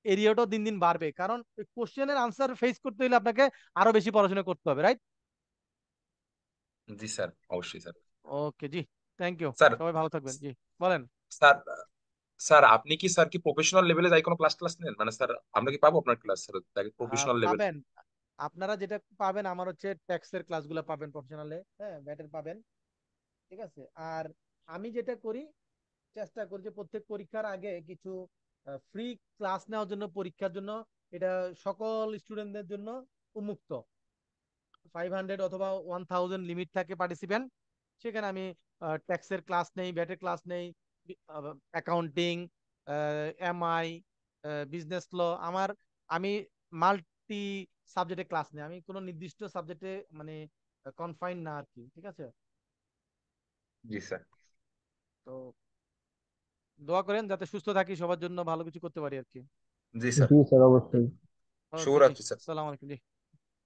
এরিয়াটাও দিন দিন বাড়বে। কারণ কোশ্চেনের আনসার ফেস করতে হলে আপনাকে আরো বেশি পড়াশোনা করতে হবে, রাইট? জি স্যার, অবশ্যই স্যার। ওকে, জি, থ্যাংক ইউ। স্যার সবাই ভালো থাকবেন, জি, বলেন। স্যার স্যার আপনি কি স্যার কি প্রফেশনাল লেভেলে যাই কোনো ক্লাস ক্লাস নেন, মানে স্যার আমরা কি পাবো আপনার ক্লাস স্যার প্রফেশনাল লেভেল? পাবেন। আপনারা যেটা পাবেন আমার হচ্ছে ট্যাক্সের ক্লাসগুলো পাবেন প্রফেশনালে, হ্যাঁ ব্যাটের পাবেন, ঠিক আছে। আর আমি যেটা করি, চেষ্টা করি যে প্রত্যেক পরীক্ষার আগে কিছু ফ্রি ক্লাস নেওয়ার জন্য, পরীক্ষার জন্য। এটা সকল স্টুডেন্টদের জন্য উন্মুক্ত। 500 অথবা 1000 লিমিট থাকে পার্টিসিপেন্ট। সেখানে আমি ট্যাক্সের ক্লাস নেই, ব্যাটের ক্লাস নেই, অ্যাকাউন্টিং, এমআই, বিজনেস ল। আমি মাল্টি সাবজেক্টে ক্লাস নেই, আমি কোনো নির্দিষ্ট সাবজেক্টে মানে কনফাইন না আর কি, ঠিক আছে। জি স্যার। তো দোয়া করেন যাতে সুস্থ থাকি, সবার জন্য ভালো কিছু করতে পারি আর কি। জি স্যার। জি স্যার, অবশ্যই। ওকে জি, শুভরাত্রি স্যার। আসসালামু আলাইকুম জি।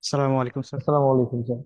আসসালামু আলাইকুম স্যার। আসসালামু আলাইকুম স্যার।